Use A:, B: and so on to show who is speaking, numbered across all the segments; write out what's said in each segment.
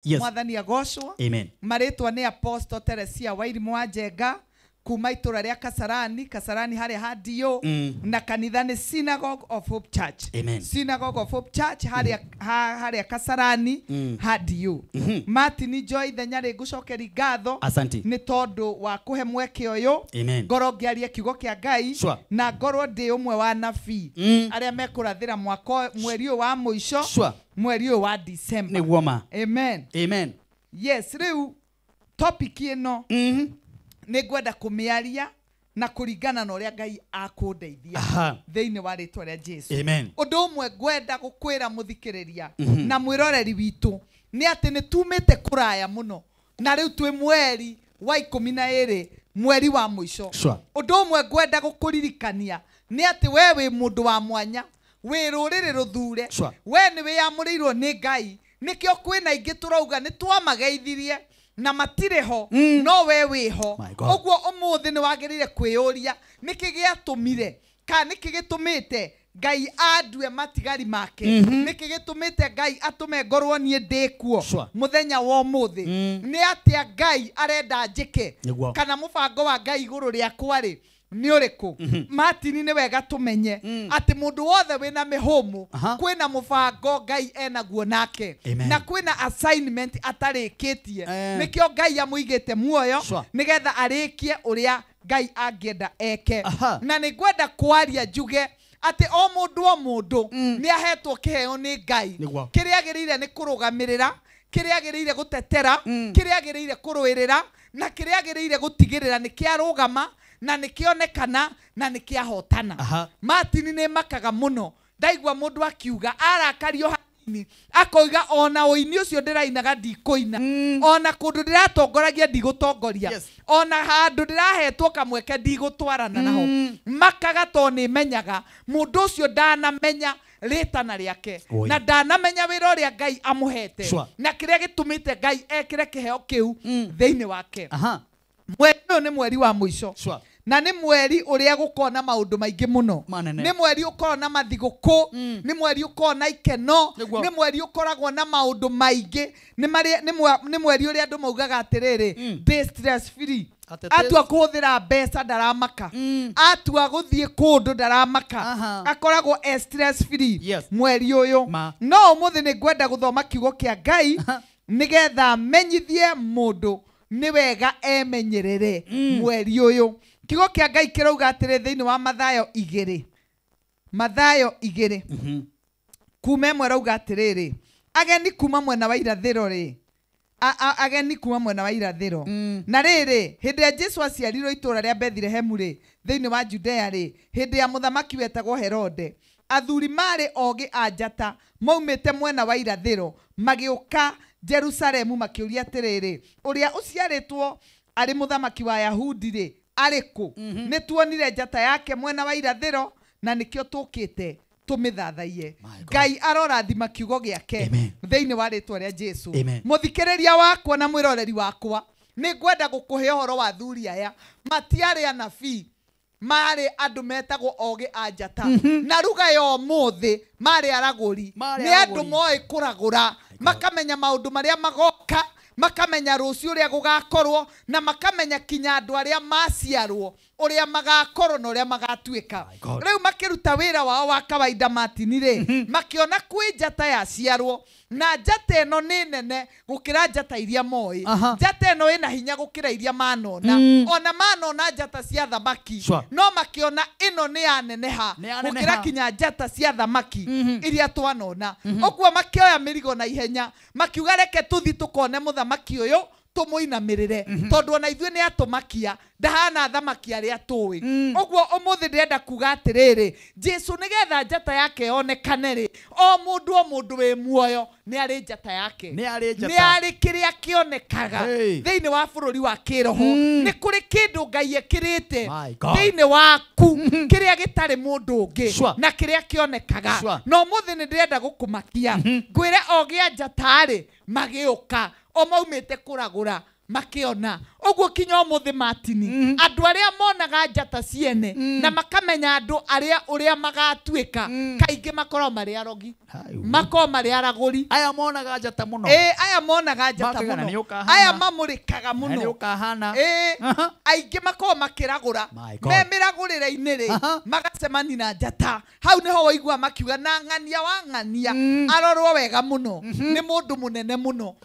A: Yes.
B: Mwathani agocwo.
A: Amen.
B: Maritwa ni Apostle Teresia Wairimu wa Njenga kuma itura ria Kasarani haria hadio na kanitha ni Synagogue of Hope Church.
A: Amen.
B: Synagogue of Hope Church haria Kasarani hadio. Martin Joy thenya ngucokeri ngatho.
A: Asante.
B: Ni tondu wa kuhe mweke uyu.
A: Amen.
B: Ngoro ngiaria kiugo kia Ngai na ngoro ndi umwe wa nabii aria mekurathira mwaka mweri wa muico. Mweri wa December.
A: Ni woma.
B: Amen.
A: Amen.
B: Yes, riu topic ino ni gwenda kumiaria na kuringana na uria Ngai akundeithia theini wa ritwa ria Jesu.
A: Amen.
B: Undu umwe gwenda gukwira muthikiriria na mwiroreri witu ni ati ni tumite kuraya muno na riu twi mweri wa 12 mweri wa muico. Undu umwe gwenda gukuririkania ni ati we wi mundu wa mwanya, wi ruriri ruthure, we ni wiamurirwo ni Ngai, nikio kwina ingi turauga ni twamageithirie na matireho no we wiho. Ogwo umuthi ni wagirire kwiyuria niki giatumire ka niki gitumite Ngai adue matigari make, niki gitumite Ngai atume ngorwo nie ndikuo muthenya wa umuthi. Ni atia Ngai arenda njike kana mubango wa Ngai iguru riakwa ri ni uriku? Martin ni wega tumenye ati mundu wothe wina mihumu kwina mubango Ngai enaguo nake na kwina assignment atarikitie nikio Ngai amuigite muoyo nigetha arikie uria Ngai angienda eke. Na ni gwenda kwaria njuge ati o mundu ni ahetwo kiheo ni Ngai kiria agirire ni kurugamirira, kiria agirire gutetera, kiria agirire kuruirira na kiria agirire gutigirira ni kiarugama na nikionekana na nikiahotana. Martin ni makaga muno ndaigwa mundu akiuga arakario hanini akoiga ona uini ucio ndirainaga ndikoina, ona kundu ndiratongoragia ndigutongoria, ona handu ndirahetwo kamweke ndigutwarana naho. Makaga to ni menyaga mundu ucio ndanamenya ritana riake na ndanamenya wira uria Ngai amuhete na kiria gitumite Ngai ekire kiheo kiu theini wake. Mweri ni mweri wa muico na ni mweri uria gukona maundu maingi muno. Ni mweri ukoro na mathiguku, ni mweri ukoro na ikeno, ni mweri ukoragwo na maundu maingi, ni mweri uria andu maugaga atiriri stress free. Atua kuthira mbeca ndaramaka, atua guthie kundu ndaramaka, akoragwo stress free mweri uyu. No umuthi ni gwenda guthoma kiugo kia Ngai nigetha menyithie mundu ni wega emenyerere mweri uyu. Kiugo kia Ngai kirauga atiri thiini wa Mathayo 2 kuma imwe rauga atiriri ageni kuma mwena wa irathiro ri ageni kuma mwena wa irathiro na riri hindi ya Jesu aciarirwo itura ria Bethlehemu ri thiini wa Judea ri hindi ya muthamaki wetagwo Herode, athuri mari ogi a njata maumite mwena wa irathiro magiuka Jerusalemu makiuria atiriri uria uciaritwo ari muthamaki wa Yahudi ri ariku? Ni tuonire njata yake mwena wa irathiro na nikio tukite tumithathaie. Ngai arorathima kiugo giake thiini wa ritwa ria Jesu. Muthikiriria wakwa na mwiroreri wakwa ni gwenda gukuhe uhoro wa athuri aya matiari anabii, mari andu metagwo ogi a njata na ruga yo muthi mari araguri, ni andu moi kuragura makamenya maundu maria magoka, makamenya rucio uria gugakorwo na makamenya kinya andu aria maciarwo uria magakorwo na uria magatuika. Riu makiruta wira wao wa kawaida Martin ri makiona kwi njata yaciarwo na njata ino ni nene gukira njata iria moi, njata ino ina hinya gukira iria manona, ona manona njata cia thamaki no makiona ino ni aneneha gukira kinya njata cia thamaki iria twanona. Ogwo makioya mirigo na ihenya makiuga reke tuthi tukone muthamaki uyu tumuinamirire tondu ona ithue ni atumakia ndahana thamaki aria tuwi. Ogwo umuthi ndirenda kuga atiriri Jesu nigetha njata yake yonekane ri o mundu wi muoyo ni ari njata yake, ni ari kiria kionekaga thiini wa bururi wa kiroho. Ni kuri kindu Ngai ekirite thiini waku kiria gitari mundu ungi na kiria kionekaga. No umuthi ndirenda gukumakia ngwire ogia njata ri magiuka o maumite kuragura makiona ogwo kinyo muthe matini andu aria monaga njata ciene na makamenya andu aria uria magatuika kaingi makoro mari arogi makoro mari araguri
A: aya monaga njata muno
B: aya monaga njata muno aya mamurikaga muno aingi makoro makiragura me miragurire-ini ri magacemani na njata hau niho waigua makiuga na ng'ania wa ng'ania arorwo wega muno ni mundu munene muno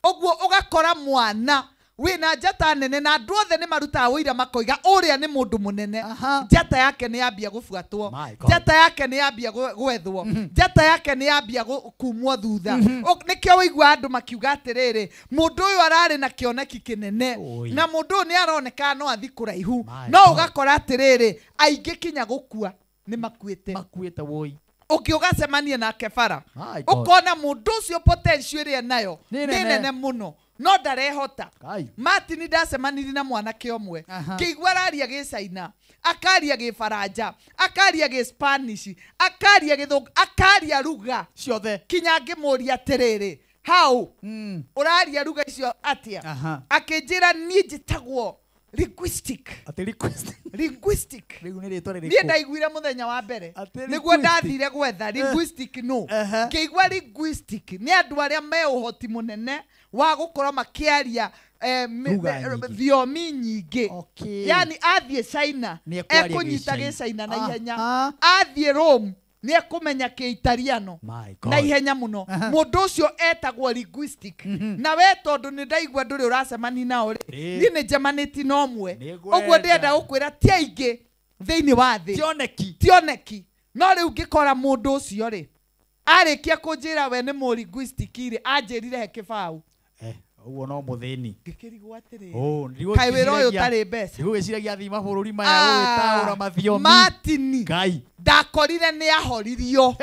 B: ogwo ugakora mwana wina njata nene na andu othe ni marutaga uira makoiga uria ni mundu munene njata yake ni yambia gufuatwo njata yake ni yambia gwethwo njata yake ni yambia kumwo thutha nikio wigua andu makiuga atiriri mundu uyu arari na kioneki kinene na mundu ni aroneka no athi kuraihu no ugakora atiriri aingi kinya gukua ni makuite
A: woi
B: ukiugacemania nake bara ukona mundu ucio potential ria nayo ni nene muno no ndarehota Martin ndacemanirie na mwanake omwe kĩigua araria gĩcaina akaria gĩbaranja akaria gĩspanish akaria gĩthũngũ akaria ruga
A: ciothe
B: kinya ngĩmũria atĩrĩrĩ hau ũraria ruga icio atia akĩnjĩra niĩ njĩtagwo linguistic niĩ ndaiguire mũthenya wa mbere nĩguo ndathire gwetha linguistic no kĩigua linguistic nĩ andũ arĩa me ũhoti mũnene wa gukorwo makiaria thiomi nyingi yani athie China ekunyita gĩcaina na ihenya athie Rome ni ekumenya Kiitaliano na ihenya muno mundu ucio etagwo linguistic na we tondu ni ndaigua nduri uracemani nao ri ni njemaniti no mwe ogwo ndenda gukwira ti aingi thiini wa thi tioneki no riu ngikora mundu ucio ri arikia kunjira we ni mu linguistic ri anjirire he kibau
A: uwo no muthini
B: ngikirigwo atiri
A: kai
B: wira uyu tari mbeca
A: ndigwiciragia thi mabũrũri maya gwĩtaũra mathiomi
B: Martin
A: ngai
B: ndakorire ni ahoririo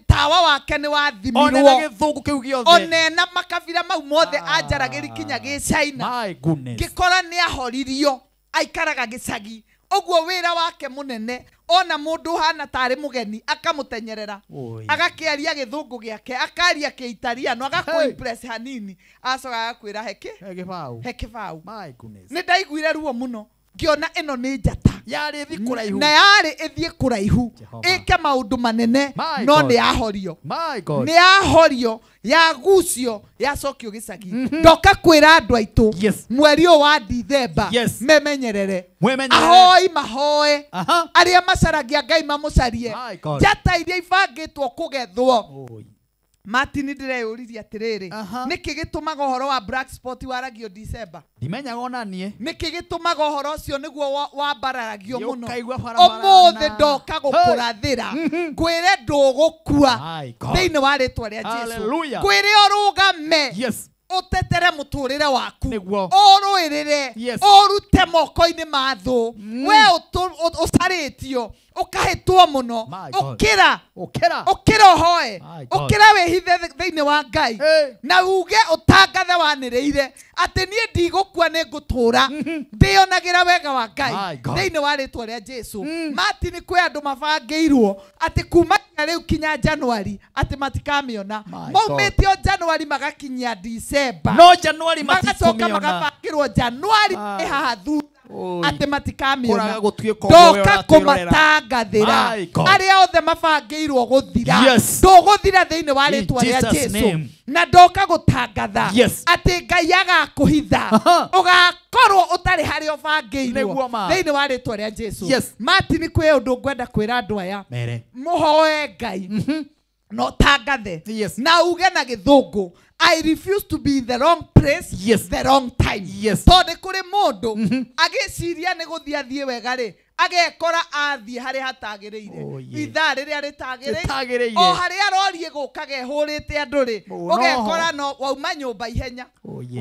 B: tawa wake ni wathimirwo
A: onena gĩthũngũ kĩu gĩothe
B: onena makabira mau mothe anjaragĩri kinya gĩcaina ngĩkora ni ahoririo aikaraga gĩcagi ogwo wira wake munene ona mundu hana tari mugeni akamutenyerera agakiaria gĩthũngũ gĩake akaria Kiitaliano agakuimpress hanini acoka agakwira hekibau ni ndaiguire ruo muno ngiona ino ni njata
A: yari thi kuraihu
B: na yari ithie kuraihu ike maundu manene no ni ahorio ni ahorio ya gucio ya cokio gicagi ndoka kwira andu aitu mweri wa December memenyerere ahoi mahoe aria macaragia Ngai mamucarie njata iria ibangitwo kugethwo Martin ndireyuririe atiriri niki gitumaga uhoro wa black spot waragio December
A: ndimenyaga ona nie
B: niki gitumaga uhoro ucio niguo wabararagio muno omothe ndoka gukurathira ngwire ndugukua thiini wa ritwa ria Jesu ngwire urugame utetere muturire waku uruirire urute moko-ini ma thu we ucaritio ukahitwo muno ukira hoe ukira wihithe thiini wa Ngai na uge utangathe waniriire ati nie ndigukua ni ngutura ndionagira wega wa Ngai thiini wa ritwa ria Jesu Martin kwi andu mabangiirwo ati kuma riu kinya January ati matikamiona maumitio January magakinyia December
A: no January matikomiona
B: magabangirwo January haha thutha ati matikamiona ndoka kumatangathira aria othe mabangirwo guthira nduguthira thiini wa ritwa ria Jesu na ndoka gutangatha ati Ngai agakuhitha ugakorwo utari haria ubangirwo thiini wa ritwa ria Jesu Martin kwi undu ngwenda kwira andu aya muhoe Ngai no tangathe na uge na githungu I refuse to be in the wrong place the wrong time tondu kuri mundu agiciria ni guthia wega ri agekora athie hari hatagiriire ithaa riria ritagiriire o hari arorie guka gehurite andu ri ugekora no wauma nyumba ihenya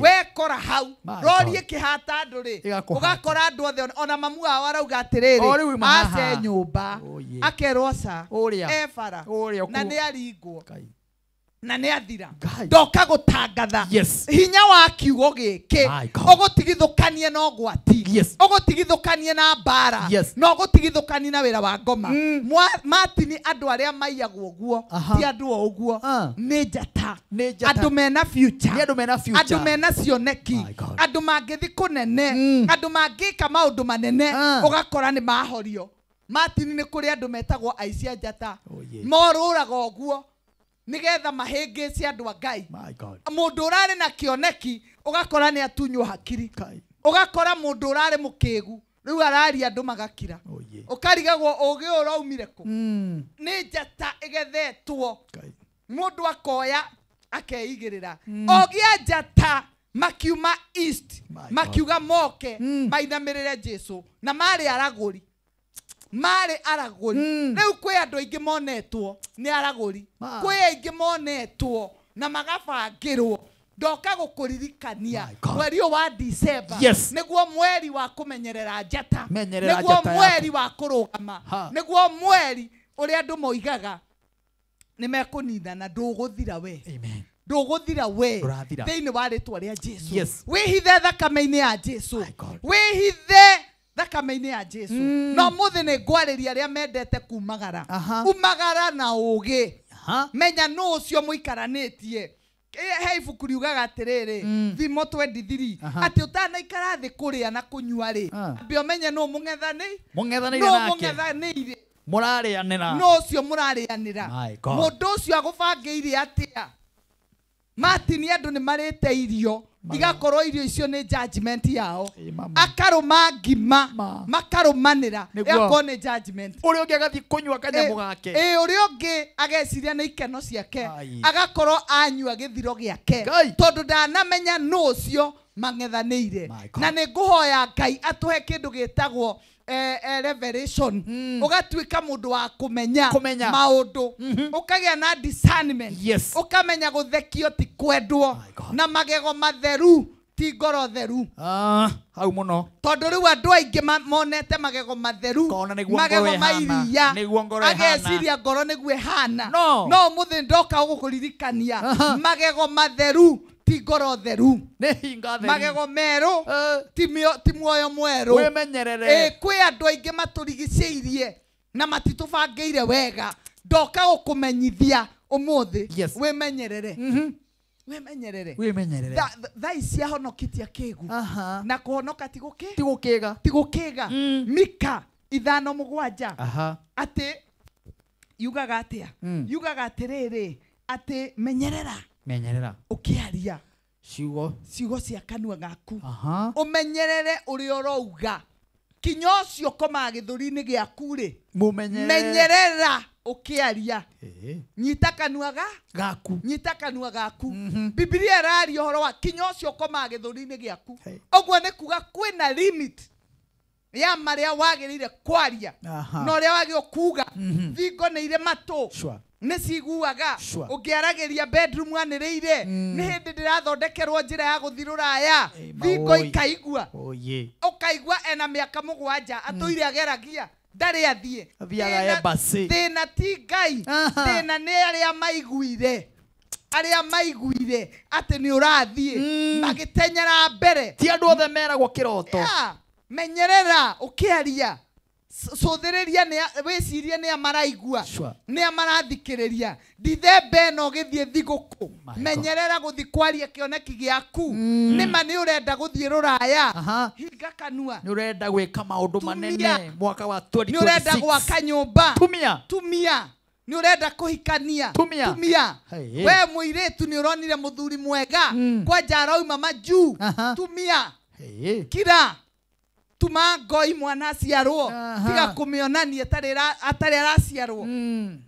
B: wekora hau rorie kihata andu ri ugakora andu othe ona mamu wao arauga atiriri ace nyumba akerwo ca ebara na ni aringwo na nĩ athira ndoka gũtangatha hinya wa kiugo gĩkĩ ũgũtigithũkanie na ũgwati ũgũtigithũkanie na mbara no ũgũtigithũkanie na wĩra wa ngoma Martin andũ arĩa maiyagwo ũguo ti andũ ũguo nĩ njata andũ mena future andũ mena cioneki andũ mangĩthi kũnene andũ mangĩka maũndũ manene ũgakora nĩ mahorio Martin nĩ kũrĩ andũ metagwo aici a njata morũraga ũguo nigetha mahĩngĩcie andũ a Ngai mũndũ ũrarĩ na kĩoneki ũgakora nĩ atunywo hakiri ũgakora mũndũ ũrarĩ mũkĩgu rĩu araria andũ magakira ũkarigagwo ũgĩ ũraumire kũ nĩ njata ĩgethetwo mũndũ akoya akeigĩrĩra ogĩa njata makiuma east makiuga moke mainamĩrĩre Jesu na marĩ aragũri rĩu kwĩ andũ aingĩ monetwo nĩ aragũri kwĩ aingĩ monetwo na magabangĩrwo ndoka gũkũririkania mweri wa December nĩguo mweri wa kũmenyerera njata nĩguo mweri wa kũrũgama nĩguo mweri ũrĩa andũ moigaga nĩ mekũninana ndũgũthira we ndũgũthira we thĩinĩ wa rĩtwa rĩa Jesu wĩhithe thakame-inĩ ya Jesu wĩhithe thakame-inĩ ya Jesu no mũthĩ nĩ ngwarĩria arĩa mendete kumagara umagara na ũgĩ menya nũ ũcio mũikaranĩtie he ibuku riugaga atĩrĩrĩ Thimo 23 atĩ ũtanaikara thĩ kũrĩa na kũnyua rĩ ambe ũmenye nũ mũng'ethanĩire mũrarĩanĩra nũ ũcio mũrarĩanĩra mũndũ ũcio agũbangĩire atĩa Martin andũ nĩ marĩte irio igakorwo irio icio nĩ judgment yao akarũma ngima makarũmanĩra yakorwo nĩ judgment ũrĩa ũngĩ agathiĩ kũnyua kanyamũ gake ũrĩa ũngĩ ageciria nĩ ikeno ciake agakorwo anyua gĩthiro gĩake tondũ ndanamenya nũ ũcio mang'ethanĩire na nĩ ngũhoya Ngai atũhe kĩndũ gĩtagwo revelation ũgatuĩka mũndũ wa kũmenya maũndũ ũkagĩa na discernment ũkamenya gũthekio ti kwendwo na magego matheru ti ngoro theru hau mũno tondũ rĩu andũ aingĩ monete magego matheru magego mairia ageciria ngoro nĩguo ĩhana no mũthĩ ndoka gũkũririkania magego matheru ti ngoro theru magego meru ti muoyo mweru kwĩ andũ aingĩ matũrigicĩirie na matitũbangĩire wega ndoka gũkũmenyithia ũmũthĩ wĩmenyerere thaa ici ahonokitie kĩgu na kũhonoka ti gũkĩga Mika 5:7 atĩ yugaga atĩa yugaga atĩrĩrĩ atĩ menyerera ũkĩaria ciugo cia kanua gaku ũmenyerere ũrĩa ũrauga kinya ũcio ũkomaga gĩthũri-inĩ gĩaku rĩ menyerera ũkĩaria nyita kanua gaku Biblia ĩraria ũhoro wa kinya ũcio ũkomaga gĩthũri-inĩ gĩaku ũguo nĩ kuga kwĩna limit ya marĩa wagĩrĩire kwaria na ũrĩa wagĩrĩire kuga thingo nĩ irĩ matũ nĩ ciguaga ũngĩaragĩria bedroom anĩrĩire nĩ hĩndĩ ndĩrathondekerwo njĩra ya gũthiĩ rũraya thingo ikaigua ũkaigua ena mĩaka 7 atũire ageragia ndarĩ athiĩ thĩna ti Ngai thĩna nĩ arĩa maiguire atĩ nĩ ũrathiĩ magĩtenyera mbere ti andũ othe meragwo kĩroto menyerera ũkĩaria cũthĩrĩria wĩcirie nĩ amaraigua nĩ amarathikĩrĩria Dithemba ĩno ũgĩthiĩ thigũkũ menyerera gũthiĩ kwaria kĩoneki gĩaku nĩma nĩ ũrenda gũthiĩ rũraya hinga kanua nĩ ũrenda gwĩka maũndũ manene mwaka wa 2026 nĩ ũrenda gwaka nyũmba tumia nĩ ũrenda kũhikania tumia we mũirĩtu nĩ ũronire mũthuri mwega kwanja arauma majuu tumia kira tuma ngoi mwana aciarwo tiga kũmĩonania atarĩ araciarwo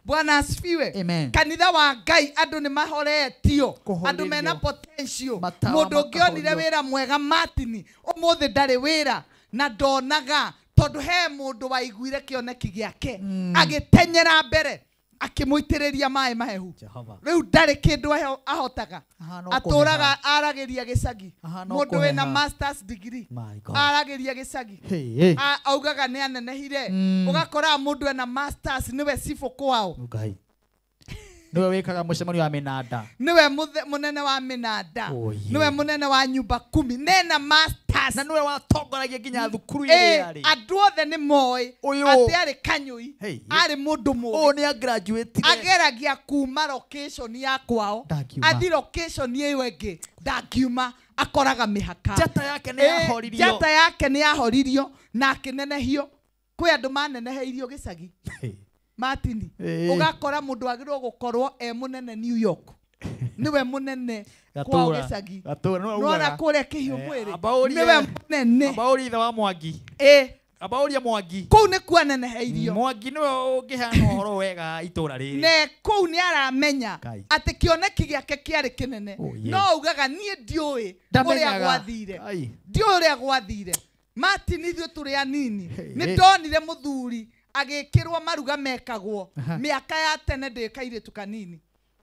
B: Bwana asifiwe kanitha wa Ngai andũ nĩ mahoretio andũ mena potential mũndũ ũngĩonire wĩra mwega Martin ũmũthĩ ndarĩ wĩra na ndonaga tondũ he mũndũ waiguire kĩoneki gĩake agĩtenyera mbere akĩmũitĩrĩria maĩ mahehu rĩu ndarĩ kĩndũ ahotaga atũraga aragĩria gĩcagi mũndũ wĩna masters degree aragĩria gĩcagi augaga nĩ anenehire ũgakora mũndũ ena masters nĩwe cibũ kwao
A: Niwe wekaga mucemanio wa minada.
B: Niwe munene wa minada. Niwe munene wa nyumba 10. Nena masters.
A: Na niwe watongoragia nginya thukuru ile yari.
B: Andu othe ni moi. Ati ari Kanyui. Ari mundu mu.
A: Ni a graduate.
B: Ageragia kuma location ya kwao. Athi location iyo ingi. Ndakiuma akoraga mihaka.
A: Jata yake ni yahoririo.
B: Jata yake ni yahoririo na akinenehio. Kwi andu maneneheirio gicagi. Martin, ugakora mundu agirwo gukorwo munene New York. Niwe munene kwa gicagi. Nona kure kihio mwiri. Niwe munene.
A: Abauri ithe wa Mwangi. Abauri Mwangi.
B: Kuu ni kwaneneheirio.
A: Mwangi niwe ungihana uhoro wega itura riri.
B: Ne kuu ni aramenya ati kioneki giake kiari kinene. No ugaga nie ndiui uria gwathire. Ndiui uria gwathire. Martin ithu turi anini. Ni ndonire muthuri agikirwa maruga mekagwo miaka ya tene ndikairitu kanini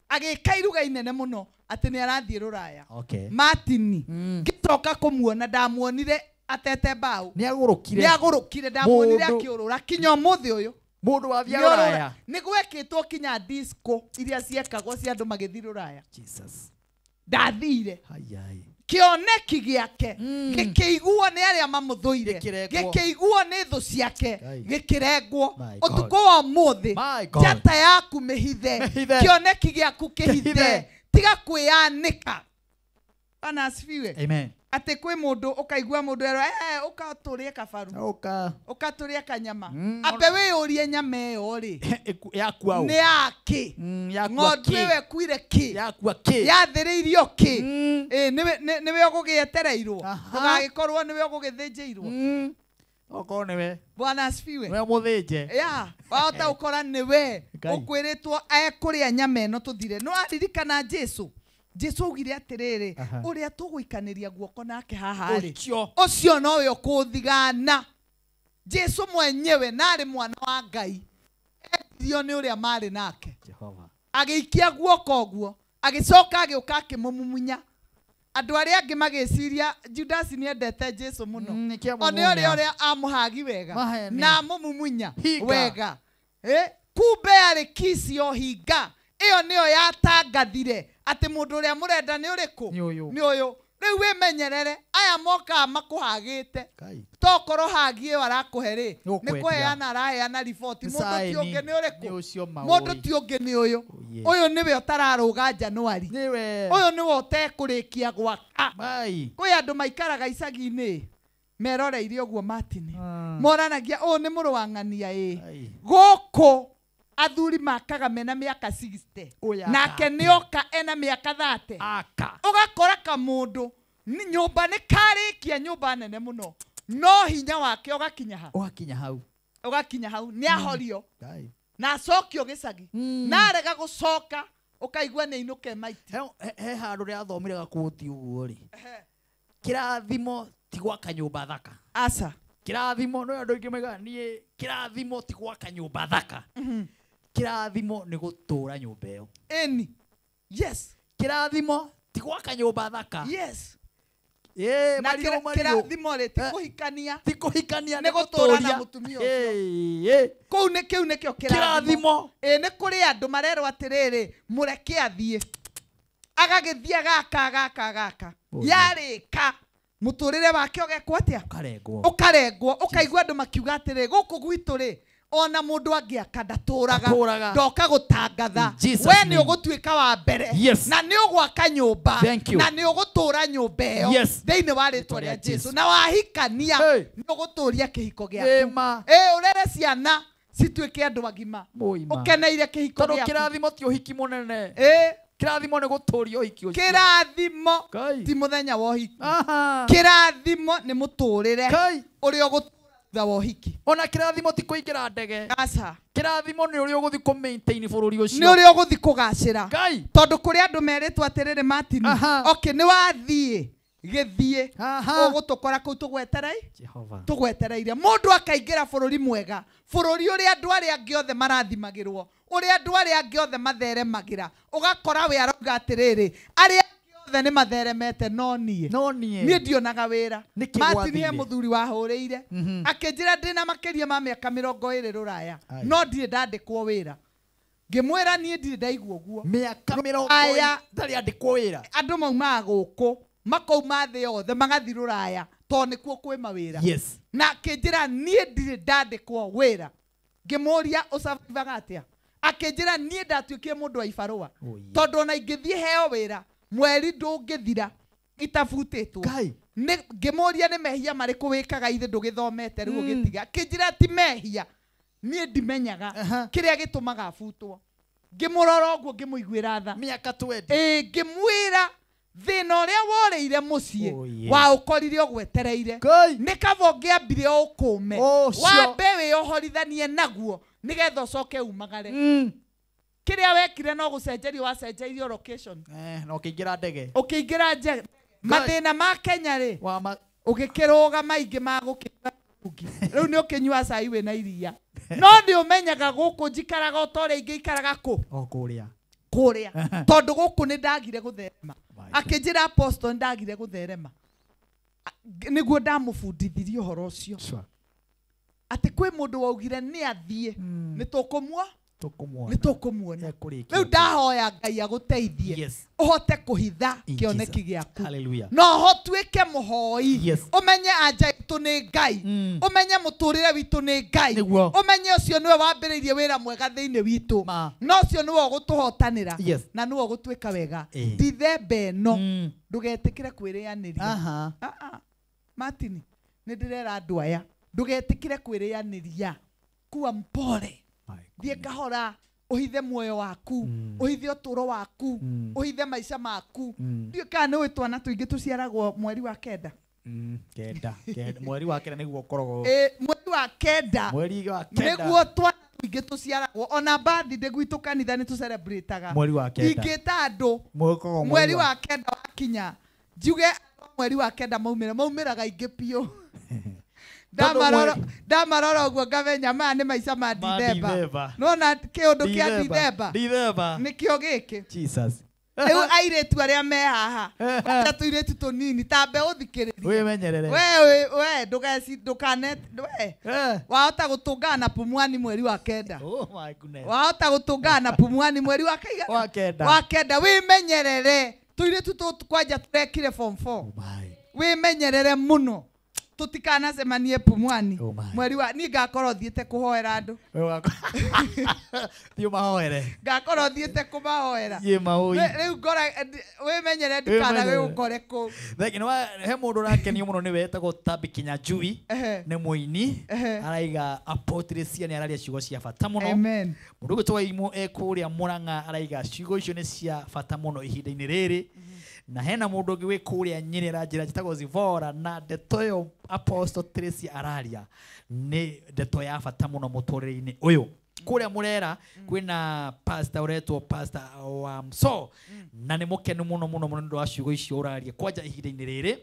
B: agikairuga inene muno ati ni arathie ruraya. Martin ngitoka kumuona ndamuonire atete mbao
A: ni agurukire
B: ndamuonire akiurura kinyo muthi uyu
A: mundu wa thia ruraya
B: ni gwekitwo kinya disco iria ciekagwo cia andu magithi ruraya.
A: Jesus
B: ndathire kioneki giake gikiguo ni aria mamuthuire gikiguo ni thu ciake gikirengwo utuko wa muthi jata yaku mehithe kioneki giaku kihithe tiga kwianika. Bana asifiwe.
A: Amen.
B: Ati kwi mundu ukaigua mundu ukaturie kabaru ukaturie kanyama ambe wiyurie nyama iyo ri
A: yaku au
B: ni yaki ng'ondu iwe kwire ki
A: yaku ki
B: yathiriirio ki niwe ugugietereirwo ugagikorwo niwe ugugithinjirwo
A: oko niwe.
B: Bwana asifiwe.
A: Niwe muthinje
B: wahota ukora niwe ukwiritwo kuria nyama ino tuthire. No aririkana Jesu ugire atiriri uria tuguikaniria guoko nake haha ri ucio no yo kuthigana. Jesu mwenyewe nari mwana wa Ngai dio ni uria mari nake Jehova agiikia guoko guo agicoka agiuka akimumumunya. Andu aria angi magiciria Judas ni endete Jesu muno oni uria amuhagi wega na mumumunya wega kumbe ari kisi o hinga iyo niyo yatangathire ati mundu uria murenda ni uriku ni uyu. Riu wimenyerere aya moka makuhagite tokoro hagie warakuhe ri ni kuheana araheana riboti mundu ti ungi ni uriku mundu ti ungi ni uyu uyu niwe utararuga Januari uyu niwe utekurikia gwaka. Kwi andu maikaraga icagi-ini meroreire uguo Martin moranagia uyu ni muru wa ng'ania guku athuri makaga mena miaka 60 nake nioka ena miaka 30 ugakora kamundu ni nyumba ni karikia nyumba nene muno no hinya wake ugakinya hau ni ahorio na acokio gicagi na arega gucoka ukaigua ni inuke maiti
A: he handu ria athomire gakuti uguo ri kirathimo ti gwaka nyumba thaka
B: aca
A: kirathimo no andu ingi mega nie kirathimo ti gwaka nyumba thaka kirathimo ni gutura nyumba iyo
B: yes
A: kirathimo ti gwaka nyumba thaka
B: yes
A: na
B: kirathimo ri ti kuhikania
A: ni
B: gutura na mutumia ucio kou ni kiu nikio kirathimo ni kuri andu marerwo atiriri mureke athie agagithia gaka yarika muturire wake ogekwo atia ukarengwo ukaigua andu makiuga atiriri guku gwitu ri ona mundu angiaka ndaturaga ndoka gutangatha we ni ugutuika wa mbere na ni ugwaka nyumba na ni ugutura nyumba iyo thiini wa ritwa ria Jesu na wahikania ni uguturia kihiko giaku urere ciana cituike andu agima ukeneire kihiko giaku
A: kirathimo ti uhiki munene kirathimo ni guturia uhiki ucio
B: kirathimo ti muthenya wa uhiki kirathimo ni muturire uria ugutura da wohiki
A: ona kirathimo ti kuingira ndege
B: aca
A: kirathimo ni uri uguthi ku maintain bururi ucio
B: ni uri uguthi kugacira tondu kuri andu meritwa atiriri Martin ni wathie githie ugutukora ku tugweterei Jehova tugwetereire mundu akaingira bururi mwega bururi uri andu ari angi othe marathimagirwo uri andu ari angi othe matheremagira ugakora we arauga atiriri ari othe ni matheremete no nie ndionaga wira Martin he muthuri wahuriire akinjira ndina makiria ma miaka 20 ruraya no ndire ndandikwo wira ngimwira nie ndire ndaigua guo
A: miaka 20 ndari andikwo wira
B: andu mauma guku makauma thi yothe magathi ruraya to nikuo kwi mawira
A: yes
B: na kinjira nie ndire ndandikwo wira ngimuria usavivaga atia akinjira nie ndatuikie mundu wa ibarua tondu na ingithie heo wira mweri ndungithira itafutitwo ngimuria ni mehia mariku wikaga ithe ndugithomete riu gitiga kinjira ti mehia nie ndimenyaga kiria gitumaga afutwo ngimurora guo ngimuiguira tha
A: miaka 20
B: ngimwira thina uria woreire mucie wa ukorire ogwetereire ni kabo ngiambire ukume wambe wiyohorithanie naguo nigetha ucoke umagare kiria wekire no gucenjerio wacenjeirio location
A: no kiingira ndege
B: ukiingira ndege mathina ma Kenya ri ugikiruga maingi ma gukira riu ni ukinyua cai we na iria no ndi umenyaga guku njikaraga utore ingi ikaraga ku kuria tondu guku ni ndagire gutherema akinjira apostle ndagire gutherema niguo ndamubundithirie uhoro ucio ati kwi mundu waugire ni athie ni tukumuona riu ndahoya Ngai aguteithie uhote kuhitha kioneki giaku no ho tuike muhoi umenye anja itu ni Ngai umenye muturire witu ni Ngai umenye ucio niwe wambiririe wira mwega thiini witu no ucio niwe ugutuhotanira na niwe ugutuika wega ndithembe no ndugetikire kwirianiria Martin ni ndirera andu aya ndugetikire kwirianiria kuwa mpore thie kahora uhithe muoyo waku uhithe uturo waku uhithe maisha maku ndio kana we twana tuingi tuciaragwo mweri wa kenda
A: mweri wa kenda niguo korogo
B: mweri wa kenda niguo twana tuingi tuciaragwo ona bathi ndegwitu kanitha ni tu celebrateaga
A: mweri wa kenda
B: ingita andu mweri wa kenda wakinya njuge mweri wa kenda maumiraga ingi pio ndamarora uguo ngamenya maya ni maica ma Dithemba nona kiundu kia Dithemba nikio giki
A: Jesus
B: riu airetu aria me haha ata tuiretu tunini tambe uthikiririe
A: wimenyerere
B: we ndukane wahota gutungana na Pumwani mweri wa kenda
A: my goodness
B: wahota gutungana na Pumwani mweri wa kenda wimenyerere tuiretu kwanja turekire form 4 wimenyerere muno tutikana semanie Pumwani mweri wa ni ngakorwo thiete kuhoera andu
A: thio mahoere
B: ngakorwo thiete kumahoera
A: ye maui
B: riu ngora wimenyere ndikana gukore ku
A: thegi no he mundu rakenio muno ni wetagwo Tabi Kinyajui ni muini araiga apotrisia ni araria ciugo cia fata muno
B: amen
A: mundu gwitwa imo ekuria Muranga araiga ciugo icio ni cia fata muno ihinda-ini riri na hena mundu ngi wikuria nyinira njira jitagwo Zivora na ndeto yo Apostle Tracy araria ni ndeto ya fata muno muturire-ini uyu kuria Murera kwina pastor uretwo pastor wa Mso na ni mukenu muno ndo aciugo icio uraria kwanja ihinda-ini riri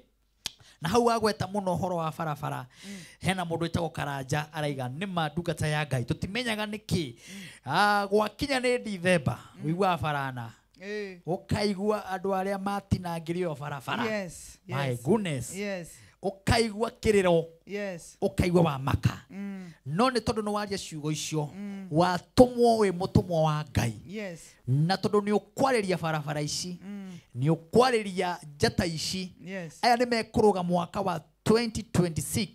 A: na hau agweta muno horo wa barabara hena mundu witagwo Karanja araiga ni mandungata ya Ngai tutimenyaga niki gwakinya ni Dithemba wigwa barana ukaigua andu aria matinangirio barabara my goodness ukaigua kiriro ukaigua wa maka no ni tondu no waria ciugo icio watumwo we mutumwo wa Ngai na tondu ni ukwariria barabara ici ni ukwariria njata ici aya ni mekuruga mwaka wa 2026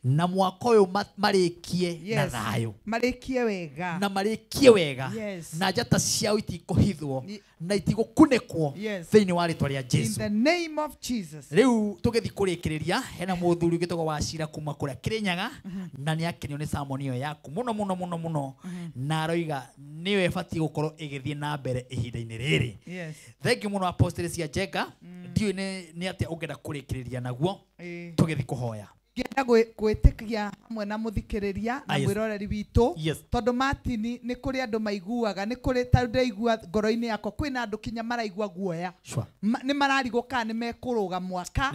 A: na mwaka uyu marikie na thayo
B: marikie wega
A: na njata ciao itikuhithwo na itigukunekwo thiini wa ritwa ria Jesu
B: in the name of Jesus
A: riu tugithi kurikiriria hena muthuri ugitagwo Wachira kuma kuria Kirinyaga na ni akenio ni sermon iyo yaku muno na aroiga niwe bati gukorwo igithie na mbere ihinda-ini riri thank you muno Apostle cia Jenga ndiu ni atia ungenda kurikiriria naguo tugithi kuhoya
B: ngenda gwitikia hamwe na muthikiriria na mwiroreri witu tondu Martin ni kuri andu maiguaga ni kuri ndaigua ngoro-ini yakwa kwina andu kinya maraigua guoya ni mararigwo kana ni mekuruga mwaka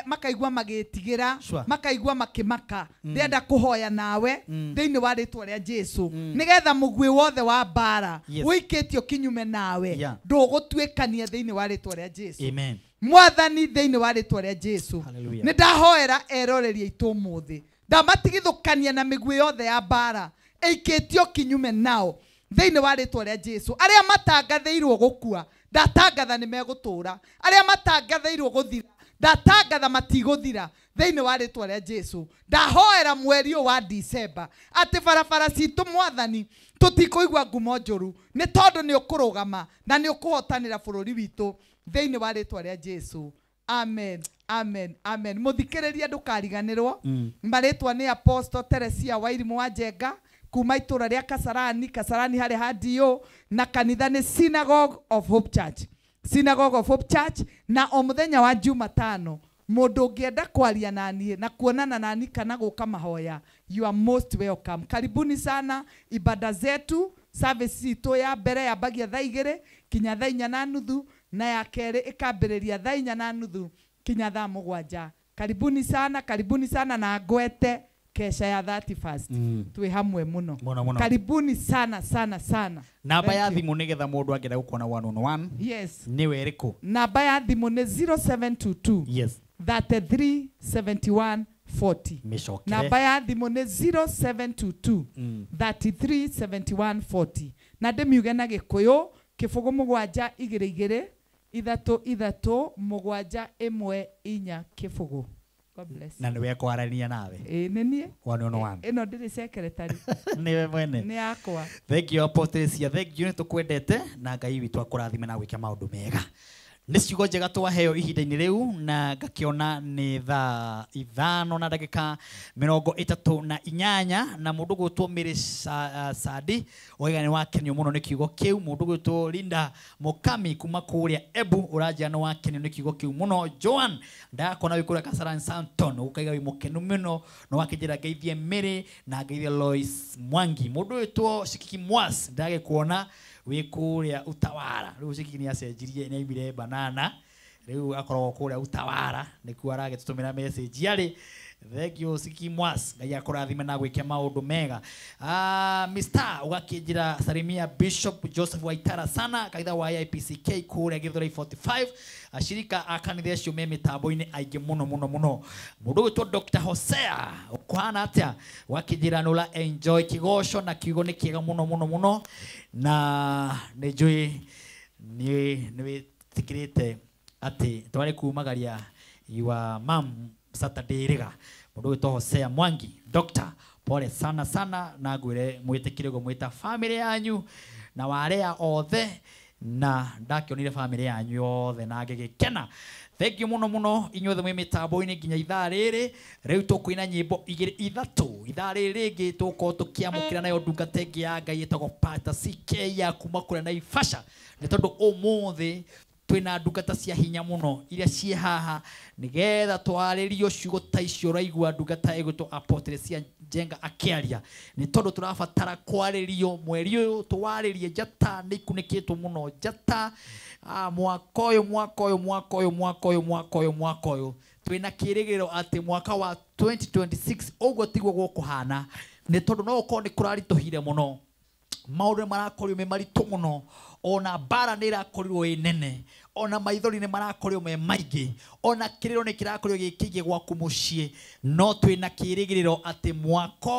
B: makaigua magitigira makaigua makimaka ndenda kuhoya nawe thiini wa ritwa ria Jesu nigetha mugwi wothe wa bara wikitio kinyume nawe ndugutuikania thiini wa ritwa ria Jesu
A: amen
B: mwathani thiini wa ritwa ria Jesu ni ndahoera eroreria itu muthi ndamatigithukania na migwi yothe ya bara eikitio kinyume nao thĩinĩ wa rĩtwa rĩa Jesu. Arĩa matangathĩirwo gũkua ndatangatha nĩ megũtũũra. Arĩa matangathĩirwo gũthira ndatangatha matigũthira thĩinĩ wa rĩtwa rĩa Jesu. Ndahoera mweri wa December atĩ barabara citũ Mwathani tũtikũigua ngumo njũru, nĩ tondũ nĩ ũkũrũgama na nĩ ũkũhotanĩra bũrũri witũ thĩinĩ wa rĩtwa rĩa Jesu. Amen, amen, amen. Mũthikĩrĩria ndũkariganĩrwo. Marĩtwa nĩ Apostle Teresia Wairimu wa Njenga kuma itũra rĩa Kasarani. Kasarani harĩ hadio, na kanitha nĩ Synagogue of Hope Church. Synagogue of Hope Church. Na o mũthenya wa Jumatano mũndũ ũngĩenda kwaria naniĩ na kuonana nani kana gũka mahoya, you are most welcome. Karibuni sana. Ibada zetu, service itũ ya mbere yambagia thaa 2 kinya thaa 4:30 na ya kerĩ ikambĩrĩria thaa 4:30 kinya thaa 7. Karibuni sana na ngwete kesha ya 31st. Tuwe hamwe muno. Karibuni sana.
A: Namba ya thimu nigetha mundu angĩenda gũkuona 1-on-1.
B: Yes.
A: Nĩ werĩkũ?
B: Namba ya thimu nĩ 0722.
A: Yes.
B: 33 71 40.
A: Mĩcokere.
B: Namba ya thimu nĩ 0722 33 71 40. Na ndĩmiuge na Gĩkũyũ kĩbũgũ 7 2 2 3 7 1 4 kĩbũgũ. God bless.
A: Na niwe kwarania nawe.
B: Nĩ niĩ.
A: 1-on-1.
B: Ĩno ndĩrĩ secretary.
A: Niwe mwene.
B: Nĩ yakwa.
A: Thank you Apostle Cia. Thank you, nĩtũkwendete na Ngai witũ akũrathime na gwĩka maũndũ mega. Nĩ ciugo njega twaheo ihinda-inĩ rĩu na ngakĩona nĩ thaa 5:38 na mũndũ gwĩtwo Mary Sadi oiga nĩ wakenio mũno nĩ kiugo kĩu. Mũndũ gwĩtwo Linda Mokami kuma kũrĩa Ebu ũranjia nĩ wakenio nĩ kiugo kĩu mũno. Joan ndakona wĩ kũrĩa Kasarani Santon ũkaiga wĩ mũkenu mũno no wakĩnjĩra ngeithie Mary na ngeithie Lois Mwangi. Mũndũ gwĩtwo Shikiki Mwas ndagĩkuona wĩ kũrĩa Utawara. Rĩu Shikiki nĩ acenjirie nĩ aimire banana rĩu akoragwo kũrĩa Utawara nĩkuo aragĩtũtũmĩra message yarĩ. Thank you Shikiki Mwas, Ngai akũrathime na gwĩka maũndũ mega. Mr. ugakĩnjĩra salimia Bishop Joseph Waitara sana kaitha wa IPCK kũrĩa Gĩthũrai 45 ashirika akanitha acio me mĩtambo-inĩ aingĩ mũno. Mũndũ gwĩtwo Dr. Hosea ũkũhana atĩa wakĩnjĩra nũla enjoy kĩgoco na kiugo nĩ kĩega mũno na nĩ njũĩ nĩ wĩtĩkĩrĩte atĩ twarĩ kumagaria your mom Saturday rega. Mũndũ gwĩtwo Hosea Mwangi Dr. pole sana na ngwĩre mwĩtĩkĩre gwĩta family yanyu na warĩa othe na ndakĩonire family yanyu othe na ngĩgĩkena. Thank you mũno inyuothe mwĩ mĩtambo-inĩ nginya ithaa rĩrĩ. Rĩu tũkũina nyĩmbo 2-3 ithaa rĩrĩ rĩngĩ tũkorwo tũkĩamũkĩra nayo ndungata ĩngĩ ya Ngai ĩtagwo Pastor CK ya kuma kũrĩa Naivasha, nĩ tondũ ũmũthĩ twina ndungata cia hinya muno iria cie haha nigetha twarĩrio ciugo ta icio raigua ndungata ĩgũtwo Apostle Cia Njenga akĩaria nĩ tondũ tũrabatara kwarĩrio mweri ũyũ twarĩrie njata nĩ ikunĩkĩtwo muno njata mwaka ũyũ twina kĩrĩgĩrĩro atĩ mwaka wa 2026 ũguo tiguo gũkũhana nĩ tondũ no ũkorwo nĩ kũraritũhire muno maũndũ marakorirwo me maritũ muno ona bara nĩ irakorirwo ĩ nene ona maithori nĩ marakorirwo me maingĩ ona kĩrĩro nĩ kĩrakorirwo gĩkĩingĩ gwaku mũciĩ no twĩna kĩrĩgĩrĩro atĩ mwaka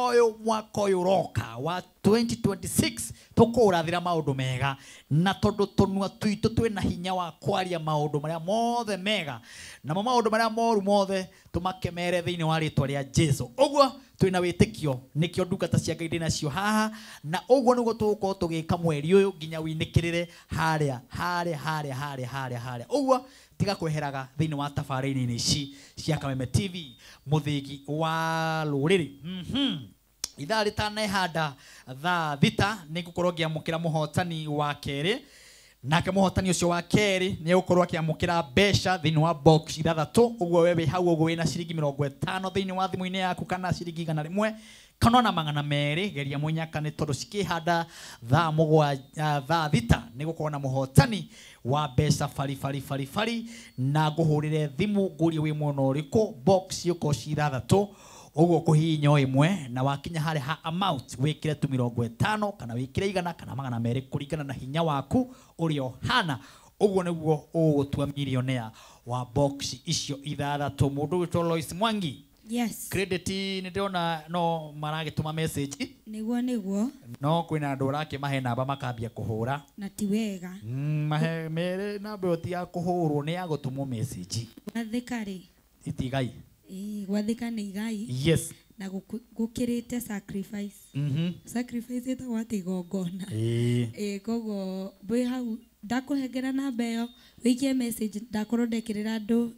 A: ũyũ ũroka wa 2026 tũkũrathĩra maũndũ mega na tondũ tũnua tuitũ twĩna hinya wa kwaria maũndũ marĩa mothe mega na maũndũ marĩa moru mothe tũmakemere thĩinĩ wa rĩtwa rĩa Jesu. Ũguo twĩna wĩtĩkio nĩkĩo ndungata cia Ngai ndĩnacio haha na ũguo nĩguo tũgũkorwo tũgĩka mweri ũyũ nginya wĩnĩkĩrĩre harĩa. Ũguo tiga kweheraga thĩinĩ wa tabarĩra-inĩ ici cia Kameme TV mũthĩgi wa rũrĩrĩ. Ithaa rĩtanehanda thaa thita nĩ ngũkorwo ngĩamũkĩra mũhotani wa kerĩ nake mũhotani ũcio wa kerĩ nĩ egũkorwo akĩamũkĩra mbeca thĩinĩ wa box 6. Ũguo wewe hau ũguo wĩna ciringi 50 thĩinĩ wa thimũ-inĩ yaku kana ciringi 100 kana na 200 geria mũnyaka nĩ tondũ cikĩhanda thaa thita nĩ gũkorwo na mũhotani wa mbeca fari na ngũhũrĩre thimũ ngũrie wĩ mwena ũrĩkũ box yũko 6. Ũguo kũhihinya ĩmwe na wakinya harĩ ha amount wĩkĩre tu 50 kana wĩkĩre 100 kana 200 kũringana na hinya waku ũrĩa ũhana. Ũguo nĩguo ũgũtua millionaire wa box icio 6. Mũndũ gwĩtwo Lois Mwangi
C: Yes.
A: Credit ni ndona no maragituma message.
C: Niguo.
A: No kwina andu rake mahe namba makambia kuhura.
C: Na ti wega.
A: Mahe mere namba oti ya kuhurwo ni ya gutumwo message.
C: Wathikari.
A: Itigai.
C: Wathika ni igai.
A: Yes.
C: Na gukirite sacrifice. Sacrifice ita wati gongona. Kogo bwe hau ndakuhengera namba yo wikie message ndakorwo ndekirira andu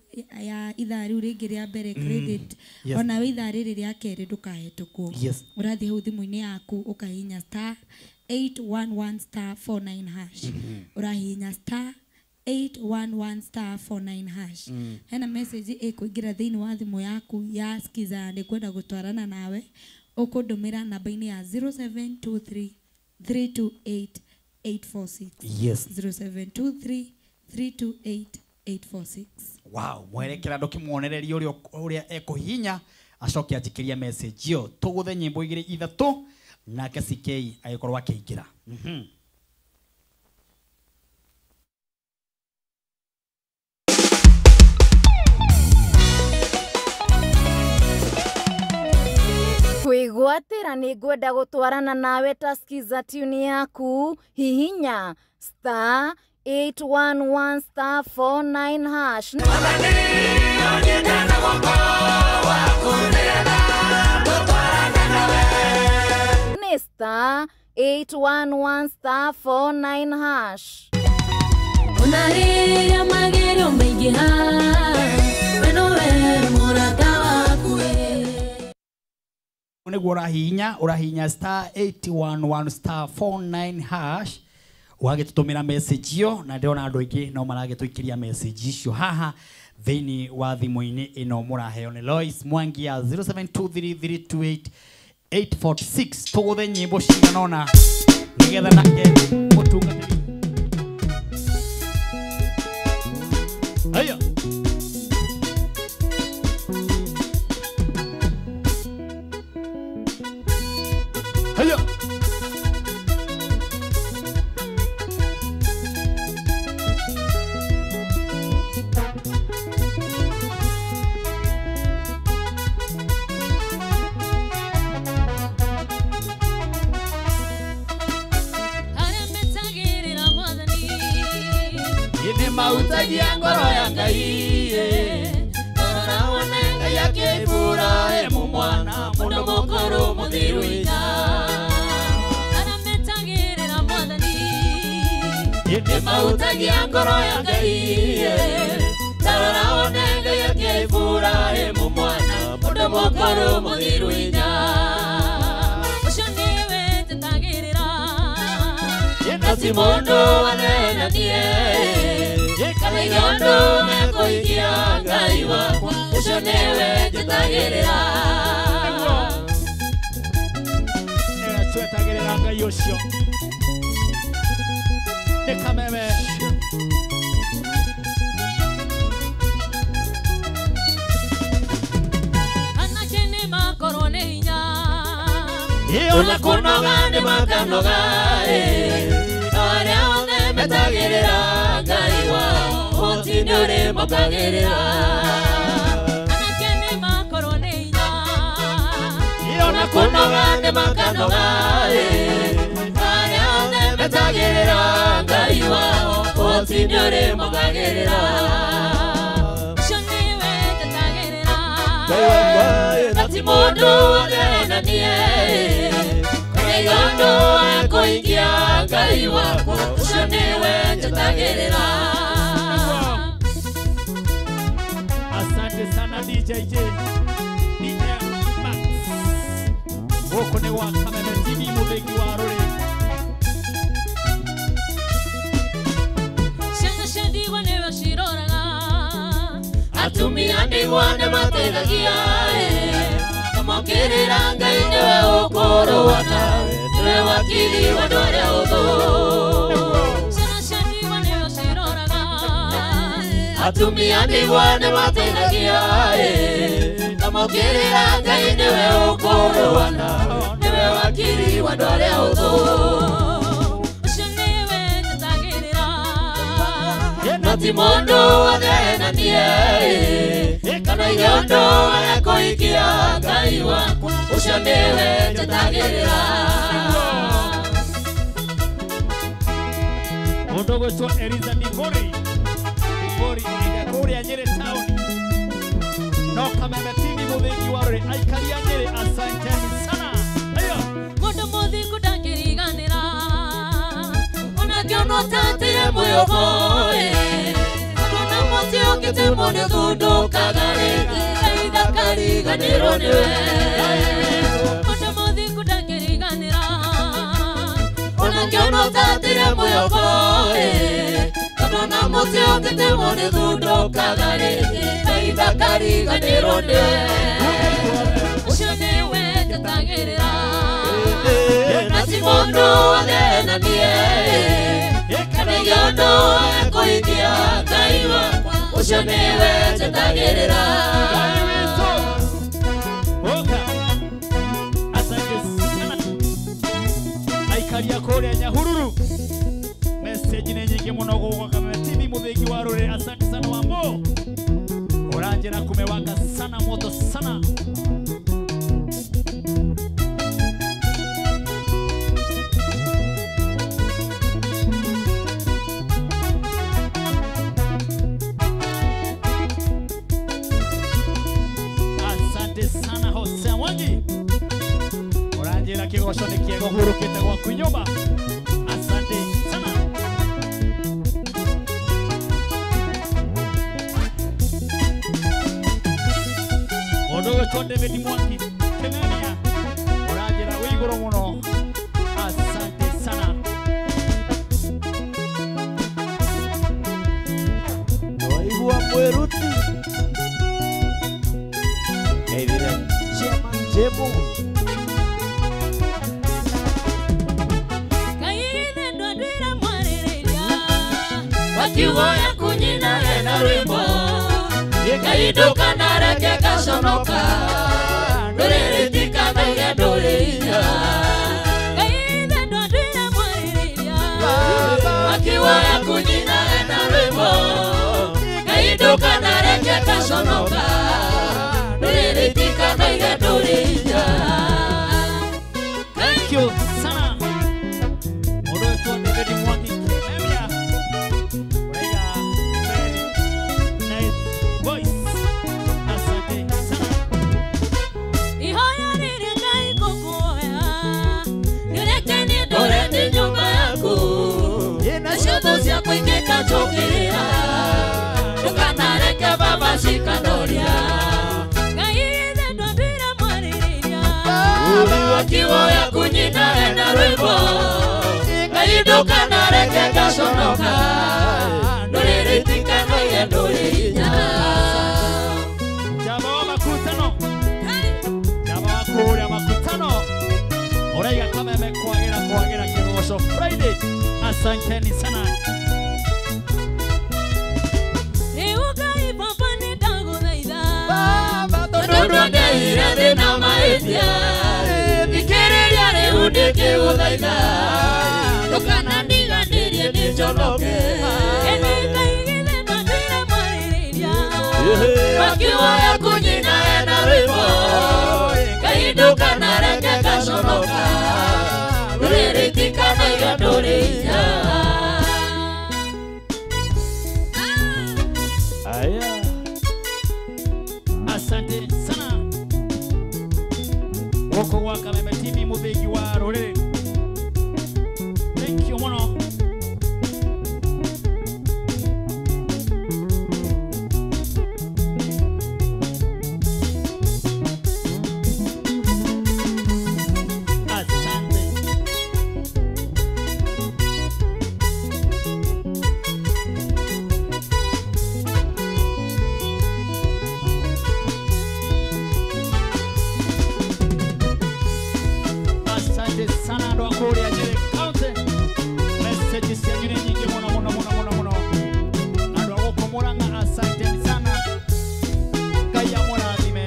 C: ya ithari ringi ria mbere credit ona ithari ria keri ndukahetukwo urathi hau thimu-ini yaku ukahinya *811*49#. Urahinya *811*49#. Hena message ikuingira thiini wa thimu yaku ya skiza ni kwenda gutwarana nawe ukundumira namba-ini ya 0723 328 846.
A: Yes.
C: 0723328846.
A: Wow, mwerekera ndokimwonereria uria ekuhinya acoke ajikiria message yo tuguthe nyimbo igiri ithatu nake CK agikorwo akiingira.
D: Kwigwatira ni ngwenda gutwarana nawe ta skiza tune yaku hihinya *811*49#. Ni *811*49#. Unaria magero mengi ha weno we murata waku
A: niguo urahinya *811*49# wagitutumira message yo na ndona andu aingi no maragituikiria message icio haha thiini wa thimu-ini ino muraheo ni Lois Mwangi ya 0723328846 tuguthe nyimbo ciganona nigetha nake mutungatiri. Haya haya mautagia ngoro ya Ngai ora wona Ngai akifura e mwana mundu mukuru muthiru ita ara metagirira mwathani inde mautagia ngoro ya Ngai ora wona Ngai akifura e mwana mundu mukuru muthiru ita ushoniwe tetagirira yendati mundu wanena nie Yondo mekoikia Ngai wakwa ucio niwe njitagirira twetagirira Ngai ucio nikameme anake ni makorwo ni hinya ona kunoga ni makanoga aria othe metagirira Ngai wao Oti-nore mokagirira anake ni makorwo ni hinya ona kunoga ni makanoga aria othe metagirira Ngai wao Oti-nore mokagirira ucio niwe tetagirira ati mundu wanenanie Yondo akuikia Ngai wakwa ucio niwe tetagirira. Asante sana DJ Max Woko ni wa Kameme TV muthengi wa ruri Shana shandigwa niwe ciroraga Atumia ndigwa ni mateithagia Kamokirira Ngai niwe ukũrũa nawe niwe wakili wa andũ arĩa ũthũ Shana shandigwa niwe ciroraga Atumia ndigwa ni mateithagia Kamokirira Ngai niwe ukũrũa nawe niwe wakili wa andũ arĩa ũthũ Ucio niwe tetagĩrĩra Na ti mũndũ wothe na niĩ Kana
E: yondo yakoikia Ngai wakwa ucio niwe njatagirira
A: Mundogo so Eliza Nibori ina kuria Nyeri town no Kameme TV muthingi warore aikari a Nyeri asanteni sana ayo
E: mundu muthingu ndangiriganira ona kiono tatire muyogo ona mutio kitemo ni thundu kagare aitha kariganirwo niwe mundu muthingu ndangiriganira ona kiono tatire muyogo ona mutio kitemo ni thundu kagare aitha kariganirwo niwe ucio niwe njatagirira Nasimondo adena nie Kane yondo yakoikia Ngai wakwa ucio niwe njatagirira
A: Oka asante sana aikari a kuria Nyahururu message ni nyingi muno kwa Kameme TV muthingi warore asante sana wambo Oranjera kumewaka sana moto sana sana Hosea Mwangi Oranjera kigosho ni kiego huru kita kwa kunyumba asante sana Odogo chonde David Mwangi Kemania Oranjera wigoro muno asante sana Noigua mweruti
E: Kaire ndo ndira mwariria Wakiuoya kunyina ena rwimbo Gikaiduka na reke gaconoka Nduriritika thaiga ndurinya Kaire ndo ndira mwariria Wakiuoya kunyina ena rwimbo Gikaiduka na reke gaconoka Nduriritika thaiga ndurinya
A: Thank you sana Odogo chonde David Mwangi Kemania Uraiga very nice voice asante sana
E: Ihoya riri Ngai kukuoya Nireke ni ndorete nyumba yaku Nacio tho ciakwa ingĩkatũkĩrĩra Ndũkanareke baba cikandoria Ngai ithe ndwambire mwarĩrĩria Wakiuoya kunyina ena rwĩmbo Ngai ndũkanareke gaconoka Ndũrĩrĩtika noiye ndũrĩhinya
A: Jaba wa makutano Jaba wa kuria makutano Uraiga Kameme kwagira kigosho Friday asanteni sana
E: Nĩũngai baba nĩndagũthaitha Tondũ ndwongeire thĩna mahĩtia Thikĩrĩria rĩu ndĩkĩgũthaitha Ndũkanandiganĩrie ndĩnjonoke Ĩni Ngai githĩ ndwambire mwarĩrĩria Wakiuoya kunyina ena rwĩmbo Ngai ndũkanareke gaconoka Ndũrĩrĩtika noiga ndũrĩhinya
A: Aya asante sana Woko wa Kameme TV muthingi wa ruriri Thank you muno Asante Asante sana ndo akuria Nyeri County message cia nyine nyingi muno Ando wako Murang'a asante sana Ngai amũrathime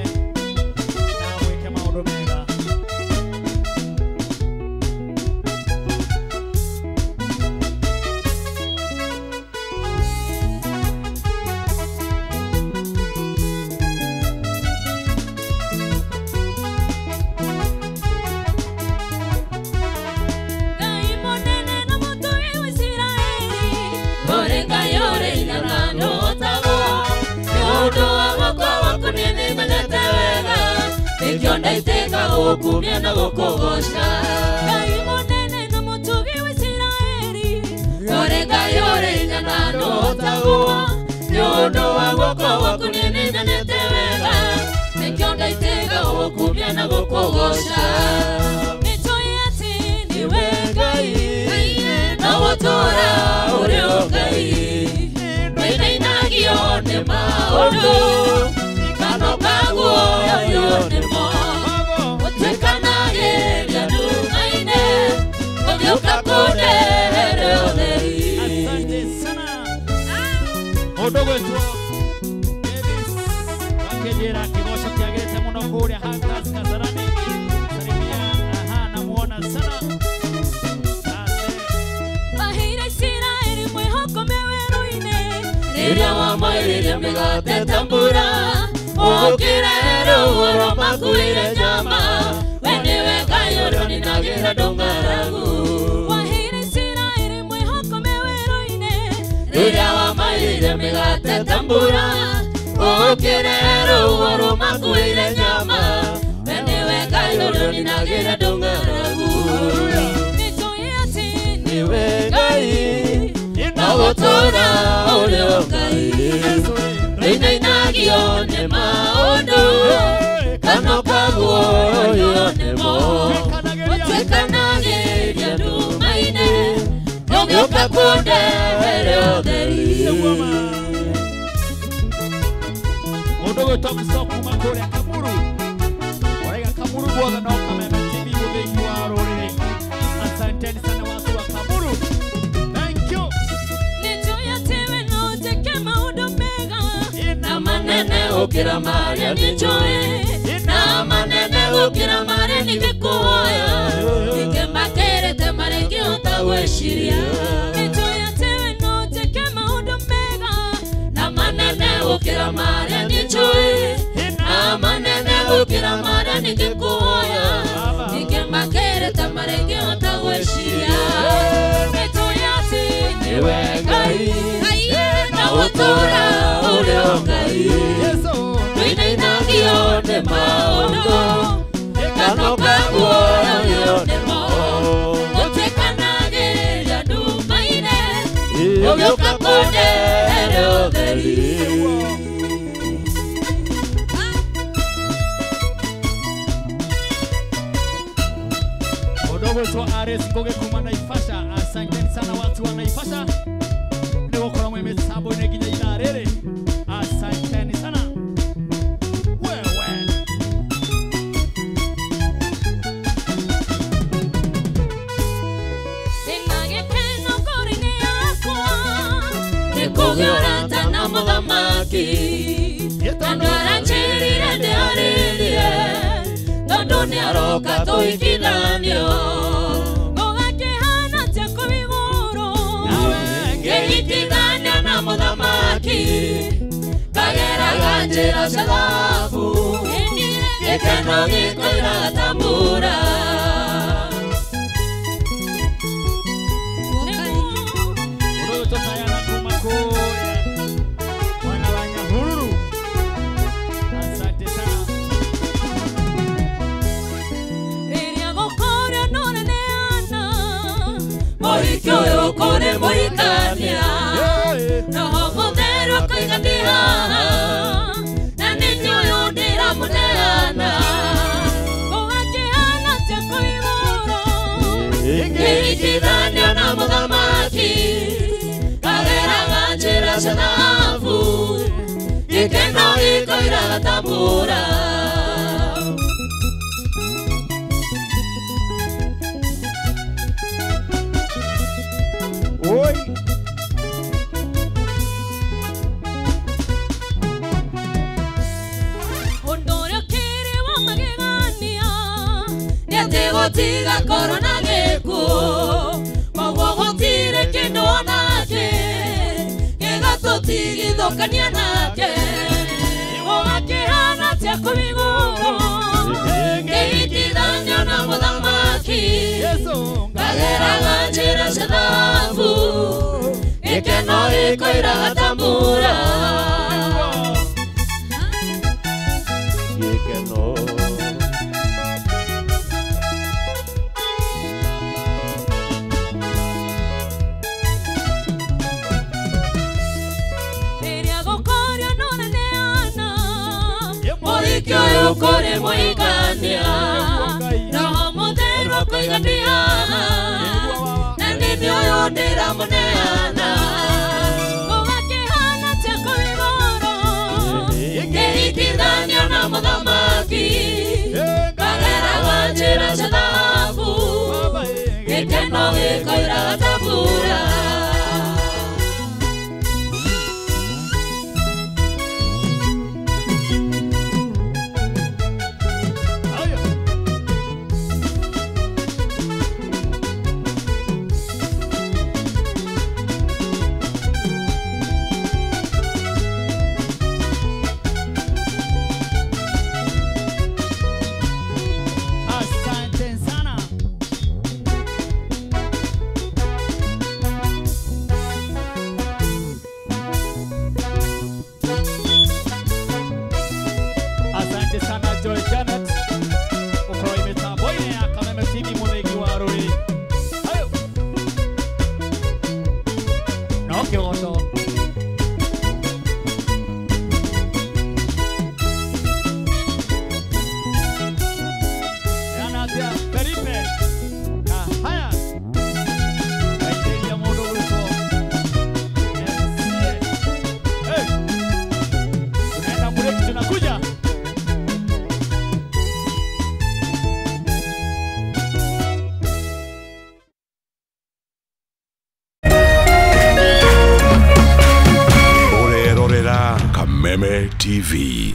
A: na mwĩke maũndũ mega
E: gũkumia na gũkũgoca.
C: Ngai mũnene na mũtugi wa Isiraeli,
E: Ore Ngai ũrĩ hinya na ndũhotagwo, nĩ ũndũ wa guoko gwaku nĩnenyanĩte wega, nĩkĩo ndaitĩga gũkumia na gũkũgoca.
C: nĩtũĩ atĩ nĩwe
E: Ngai na gũtũũra ũrĩ o Ngai, ndũinagio nĩ maũndũ, kanua kaguoyohio nĩmo, ũtuĩkanagĩria nduma-inĩ, ũgĩũka kũndehere ũtheri.
A: Asante sana. Mũndũ gwĩtwo Davis wakĩnjĩra kĩgoco kĩagĩrĩte mũno kũrĩa Hunters Kasarani. Salimia namuona sana.
C: Wahire Isiraeli mwĩhokome werũ-inĩ,
E: Rĩrĩa wamaĩrĩria mĩgate ta mbura, ũkĩrehe ũhoro makuire nyama, we nĩwe Ngai ũrĩa ũninagĩra ndũng'aragu.
C: Wahire Isiraeli mwĩhokome werũ-inĩ,
E: Rĩrĩa wamaĩrĩria mĩgate ta mbura, ũkĩrehe ũhoro makuire nyama, we nĩwe Ngai ũrĩa ũninagĩra ndũng'aragu.
C: nĩtũĩ atĩ
E: Nĩwe Ngai na gũtũũra ũrĩ o Ngai, ndũinagio nĩ maũndũ, kanua kaguoyohio nĩmo, ũtuĩkanagĩria nduma-inĩ, ũgĩũka kũndehere ũtheri.
A: Mũndũ gwĩtwo Msoko kuma kũrĩa Kamuru. Waraiga Kamuru guothe no Kameme TV mũthĩki wa rũrĩrĩ. Asanteni sana watu wa Kamuru. Thank you.
C: nĩtũĩ atĩ we no njĩke maũndũ mega,
E: Na manene gũkĩra marĩa nĩnjũĩ, na manene gũkĩra marĩa ningĩkũhoya, ningĩ makĩrĩte marĩa ingĩhota gwĩciria.
C: nĩtũĩ atĩ we no njĩke maũndũ mega,
E: Na manene gũkĩra marĩa nĩnjũĩ, na manene gũkĩra marĩa ningĩkũhoya, ningĩ makĩrĩte marĩa ingĩhota gwĩciria.
C: nĩtũĩ atĩ
E: Nĩwe Ngai na gũtũũra ũrĩ o Ngai, ndũinagio nĩ maũndũ, kanua kaguoyohio nĩmo, ũtuĩkanagĩria nduma-inĩ, ũgĩũka kũndehere ũtheri.
A: Mũndũ gwĩtwo Ares Ngugi kuma Naivasha. Asanteni sana watu wa Naivasha. Nĩgũkorwo mwĩ mĩtambo-inĩ nginya ithaa rĩrĩ. Asanteni sana. Wewe.
C: ndĩna gĩkeno ngoro-inĩ yakwa,
E: Nĩkũgĩa ũrata na mũthamaki, tondũ aranjĩrire ndĩharĩrie, tondũ nĩaroka tũhikithanio.
C: gũgakĩhana atĩa kũu igũrũ,
E: Ngĩhikithania na mũthamaki, ngageraga njĩra cia thahabu, gĩkeno gĩkoiraga ta mbura.
A: Mũndũ gwĩtwo Sayana kuma kũrĩa mwana wa Nyahururu. Asante sana.
C: rĩrĩa gũkũrĩa no neneana,
E: Mũhiki ũyũ kũrĩ mũhikania,
C: roho mũtheru akauga ndĩ haha,
E: na nĩ ũyũ ndĩramũneana.
C: gũgakĩhana atĩa kũu igũrũ,
E: Ngĩhikithania na mũthamaki, ngageraga njĩra cia thahabu, gĩkeno gĩkoiraga ta mbura.
A: Oi.
C: ũndũ ũrĩa ũkĩrĩ wa magegania,
E: Nĩ atĩ gũtiga korwo na gĩkuũ, koguo gũtirĩ kĩndũ onakĩ gĩgatũtigithũkania nake.
C: gũgakĩhana atĩa kũu igũrũ,
E: Ngĩhikithania na mũthamaki,
A: Yesu.
E: ngageraga njĩra cia thahabu, gĩkeno gĩkoiraga ta mbura. Gĩkeno nikyo ukore moigania roho mutheru koigania na ndio yondera muneana ugakihana chako igoro ikithania na muthamaki karera wanjira chathabu ikeno gikoira tabura.
F: TV.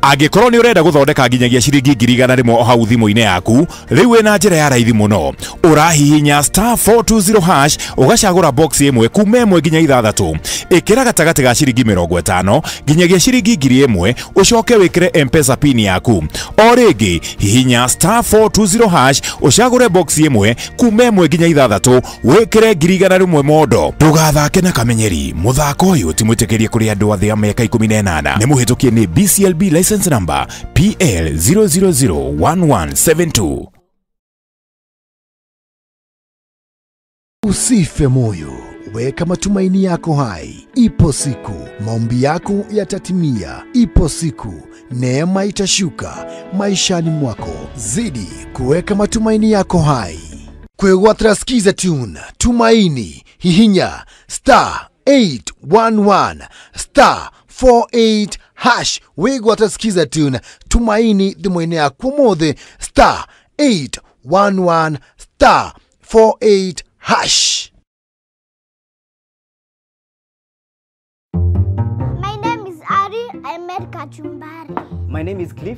F: Angĩkorwo nĩ ũrenda gũthondeka nginyagia ciringi 100 hau thimũ-inĩ yaku, rĩu wĩna njĩra ya raithi mũno. Ũrahihinya *420# ũgacagũra box ĩmwe kuma 1 nginya 6. Ĩkĩra gatagatĩ ga ciringi 50 nginyagia ciringi 1000, ũcoke wĩkĩre M-Pesa pin yaku. O rĩngĩ hihinya *420# ũcagũre box ĩmwe kuma 1 nginya 6, wĩkĩre 100 modo. Ndũgathake na kamenyeri. Mũthako ũyũ ti mwĩtĩkĩrie kũrĩ andũ a thĩ ya mĩaka 18. Nĩ mũhĩtũkie nĩ BCLB license number PL0001172.
G: Usife moyo, weka matumaini yako hai. Ipo siku maombi yako yatatimia. Ipo siku neema itashuka maishani mwako. Zidi kuweka matumaini yako hai. Kwegwatra skiza tune tumaini hihinya *811 *48# wegwata skiza tune tumaini thimũ-inĩ yaku mothe *811 *48#.
H: My name is Ari. I made kachumbari.
I: My name is Cliff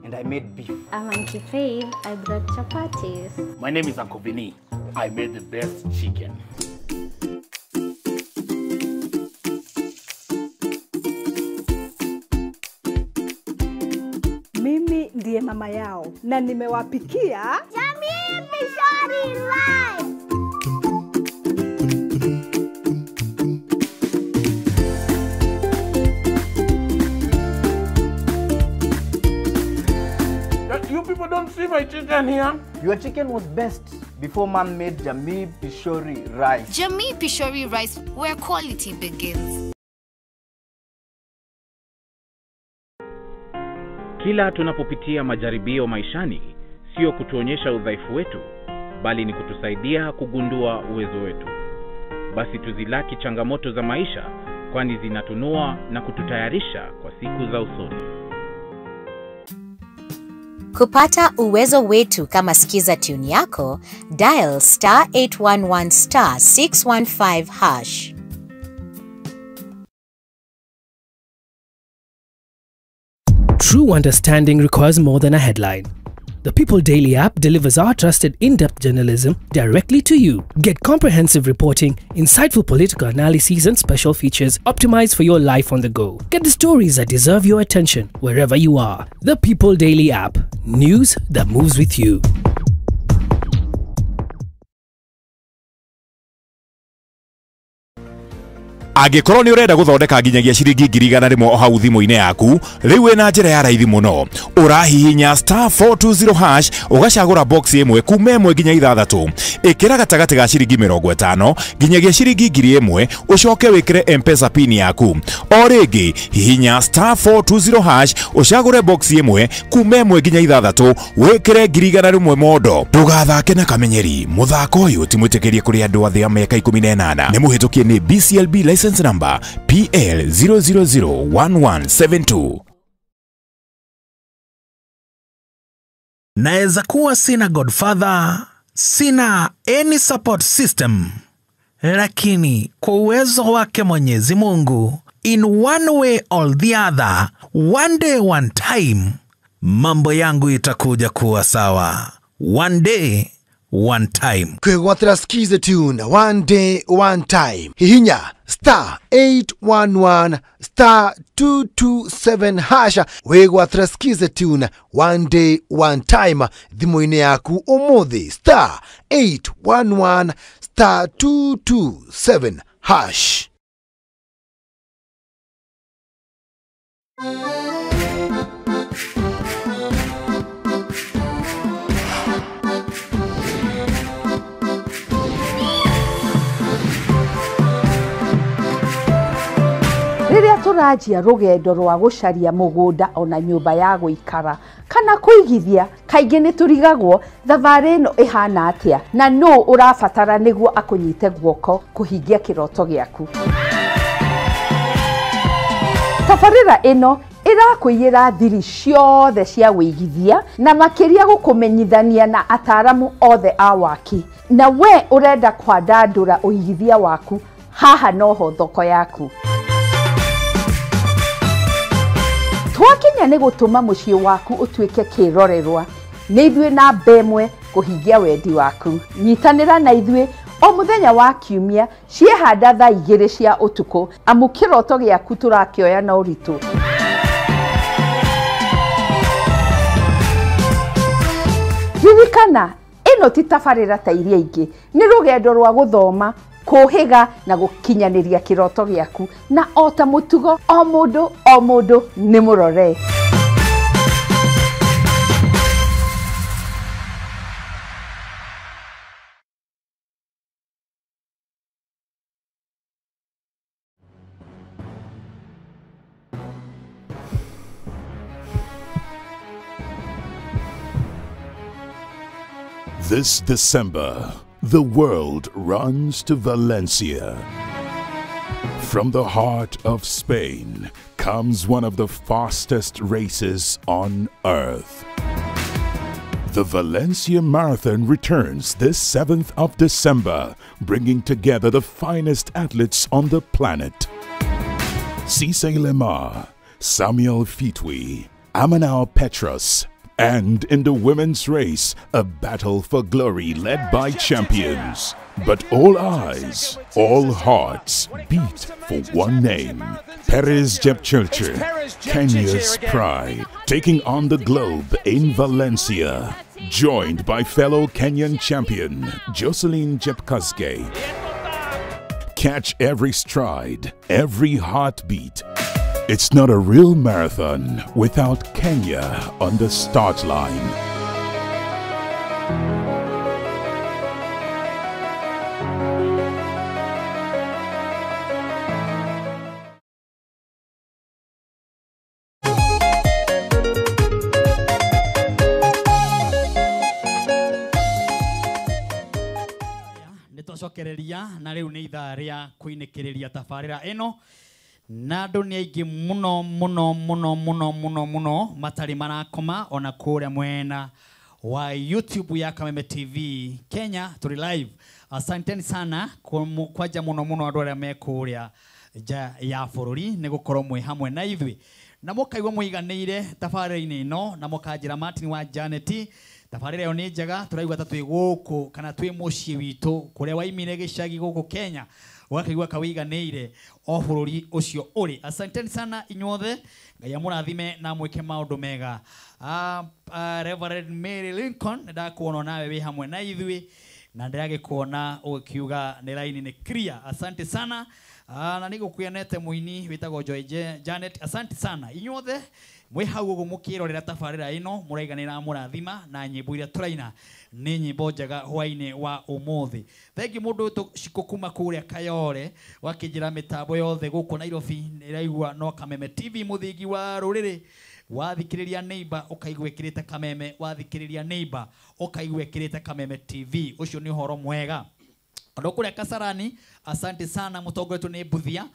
I: and I made beef.
J: I'm Auntie Faith. I brought chapatis.
K: My name is Uncle Vinny. I made the best chicken.
L: Mimi ndiye mama yao na nimewapikia
H: Jamii Pishori Rice.
K: You people don't see my chicken here?
I: Your chicken was best before Mom made Jamii Pishori Rice.
M: Jamii Pishori Rice, where quality begins.
N: Kila tunapopitia majaribio maishani, sio kutuonyesha udhaifu wetu, bali ni kutusaidia kugundua uwezo wetu. Basi tuzilaki changamoto za maisha, kwani zinatunua na kututayarisha kwa siku za usoni.
O: Kupata uwezo wetu kama skiza tune yako, dial *811 *615#.
P: True understanding requires more than a headline. The People Daily app delivers our trusted in-depth journalism directly to you. Get comprehensive reporting, insightful political analyses and special features optimized for your life on the go. Get the stories that deserve your attention wherever you are. The People Daily app. News that moves with you.
F: Angĩkorwo nĩ ũrenda gũthondeka nginyagia ciringi 100,000 o hau thimũ-inĩ yaku, rĩu wĩna njĩra ya raithi mũno. Ũrahihinya *420# ũgacagũra box ĩmwe kuma 1 nginya 6. Ĩkĩra gatagatĩ ga ciringi 50 nginyagia ciringi 1,000 ũcoke wĩkĩre M-Pesa pin yaku. O rĩngĩ hihinya *420# ũcagũre box ĩmwe kuma 1 nginya 6 wĩkĩre 100,000 mondo. Ndũgathake na kamenyeri. Mũthako ũyũ ti mwĩtĩkĩrie kũrĩ andũ athĩ a mĩaka 18. Nĩ mũhĩtũkie nĩ BCLB license number PL 0001172.
Q: Naeza kuwa sina godfather, sina any support system, lakini kwa uwezo wake Mwenyezi Mungu, in one way or the other, one day one time, mambo yangu itakuja kuwa sawa. One day one time.
G: Kwegwatira Skiza Tune one day one time. Hihinya *811 *227# wegwatira Skiza Tune one day one time thimũ-inĩ yaku ũmũthĩ *811 *227#.
L: Rĩrĩa tũranjia rũgendo rwa gũcaria mũgũnda ona nyũmba ya gũikara kana kũigithia, kaingĩ nĩ tũrigagwo thabarĩ ĩno ĩhana atĩa na nũ ũrabatara nĩguo akũnyite guoko kũhingia kĩroto gĩaku. Tabarĩra ĩno ĩrakwĩyĩra thiri ciothe cia wĩigithia na makĩria gũkũmenyithania na ataaramu othe a waki. Na we ũrenda kwandandũra ũigithia waku, haha noho thoko yaku. Twakinya nĩ gũtũma mũciĩ waku ũtuĩke kĩrorerwa. Nĩ ithuĩ na mbemwe kũhingia wendi waku. Nyitanĩra na ithuĩ o mũthenya wa kiumia ciehanda thaa 2 cia ũtukũ, amu kĩroto gĩaku tũrakĩoya na ũritũ. Ririkana, ĩno ti tabarĩra ta iria ingĩ. Nĩ rũgendo rwa gũthoma, kũhĩga na gũkinyanĩria kĩroto gĩaku, na o ta mũtugo o mũndũ nĩ mũrore.
R: This December, the world runs to Valencia. From the heart of Spain comes one of the fastest races on earth. The Valencia Marathon returns this 7th of December, bringing together the finest athletes on the planet. Cisse Lemar, Samuel Fitwi, Amanao Petros, and in the women's race, a battle for glory led by champions. But all eyes, all hearts beat for one name. Perez Jepchirchir, Kenya's pride, taking on the globe in Valencia. Joined by fellow Kenyan champion, Jocelyn Jepkaske. Catch every stride, every heartbeat. It's not a real marathon without Kenya on the start line.
A: Nĩtũcokereria na rĩu nĩ ithaa rĩa kũinĩkĩrĩria tabarĩra ĩno. Na andũ nĩ aingĩ mũno matarĩ marakoma ona kũrĩa mwena wa YouTube ya Kameme TV Kenya tũrĩ live. Asanteni sana kwaja mũno andũ arĩa me kũrĩa nja ya bũrũri nĩ gũkorwo mwĩ hamwe na ithuĩ na mũkaigua mũiganĩire tabarĩra-inĩ ĩno na mũkanjĩra Martin wa Janet. Tabarĩra ĩyo nĩ njega, tũraigua ta twĩ gũkũ kana twĩ mũciĩ witũ kũrĩa waimire gĩcagi gũkũ Kenya, ũgakaigua kawiganĩire o bũrũri ũcio ũrĩ. Asanteni sana inyuothe, Ngai amũrathime na mwĩke maũndũ mega. Reverend Mary Lincoln ndakuona nawe wĩ hamwe na ithuĩ. na ndiragikuona ukiuga ni line ni clear. Asante sana. Na niko kuyanete muini witagwo Joy Janet. Asante sana inyothe mwe hau ugu mukirorera tabarira ino muraiganira murathima na nyimbo iria turaina ni nyimbo njega hwaine wa umuthi. Thengi mundu shikukuma kuria Kayore wakijira mitambo yothe guku Nairobi iraigua no Kameme TV muthingi wa ruriri wathikiriria neighbor ukaigwekirite Kameme, wathikiriria neighbor ukaigwekirite Kameme TV. Ucio ni horo mwega. Ando kuria Kasarani, asante sana mutongo wetu ni Buthia.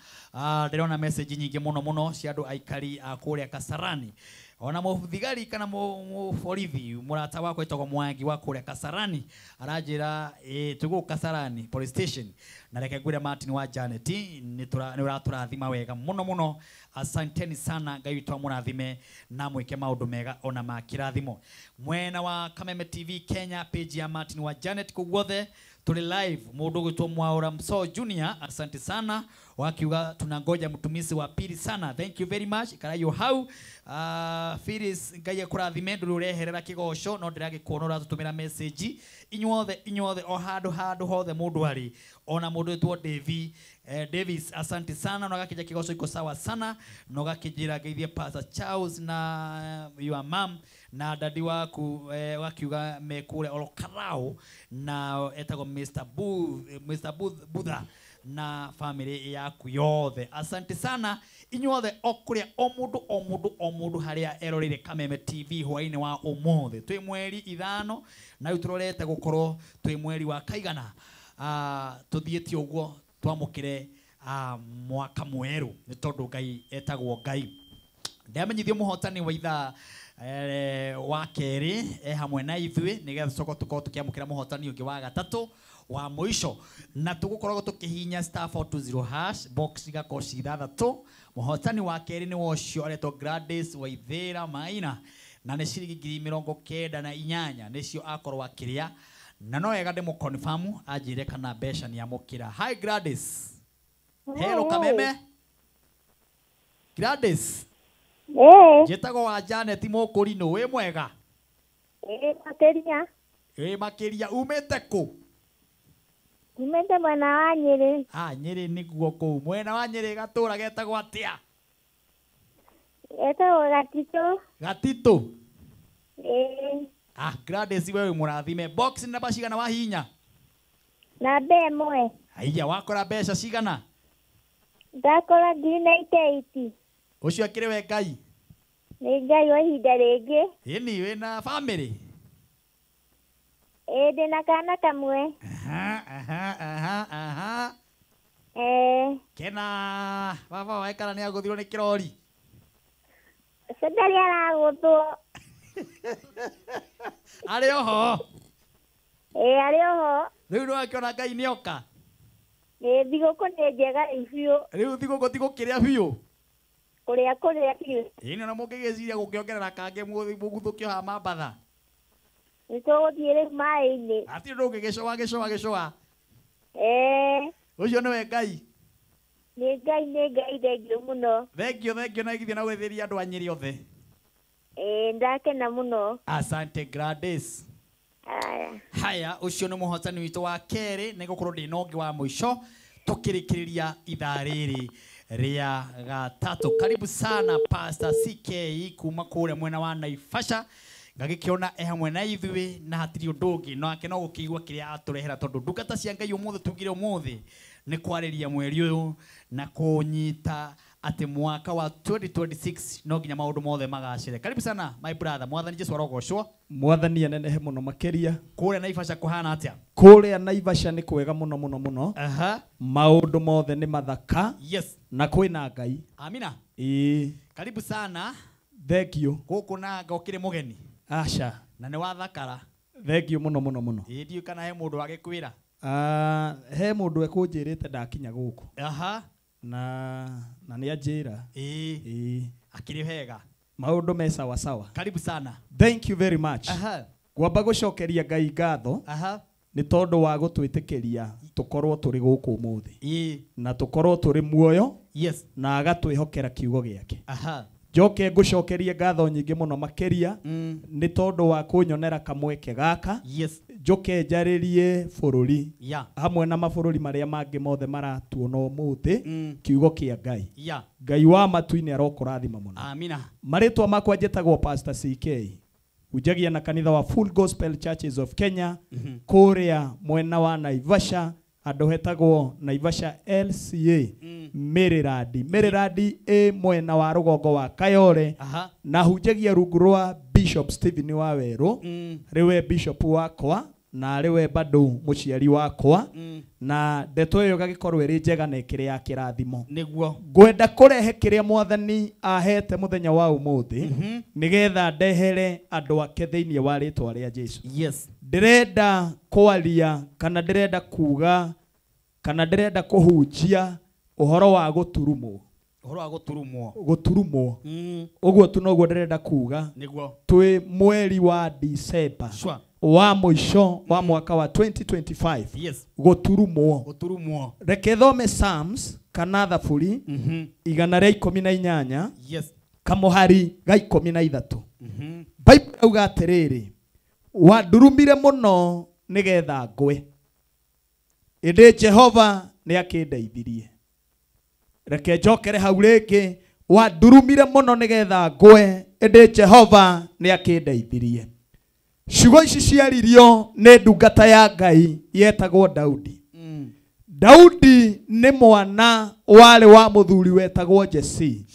A: Ndirona message nyingi muno cia andu aikari kuria Kasarani. Ona muthigari kana muforithi murata wako etagwo Mwangi wa kuria Kasarani arajira tugu Kasarani police station na reke ngwire Martin wa Janet ni uraturathima wega muno. Asanteni sana, Ngai witũ amũrathime na mwĩke maũndũ mega ona ma kĩrathimo. Mwena wa Kameme TV Kenya page ya Martin wa Janet kuguothe tuli live mũndũ gwĩtwo Mwaura Mso Junior. Asante sana wakiuga tunangoja mtumisi wa pili sana. Thank you very much. Karayo hau Phyllis Ngai akũrathime ndũreherera kĩgoco no ndiragĩkuonora tutumira message inyuothe o handu hothe mũndũ ari ona mũndũ gwĩtwo Davis. Asante sana na gakija kigoco iko sawa sana no gakijira geithie Pastor Charles na your mom na dadi waku wakiuga mekure olokarao na etago Mr. Buddha na family yaku yothe. Asante sana inyuothe okuria o mundu haria erorire Kameme TV hwaine wa umuthi. Twi mweri 5 na uturorete gukorwo twi mweri wa kaigana tuthiete uguo twamukire mwaka mweru ni tondu Ngai etagwo Ngai. Ndamenyithio muhotani wa ithaa wa keri hamwe na ithuĩ nigetha tukorwo tukiamukira muhotani ungi wa gatatu wa muisho na tugukorwo tukihinya *420# box igakorwo ci 3. Muhotani wa keri ni wocio aretwo Gladys Waithera Maina na ni ciringi 98 nicio akorwo akiria na no wega ndimo confirm ajire kana besha ni amukira. Hi Gladys. Hello Kameme. Gladys. Jetago wa Janet Mokorino we mwega.
H: Makeria.
A: Makeria umete ku?
H: Umete mwena wa Nyeri.
A: Nyeri niguo ku. Mwena wa Nyeri gatura getagwo atia?
H: Etagwo Gatito.
A: Gatito. Gladys wewe murathime. Box namba cigana wa hinya?
H: Namba ĩmwe.
A: Haiya wakora mbeca cigana?
H: Ndakora 98.
A: Ucio akire we Ngai.
H: Ni Ngai wa ihinda rĩngĩ.
A: Ni wina family?
H: Ndina kana kamwe.
A: Kena baba waikara ni aguthirwo ni kirori.
H: Cedari araguthwo.
A: Ari oho?
H: Ari oho.
A: Riu no akiona Ngai ni oka?
H: Thigũkũ nĩ njega biũ.
A: Riu thigũkũ tigũkĩrĩa biũ?
H: Kuria biũ.
A: Ĩno na mũngĩgĩciria gũkĩongerera kange mũguthũkio ha mambatha.
H: Nĩtũgũthiĩ rĩu maĩ-inĩ.
A: Hatirĩ ũndũ ũngĩgĩcoa. Ũcio nĩwe Ngai.
H: Nĩ Ngai thengio mũno.
A: Thengio na igithio na gwĩthĩria andũ a Nyeri othe.
H: Ndakena mũno.
A: Asante Gladys. Haya ucio nĩ muhotani witũ wa keri nĩ gũkorwo ndĩ nongi wa mũico tukirikiriria ithaa rĩrĩ ria gatatu. Karibu sana Pastor CK kuma kũrĩa mwena wa Naivasha. Ngagĩkĩona hamwe na ithuĩ na hatirĩ ũndũ ũngĩ no ake no gũkĩigua kĩrĩa atũrehera tondũ ndungata cia Ngai ũmũthĩ tugire ũmũthĩ nĩ kwarĩria mweri ũyũ na kũnyita ati mwaka wa 2026 no nginya maundu mothe magacire. Karibu sana my brother. Mwathani Jesu arogocwo.
S: Mwathani anenehe muno makeria.
A: Kuria Naivasha kuhana atia?
S: Kuria Naivasha ni kwega muno. Maundu mothe ni mathaka.
A: Yes.
S: Na kwina Ngai.
A: Amina. Karibu sana.
S: Thank you.
A: Guku na ngokire mugeni.
S: Asha.
A: Na ni wathakara.
S: Thank you muno.
A: Ndiu kana he mundu agikwira.
S: He mundu ekunjirite ndakinya guku. Na ni ajira.
A: Akiri hega.
S: Maundu me sawa.
A: Karibu sana.
S: Thank you very much. Gwamba gucokeria Ngai ngatho. Ni tondu wa gutwitikiria tukorwo turi guku umuthi. Na tukorwo turi muoyo.
A: Yes.
S: Na agatwihokera kiugo giake. Njoke ngucokerie ngatho nyingĩ mũno makĩria nĩ tondũ wa kũnyonera kamweke gaka.
A: Yes.
S: Njoke njarĩrie bũrũri
A: Yeah.
S: hamwe na mabũrũri marĩa mangĩ mothe maratuona ũmũthĩ kiugo kĩa Ngai.
A: Yeah.
S: Ngai wa matu-inĩ arokũrathima mũno.
A: Amina.
S: Marĩtwa makwa njĩtagwo Pastor CK. Ujagia na kanitha wa Full Gospel Churches of Kenya kũrĩa mwena wa Naivasha, andũ hetagwo Naivasha LCA Mereradi mwena wa rũgongo wa Kayole. Na hujagia rungu rwa Bishop Stephen Waweru, rĩwe bishop wakwa na rĩwe bado mũciari wakwa, na ndeto ĩyo gagĩkorwo ĩrĩ njega na ĩkĩrĩ ya kĩrathimo.
A: Nĩguo
S: Ngwenda kũrehe kĩrĩa Mwathani ahete mũthenya wa ũmũthĩ nĩgetha ndehere andũ ake thĩinĩ wa rĩtwa rĩa Jesu.
A: Yes.
S: Ndĩrenda kwaria kana ndĩrenda kuga kana ndĩrenda kũhunjia ũhoro wa gũturumwo.
A: Ũhoro wa gũturumwo.
S: Gũturumwo. Ũguo tu noguo ndĩrenda kuga.
A: Nĩguo.
S: Twĩ mweri wa December. Wa mũico wa mwaka wa 2025.
A: Yes.
S: Gũturumwo.
A: Gũturumwo.
S: Reke thome Psalms kana thaburi 118.
A: Yes.
S: Kamuhari ga 13. Bible auga atĩrĩrĩ, wandurumire mũno nĩgetha ngwe, ĩndĩ Jehova nĩ akĩndeithirie. Reke njokere hau rĩngĩ, wandurumire mũno nĩgetha ngwe, ĩndĩ Jehova nĩ akĩndeithirie. Ciugo ici ciaririo nĩ ndungata ya Ngai yetagwo Daudi. Daudi nĩ mwana warĩ wa mũthuri wetagwo Jesse.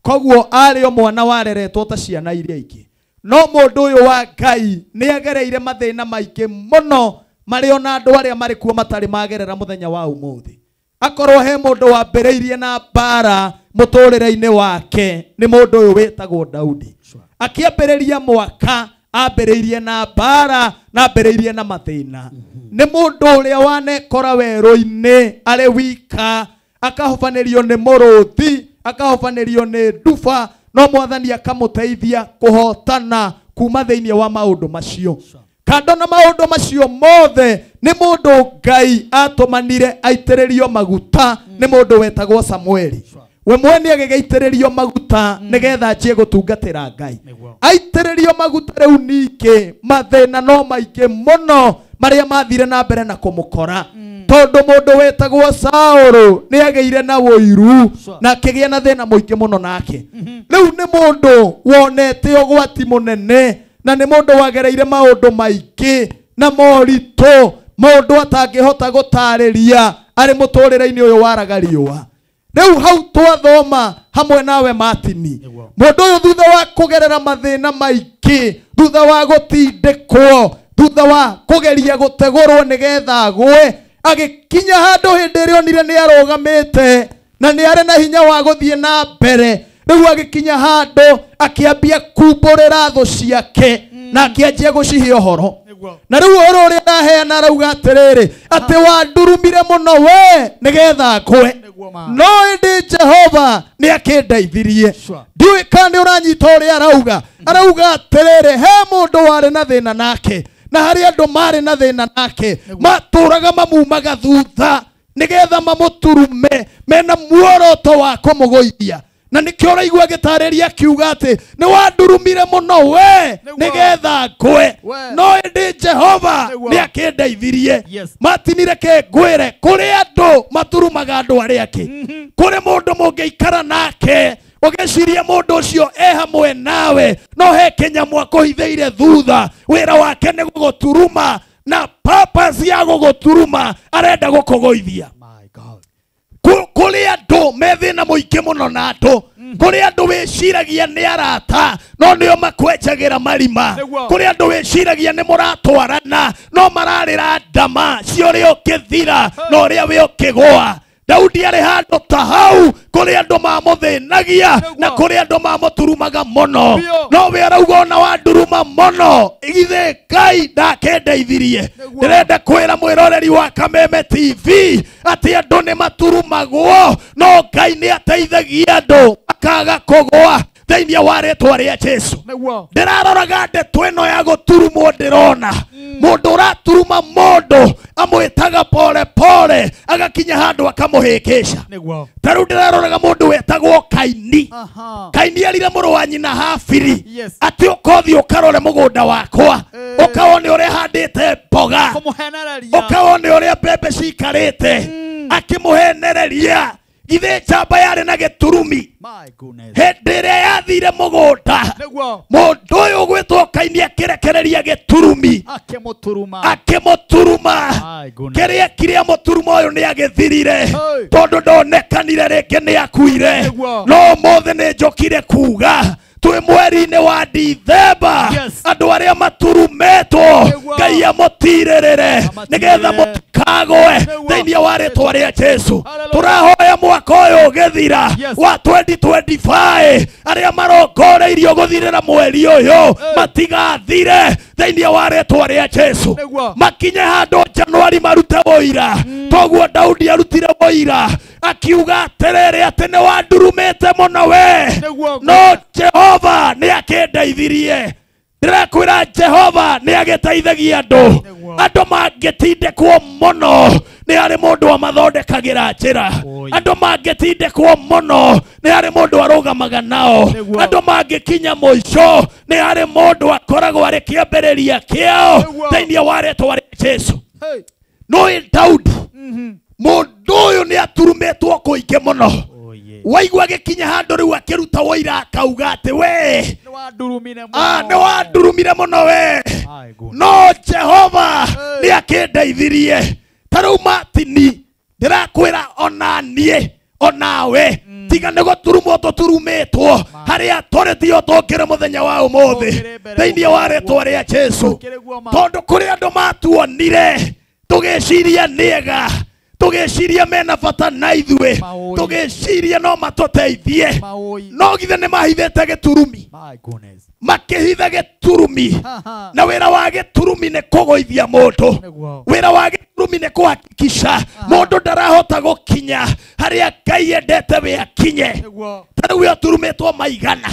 S: Koguo arĩ o mwana wareretwo ta ciana iria ingĩ. No mũndũ ũyũ wa Ngai nĩ agereire mathĩna maingĩ mũno marĩ ona andũ arĩa marĩ kuo matarĩ magerera mũthenya wa ũmũthĩ. Akorwo he mũndũ wambĩrĩirie na mbara mũtũrĩre-inĩ wake nĩ mũndũ ũyũ wetagwo Daudi. Akĩambĩrĩria mwaka ambĩrĩirie na mbara na ambĩrĩirie na mathĩna. Nĩ mũndũ ũrĩa wanekora werũ-inĩ arĩ wika, akahobanĩrio nĩ mũrũthi, akahobanĩrio nĩ nduba, no Mwathani akamũteithia kũhotana kuma thĩinĩ wa maũndũ macio. Kando na maũndũ macio mothe nĩ mũndũ Ngai atũmanire aitĩrĩrio maguta nĩ mũndũ wetagwo Samueli. We mwene agĩgĩitĩrĩrio maguta nĩgetha anjie gũtungatĩra Ngai. Aitĩrĩrio maguta rĩu ningĩ mathĩna no maingĩ mũno marĩa mathire na mbere na kũmũkora. Tondũ mũndũ wetagwo Saũlũ nĩ agĩire na ũiru na akĩgĩa na thĩna mũingĩ mũno nake. Rĩu nĩ mũndũ wonete ũgwati mũnene na nĩ mũndũ wagereire maũndũ maingĩ na moritũ, mũndũ atangĩhota gũtarĩria arĩ mũtũrĩre-inĩ ũyũ waraga riũa. Rĩu hau twathoma hamwe nawe Martini, mũndũ ũyũ thutha wa kũgerera mathĩna maingĩ, thutha wa gũtindĩkwo, thutha wa kũgeria gũtegũrwo nĩgetha agwe, agĩkinya handũ hĩndĩ ĩrĩa onire nĩ arũgamĩte na nĩ arĩ na hinya wa gũthiĩ na mbere. Rĩu agĩkinya handũ akĩambia kumbũrĩra thũ ciake na akĩanjia gũcihe ũhoro. Na rĩu ũhoro ũrĩa araheana arauga atĩrĩrĩ, atĩ wandurumire mũno we nĩgetha ngwe, no ĩndĩ Jehova nĩ akĩndeithirie. Ndiũĩ kana nĩ ũranyita ũrĩa arauga. Arauga atĩrĩrĩ, he mũndũ warĩ na thĩna nake, na harĩ andũ marĩ na thĩna nake matũraga mamumaga thutha nĩgetha mamũturume mena muoroto wa kũmũgũithia. Na nĩkĩo ũraigua agĩtarĩria akiuga atĩ nĩ wandurumire mũno we nĩgetha ngwe, no ĩndĩ Jehova nĩ akĩndeithirie. Martini reke ngwĩre, kũrĩ andũ maturumaga andũ arĩa angĩ. Kũrĩ mũndũ mũngĩikara nake ũgĩciria mũndũ ũcio hamwe nawe, no he kĩnyamũ akũhithĩire thutha, wĩra wake nĩ gũgũturuma na purpose ya gũgũturuma arenda gũkũgũithia. Kũrĩ andũ methĩna mũingĩ mũno na andũ, kũrĩ andũ wĩciragia nĩ arata no nĩo makwenjagĩra marima, kũrĩ andũ wĩciragia nĩ mũratwarana no mararĩra ndama cio ũrĩa ũkĩthira na ũrĩa wĩ ũkĩgũa. Daudi arĩ handũ ta hau, kũrĩ andũ mamũthĩnagia na kũrĩ andũ mamũturumaga mũno, no we arauga ona wanduruma mũno githĩ Ngai ndakĩndeithirie. Ndĩrenda kwĩra mwĩroreri wa Kameme TV atĩ andũ nĩ maturumagwo no Ngai nĩ ateithagia andũ akaga kũgũa thĩinĩ wa rĩtwa rĩa Jesu. Ndĩraroraga ndeto ĩno ya gũturumwo ndĩrona mũndũ ũraturuma mũndũ amwitaga pole pole agakinya handu akamuhikisha taru ndiraroraga mundu wetagwo Kaini. Kaini arire muru wa nyina Hafiri ati ukothi ukarore mugunda wakwa ukawone uria handite mboga ukawone uria mbembe cikarite akimuhenereria githe chamba yari na giturumi hendire yathire mugunda mundu uyu gwitwo Kaini akirekereria giturumi akimuturuma kiria muturuma uyu ni agithirire tondu ndonekanire ringi ni akuire no mothe ni njokire kuga twi mweri-ini wa Dithemba andu aria maturumetwo Ngai amutirĩrĩre nigetha mutikagwe thĩinĩ wa rĩtwa rĩa Jesu. Turahoya mwaka ũyũ ũgĩthira wa 2025 aria marongoreirio gũthirĩra mweri ũyũ matigathire thĩinĩ wa rĩtwa rĩa Jesu. Makinye handũ Januari marute ũira toguo Daudi arutire ũira akiuga atĩrĩrĩ atĩ nĩ wandurumĩte mũno we no Jehova nĩ akĩndeithirie. Ndĩrakwĩra Jehova nĩ agĩteithagia andũ mangĩtindĩkwo mũno nĩ harĩ mũndũ amathondekagĩra njĩra. Andũ mangĩtindĩkwo mũno nĩ harĩ mũndũ arũgamaga nao. Andũ mangĩkinya mũico nĩ harĩ mũndũ akoragwo arĩ kĩambĩrĩria kĩao thĩinĩ wa rĩtwa rĩa Jesu. Nĩ Daudi mũndũ ũyũ nĩ aturumĩtwo kũingĩ mũno. Waigua gĩkinya handũ rĩu akĩruta woira akauga atĩ we nĩ wandurumire mũno we no Jehova nĩ akĩndeithirie. Ta rĩu Martini ndĩrakwĩra ona niĩ onawe tiga nĩ gũturumwo tũturumĩtwo harĩa tũrĩ tio tũngĩrĩ mũthenya wa ũmũthĩ thĩinĩ wa rĩtwa rĩa Jesu tondũ kũrĩ andũ matuonire tũgĩciria nĩega tũgĩciria mena bata na ithuĩ tũgĩciria no matũteithie no githe nĩ mahithĩte gĩturumi makĩhitha gĩturumi na wĩra wa gĩturumi nĩ kũgũithia mũndũ. Wĩra wa gĩturumi nĩ kũhakikisha mũndũ ndarahota gũkinya harĩa Ngai endete we akinye. Ta rĩu ũturumĩtwo maigana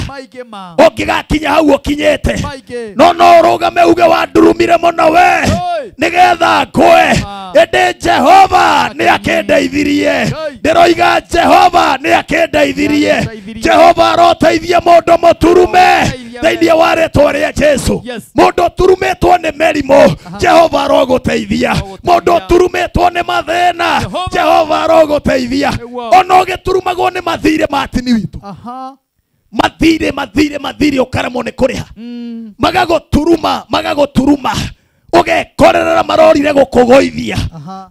S: ũngĩgakinya hau ũkinyĩte no ũrũgame uge wandurumire mũno we nĩgetha ngwe ĩndĩ Jehova nĩ akĩndeithirie. Ndĩroiga Jehova nĩ akĩndeithirie. Jehova aroteithia mũndũ mũturume thĩinĩ wa rĩtwa rĩa Jesu. Mũndũ ũturumĩtwo nĩ mĩrimũ Jehova arogũteithia. Mũndũ ũturumĩtwo nĩ mathĩna Jehova arogũteithia. Ona ũgĩturumagwo nĩ mathirĩ Martini witũ mathirĩ ũkaremwo nĩ kũrĩha magagũturuma ũgekorerera marorire gũkũgũithia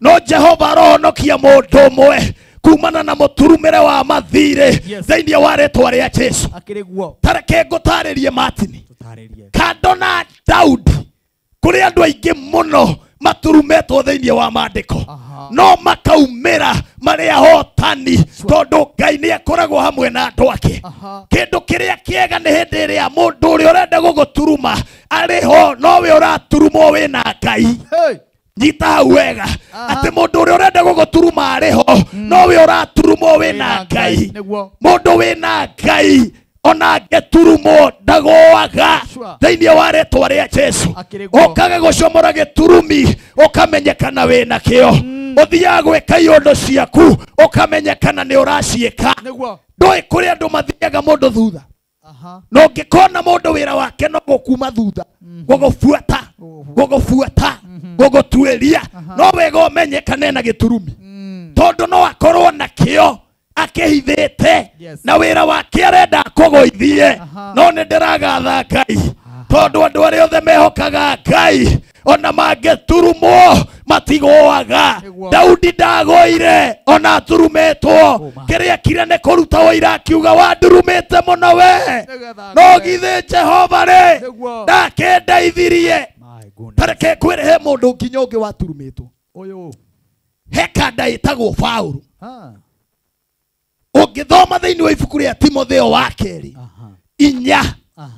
S: no Jehova arohonokia mũndũ ũmwe kumana na mũturumĩre wa mathirĩ thĩinĩ wa rĩtwa rĩa Jesu. Tareke ngũtarĩrie Martini kando na Daudi kũrĩ andũ aingĩ mũno maturumetwo thĩinĩ wa maandĩko no makaumĩra marĩ ahotani tondũ Ngai nĩ akoragwo hamwe na andũ ake. Kĩndũ kĩrĩa kĩega nĩ hĩndĩ ĩrĩa mũndũ ũrĩa ũrenda gũgũturuma arĩ ho nowe ũraturumwo wĩna Ngai. Nyita hau wega atĩ mũndũ ũrĩa ũrenda gũgũturuma arĩ ho nowe ũraturumwo wĩna Ngai. Mũndũ wĩna Ngai ona angĩturumwo ndagũaga thĩinĩ wa rĩtwa rĩa Jesu. Ũkaga gũcomora gĩturumi ũkamenyekana wĩna kĩo. Ũthiaga gwĩka iondo ciaku ũkamenyekana nĩ ũraciĩka. Ndũĩ kũrĩ andũ mathiaga mũndũ thutha no ũngĩkona mũndũ wĩra wake no gũkuma thutha gũgũbuata gũgũtuĩria no wega ũmenyekane na gĩturumi tondũ no akorwo na kĩo akĩhithĩte na wĩra wake arenda kũgũithie no nĩ ndĩragatha Ngai tondũ andũ arĩa othe mehokaga Ngai ona mangĩturumwo matigũaga. Daudi ndagũire ona aturumĩtwo kĩrĩa kire nĩ kũruta ũira akiuga wandurumĩte mũno we no githĩ Jehova rĩ ndakĩndeithirie. Tareke kwĩrehe mũndũ nginya ũngĩ waturumĩtwo he kanda ĩtagwo Paulo. Ũngĩthoma thĩinĩ wa ibuku rĩa Timotheo wa kerĩ 4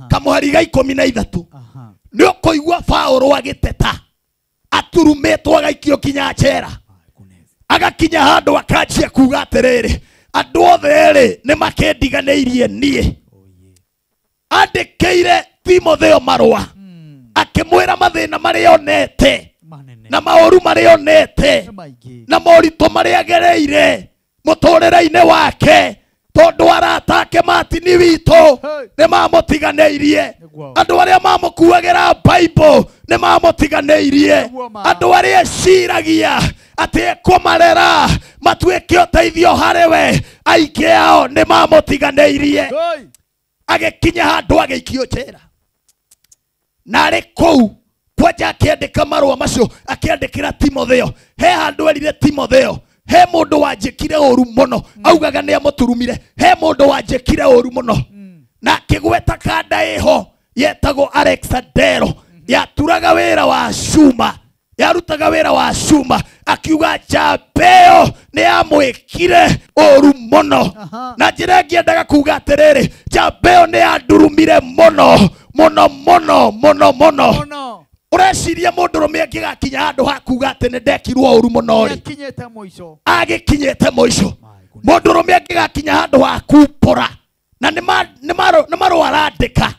S: kamũhari ga 13 nĩ ũkũigua Paulo agĩteta aturumĩtwo agaikio kinya njera agakinya handũ akanjia kuga atĩrĩrĩ andũ othe erĩ nĩ makĩndiganĩirie niĩ. Andĩkĩire Timotheo marũa akĩmwĩra mathĩna marĩa onete na maoru marionete na morito mariagereire muturire-ine wake tondu arata ake matini wito ni mamotiganeirie andu aria mamukuagira Bible ni mamotiganeirie andu aria ciragia ati kumarera matuike uteithio hariwe aiki ao ni mamotiganeirie agikinya handu ageikio njera na ari kou kwanja akiandika marua macio akiandikira Timotheo he handu erire Timotheo he mundu wanjikire oru muno augaga ni amuturumire he mundu wanjikire oru muno na kigweta kanda iho yetago Alexandero yaturaga wira wa cuma yarutaga wira wa cuma akiuga Jabeo ni amwikire oru muno na njira ngiendaga kuga atiriri Jabeo ni andurumire muno muno muno muno muno ureciria mundurume angigakinya handu hakuga ati ni ndekirwo oru muno ri agikinyete moico mundurume angigakinya handu hakupura na ni marwara ndika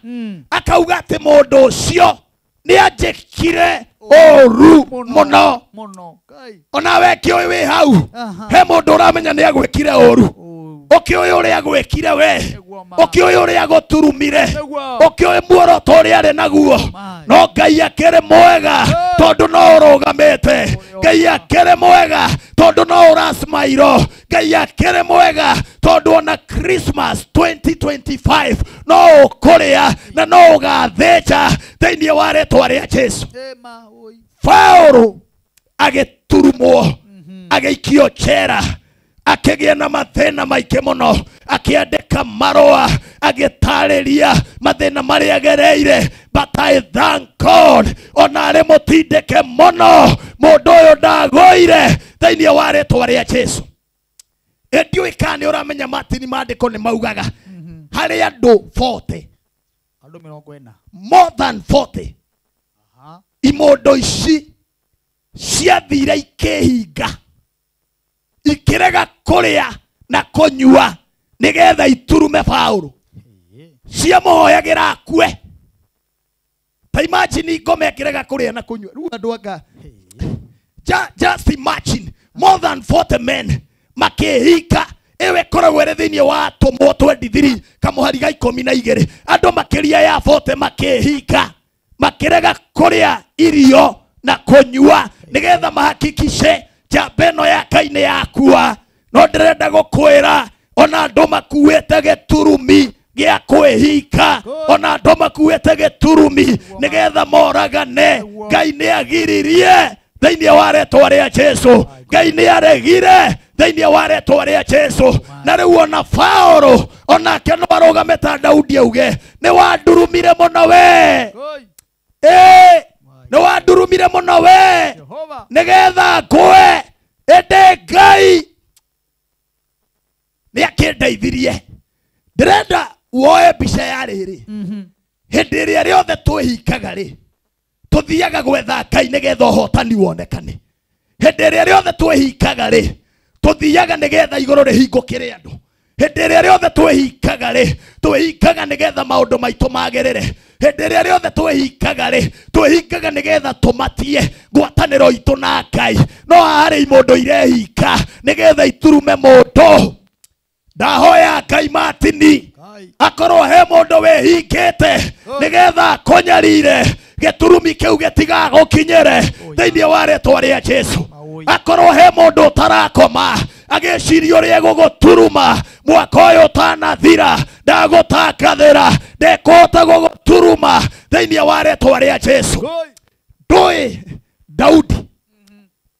S: akauga ati mundu ucio ni anjikire oru muno ona we kioi wi hau he mundu uramenya ni agwikire oru okioi uria agwikire we okioi uria aguturumire okioi muoroto uria ari naguo no Ngai akere mwega tondu no urugamite Ngai akere mwega tondu no urasmairo Ngai akere mwega tondu ona Christmas 2025 no ukuria na no ugathecha thiini wa ritwa ria Jesu Paulo agiturumwo ageikio njera akigia na mathina maike muno akiandika marua agitariria mathina maria agereire but I thank God ona ari mutindike muno mundu uyu ndagoire thiini wa ritwa ria Jesu endio ikani uramenya matini mandiko ni maugaga hari andu 40 andu 40 more than 40 imondo ici ciathire ikihinga ikirega kuria na kunyua nigetha iturume Paulo cia muhoyagira akue ta imagine ngome ikirega kuria na kunyua ru andu anga just imagine more than 40 men makihika ewe koragwo ri thiini wa tumwo 23 kamuhari ga 12 andu makiria ya 40 makihika makirega kuria irio na kunyua nigetha mahakikishe Jabeno ya kaine yakua no ndirenda gukwira ona andu makuite giturumi gia kwihika ona andu makuite giturumi nigetha moragane Ngai ni agiririe thiini wa ritwa ria Jesu Ngai ni aregire thiini wa ritwa ria Jesu na riu ona Paulo ona ke no arugameta Daudi auge ni wandurumire muno we ni wandurumire muno we nigetha ngwe ende Ngai ni akindeithirie ndirenda woe mbica ya riri hindi iria riothe twihikaga ri tuthiaga gwetha Ngai nigetha uhotani wonekane hindi iria riothe twihikaga ri tuthiaga nigetha iguru rihingukire andu hindi iria riothe twihikaga ri twihikaga nigetha maundu maitu magerere hindi iria riothe twihikaga ri twihikaga nigetha tumatie ngwataniro itu na Ngai no hari mundu irehika nigetha iturume mundu ndahoya Ngai matini akorwo he mundu wihikite nigetha kunyarire giturumi kiu gitiga gukinyere thiini wa ritwa ria Jesu akorwo he mundu tarakoma agiciria uria guguturuma mwaka uyu tanathira ndagutakathira ndekota guguturuma thiini wa ritwa ria Jesu ndui Daudi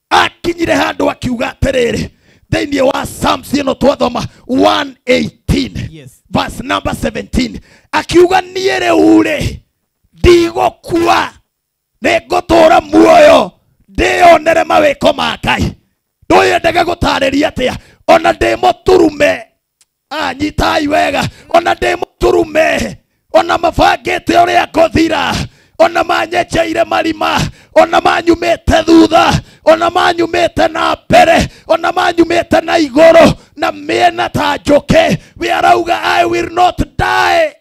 S: akinyire handu akiuga atiriri thiini wa Psalms ino twathoma 118 verse number 17 akiuga nie riu ri ndigukua ningutura muoyo ndionere mawiko ma Ngai nduyendaga gutariria atia ona ndi muturume anyitai wega ona ndi muturume ona mabangite uria ngothira ona manyecheire marima ona manyumite thutha ona manyumite na mbere ona manyumite na iguru na miena ta njuki we arauga I will not die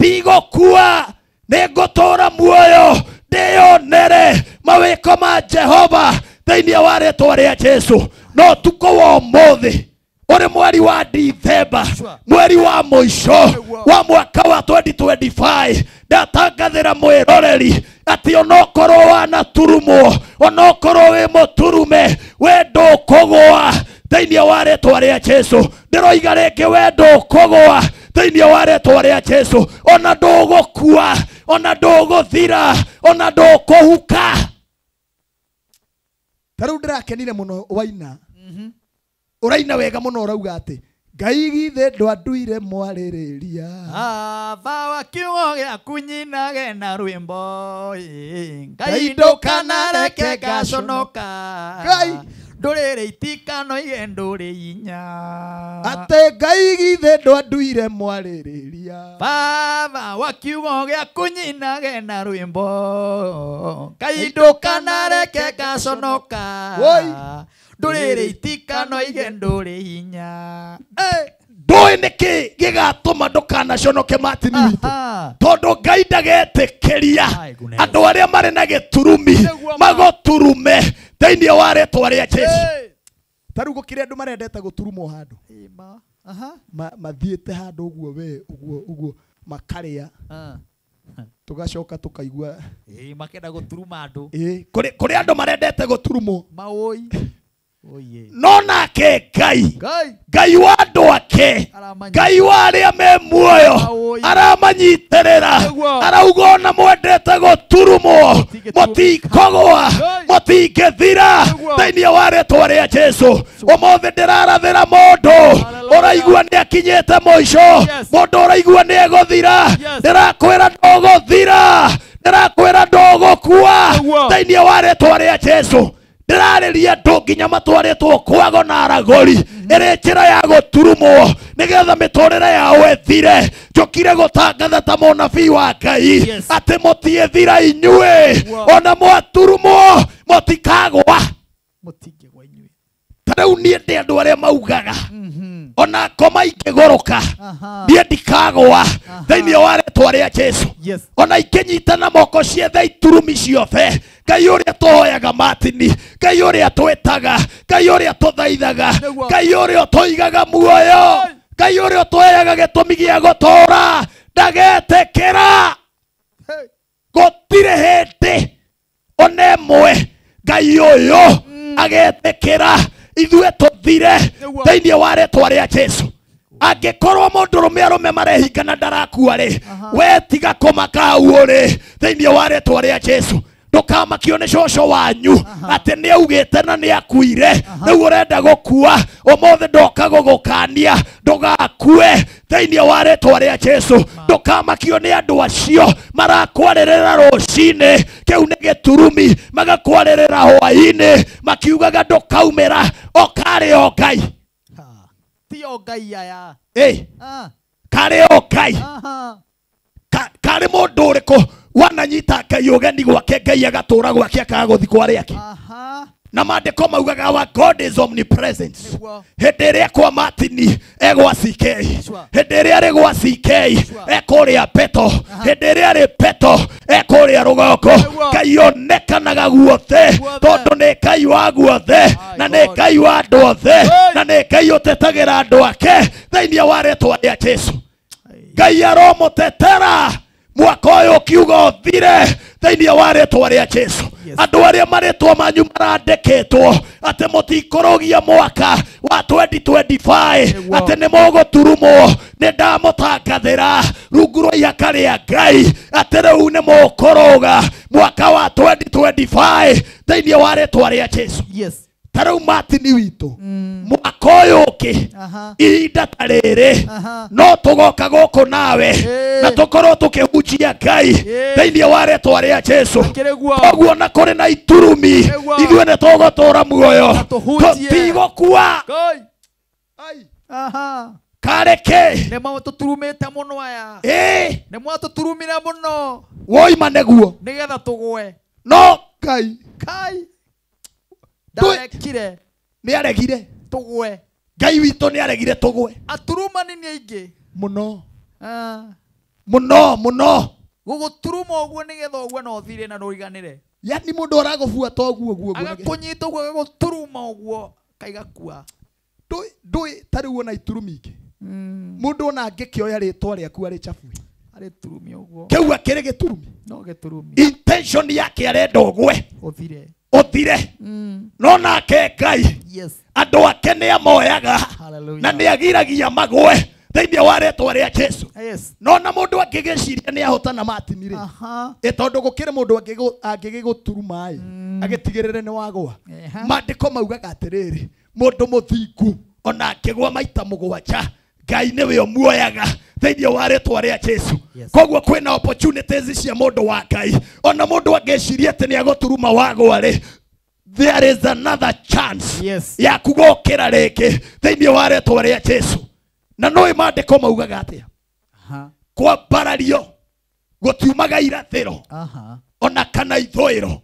S: ndigukua ningutura muoyo ndionere mawĩko Jehova thĩinĩ wa rĩĩtwa rĩa Jesũ. No tuko wa ũmũthĩ ore mweri wa December, mweri wa mũico wa mwaka wa 2025, ndatangathĩra mwĩroreri atĩ onokorwo wanaturumwo, onokorwo wĩ mũturume, we ndũkũgũa thĩinĩ wa rĩĩtwa rĩa Jesũ. Ndĩroiga rĩngĩ, we ndũkũgũa thĩinĩ wa rĩĩtwa rĩa Jesũ. Ona ndũgũkua, ona ndũgũthira, ona ndũkũhuka. Tarĩu ndĩrakenire mũno waina. Uraina wega muno urauga ati Ngai githe ndwanduire mwarĩrĩria.
A: Baba kiugo gĩaku nyinage na rwĩmbo, Ngai ndũkanareke ngaconoka, ndũrĩrĩ itikanoige ndũrĩ hinya.
S: Ate Ngai githe ndwanduire mwarĩrĩria.
A: Baba wa kiugo gĩaku nyinage na rwĩmbo, Ngai ndũkanareke ngaconoka, ndũrĩrĩ itikano ige ndũrĩ hinya.
S: Ndũĩ nĩkĩ gĩgatũma ndũkanaconoke Martin witũ? Tondũ Ngai ndagetĩkĩria andũ arĩa marĩ na gĩturumi magũturume thĩinĩ wa rĩĩtwa rĩa Jesũ. Tarĩu gũkĩrĩ andũ marendete gũturumwo handũ, mathiĩte handũ ũguo we ũguo makarĩa, tugacoka tukaigua
A: makenda gũturuma andũ.
S: Kũrĩ andũ marendete gũturumwo
A: maũi.
S: No nake Ngai wa andũ ake, Ngai wa arĩa me muoyo aramanyitĩrĩra, arauga ona mwendete gũturumwo mũtikũgũa, mũtingĩthira thĩinĩ wa rĩĩtwa rĩa Jesũ. Ũmũthĩ ndĩrarathĩra mũndũ ũraigua nĩ akinyĩte mũico, mũndũ ũraigua nĩ egũthira, ndĩrakwĩra ndũgũthira, ndĩrakwĩra ndũgũkua thĩinĩ wa rĩĩtwa rĩa Jesũ. Ndĩrarĩria andũ nginya matwarĩtwo kwago na aragũri ĩrĩ njĩra ya gũturumwo nĩgetha mĩtũrĩre yao ĩthire. Njũkire gũtangatha ta mũnabii wa Ngai atĩ mũtiĩthira inyuĩ, ona mwaturumwo mũtikagũa. Tarĩu niĩ ndĩ andũ arĩa maugaga ona ngoma ingĩgũrũka niĩ ndikagũa thĩinĩ wa rĩĩtwa rĩa Jesũ. Ona ingĩnyitana moko ciethe iturumi ciothe, Ngai ũrĩa tũhoyaga Martin, Ngai ũrĩa twĩtaga, Ngai ũrĩa tũthaithaga, Ngai ũrĩa tũigaga muoyo, Ngai ũrĩa tũheaga gĩtũmi gĩa gũtũũra, ndagetĩkĩra gũtirĩ hĩndĩ ona ĩmwe Ngai ũyũ agetĩkĩra ithuĩ tũthire thĩinĩ wa rĩĩtwa rĩa Jesũ. Angĩkorwo mũndũrũme arũme marehingana ndarakua rĩ, we tiga kũmaka hau ũrĩ thĩinĩ wa rĩĩtwa rĩa Jesũ. Ndũkamakio nĩ cũcũ wanyu atĩ nĩ augĩte na nĩ akuire, rĩu ũrenda gũkua. Ũmũthĩ ndoka gũgũkania ndũgakue thĩinĩ wa rĩĩtwa rĩa Jesũ. Ndũkamakio nĩ andũ acio marakwarĩrĩra rũcinĩ, kĩu nĩ gĩturumi, magakwarĩrĩra hwaĩ-inĩ makiugaga ndũkaumĩra, okarĩ o Ngai.
A: Ti o Ngai aya.
S: Karĩ o Ngai. Karĩ mũndũ ũrĩkũ wananyita Ngai ũgeni gwake, Ngai agatũũra gwake akagũthi kwa rĩake? Na maandĩko maugaga our God is omnipresent. Hĩndĩ ĩrĩa kwa Martin egwa CK, hĩndĩ ĩrĩa arĩ gwa CK ekũrĩa Peto, hĩndĩ ĩrĩa arĩ Peto ekũrĩa rũgongo. Ngai onekanaga guothe tondũ nĩ Ngai wa guothe na nĩ Ngai wa andũ othe na nĩ Ngai ũtetagĩra andũ ake thĩinĩ wa rĩĩtwa rĩa Jesũ. Ngai aromũtetera mwaka ũyũ ũkiuga ũthire thĩinĩ wa rĩĩtwa rĩa Jesũ. Andũ arĩa marĩtwa manyu marandĩkĩtwo atĩ mũtikũrũgia mwaka wa 2025 atĩ nĩ mũgũturumwo, nĩ ndamũtangathĩra rungu rwa ihaka rĩa Ngai atĩ rĩu nĩ mũkũrũga mwaka wa 2025 thĩinĩ wa rĩĩtwa rĩa Jesũ. Tarĩu Martin witũ mwaka ũyũ ũngĩ ihinda ta rĩrĩ no tũgoka gũkũ nawe na tũkorwo tũkĩhunjia Ngai thĩinĩ wa rĩĩtwa rĩa Jesũ. Koguo na kũrĩ na iturumi ithuĩ nĩ tũgũtũũra muoyo, tũtigũkua. Kareke
A: nĩ matũturumĩte mũno aya, nĩ matũturumire mũno
S: woima nĩguo
A: nĩgetha tũgwe.
S: No Ngai
A: ndarekire,
S: nĩ aregire
A: tũgwe.
S: Ngai witũ nĩ aregire tũgwe.
A: Aturumani nĩ aingĩ
S: mũno mũno mũno.
A: Gũgũturuma ũguo nĩgetha ũgwe na ũthire na ndũriganĩre.
S: yani mundu aragobua toguo guo
A: agakunyita guo agaguturuma uguo kaigakua
S: ndui tari wona iturumi ingi mundu ona angikioya ritwa riaku ari chafu
A: ari turumi uguo
S: kiu akiri giturumi
A: no giturumi
S: intention yake arenda ugwe uthire no nake Ngai andu ake ni amoyaga na ni agiragia magwe thĩinĩ wa rĩtwa rĩa Jesu no na mũndũ angĩgĩciria nĩ ahotana matinire tondũ gũkĩrĩ mũndũ angĩgĩgũturuma agĩtigĩrĩre nĩ wagwa maandĩko maugaga atĩrĩrĩ mũndũ mũthingu ona akĩgwa maita mũgwanja Ngai nĩwe ũmuoyaga thĩinĩ wa rĩtwa rĩa Jesu koguo kwĩna opportunities cia mũndũ wa Ngai ona mũndũ angĩciria atĩ nĩ agũturuma wagwa rĩ there is another chance ya kugokĩra rĩngĩ thĩinĩ wa rĩtwa rĩa Jesu na no imandĩko maugaga atia kwambarario gũtiumaga irathĩro ona kana ithũĩro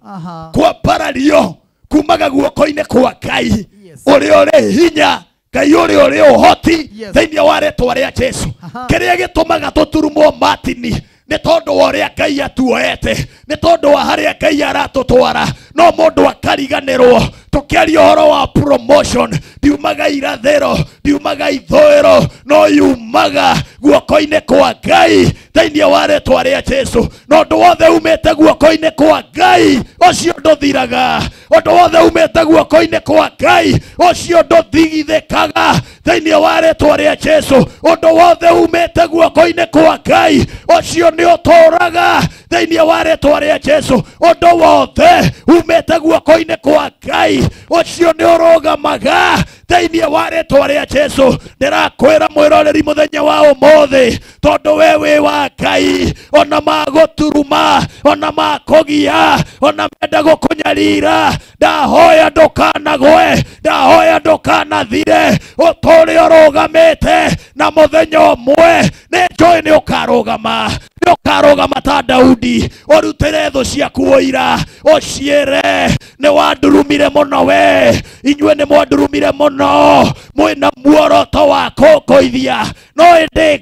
S: kwambarario kumaga guoko-inĩ kwa Ngai ũrĩa ũrĩ hinya Ngai ũrĩa ũrĩ ũhoti thĩinĩ wa rĩtwa rĩa Jesu kĩrĩa gĩtũmaga tũturumwo matini nĩ tondũ wa ũrĩa Ngai atuoete nĩ tondũ wa harĩa Ngai aratũtwara no mũndũ akariganĩrwo tũkĩaria ũhoro wa promotion ndiumaga irathĩro ndiumaga ithũĩro no yumaga guoko-inĩ kwa Ngai thĩinĩ wa rĩtwa rĩa Jesu no ũndũ wothe umĩte guoko-inĩ kwa Ngai ũcio ndũthiraga ũndũ wothe umĩte guoko-inĩ kwa Ngai ũcio ndũthigithĩkaga thĩinĩ wa rĩtwa rĩa Jesu ũndũ wothe umĩte guoko-inĩ kwa Ngai ũcio nĩ ũtũraga thĩinĩ wa rĩtwa rĩa Jesu ũndũ wothe umĩte guoko-inĩ kwa Ngai ũcio nĩ ũrũgamaga thĩinĩ wa rĩtwa rĩa Jesu ndĩrakwĩra mwĩroreri mũthenya wa ũmũthĩ tondũ we wĩ wa Ngai ona magũturuma ona makũgia ona menda gũkũnyarira ndahoya ndũkanagwe ndahoya ndũkanathire ũtũũre ũrũgamĩte na mũthenya ũmwe nĩ njũĩ nĩ ũkarũgama ta Daudi ũrutĩre thũ ciaku ũira ũciĩre nĩ wandurumire mũno we inyuĩ nĩ mwandurumire mũno mwĩna muoroto wa kũngũithia no ĩndĩ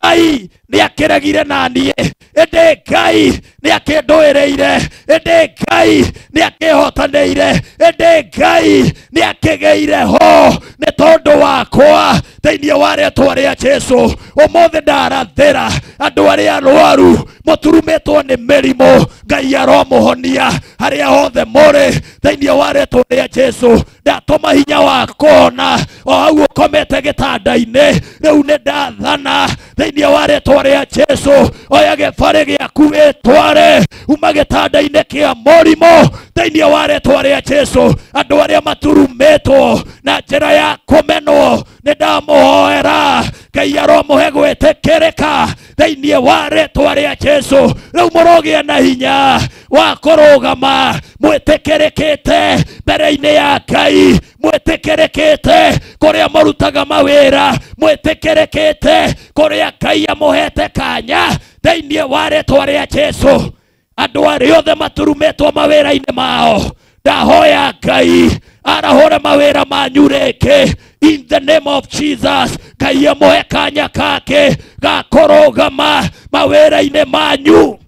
S: Ngai nĩ akĩregire naniĩ ĩndĩ Ngai nĩ akĩndũĩrĩire ĩndĩ Ngai nĩ akĩhotanĩire ĩndĩ Ngai nĩ akĩgeire ho nĩ tondũ wakwa thĩinĩ wa rĩtwa rĩa Jesu ũmũthĩ ndarathĩra andũ arĩa arwaru mũturumĩtwo nĩ mĩrimũ Ngai aromũhonia harĩa hothe mũrĩ thĩinĩ wa rĩtwa rĩa Jesu ndatũma hinya wa kũhona o hau ũkomete gĩtanda-inĩ rĩu nĩ ndathana thĩinĩ wa rĩtwa rĩa Jesu oya gĩbarĩ gĩaku wĩtware uma gĩtanda-inĩ kĩa mũrimũ thĩinĩ wa rĩtwa rĩa Jesu andũ arĩa maturumĩtwo na njĩra ya kũmenwo nĩ ndamũhoera Ngai aromũhe gwĩtĩkĩrĩka thĩinĩ wa rĩtwa rĩa Jesu rĩu mũrogĩa na hinya wa kũrũgama mwĩtĩkĩrĩkĩte mbere-inĩ ya Ngai mwĩtĩkĩrĩkĩte kũrĩa mũrutaga mawĩra mwĩtĩkĩrĩkĩte kũrĩa Ngai amũhete kanya thĩinĩ wa rĩtwa rĩa Jesu andũ arĩa othe maturumĩtwo mawĩra-inĩ mao ndahoya Ngai arahũre mawĩra manyu rĩngĩ in the name of Jesus Ngai amũhe kanya kake ga kũrũgama mawĩra-inĩ manyu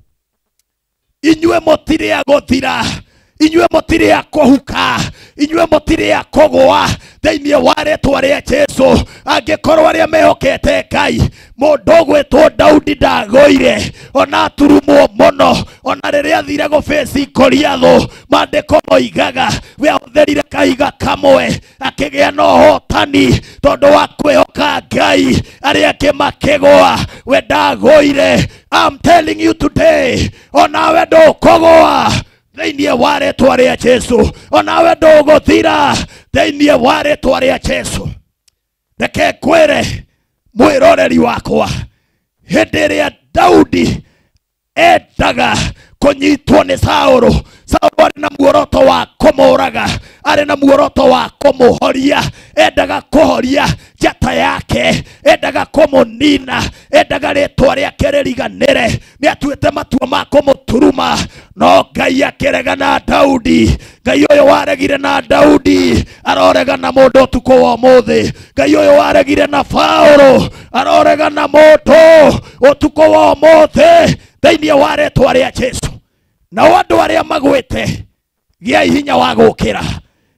S: inyuĩ mũtirĩ a gũthira inyuĩ mũtirĩ a kũhuka inyuĩ mũtirĩ a kũgũa thĩinĩ wa rĩtwa rĩa Jesu angĩkorwo arĩa mehokete Ngai mũndũ ũgwĩtwo Daudi ndagũire ona aturumwo mũno ona rĩrĩa athire gũbĩci Goliathũ maandĩko moigaga we ahũthĩrire kahiga kamwe akĩgĩa na ũhotani tondũ wa kwĩhoka Ngai arĩa angĩ makĩgũa we ndagũire I'm telling you today onawe ndũkũgũa thĩinĩ wa rĩtwa rĩa Jesu onawe ndũgũthira thĩinĩ wa rĩtwa rĩa Jesu reke ngwĩre mwĩroreri wakwa hĩndĩ ĩrĩa Daudi endaga kũnyitwo nĩ Saũlũ arĩ na muoroto wa kũmũraga arĩ na muoroto wa kũmũhoria endaga kũhoria njata yake endaga kũmũnina endaga rĩtwa rĩake rĩriganĩre nĩ atuĩte matua ma kũmũturuma no Ngai akĩrega na Daudi Ngai ũyũ waregire na Daudi arorega na mũndũ ũtukũ wa ũmũthĩ Ngai ũyũ waregire na Saũlũ arorega na mũndũ ũtukũ wa ũmũthĩ thĩinĩ wa rĩtwa rĩa Jesu na andu aria magwite gia hinya wa gukira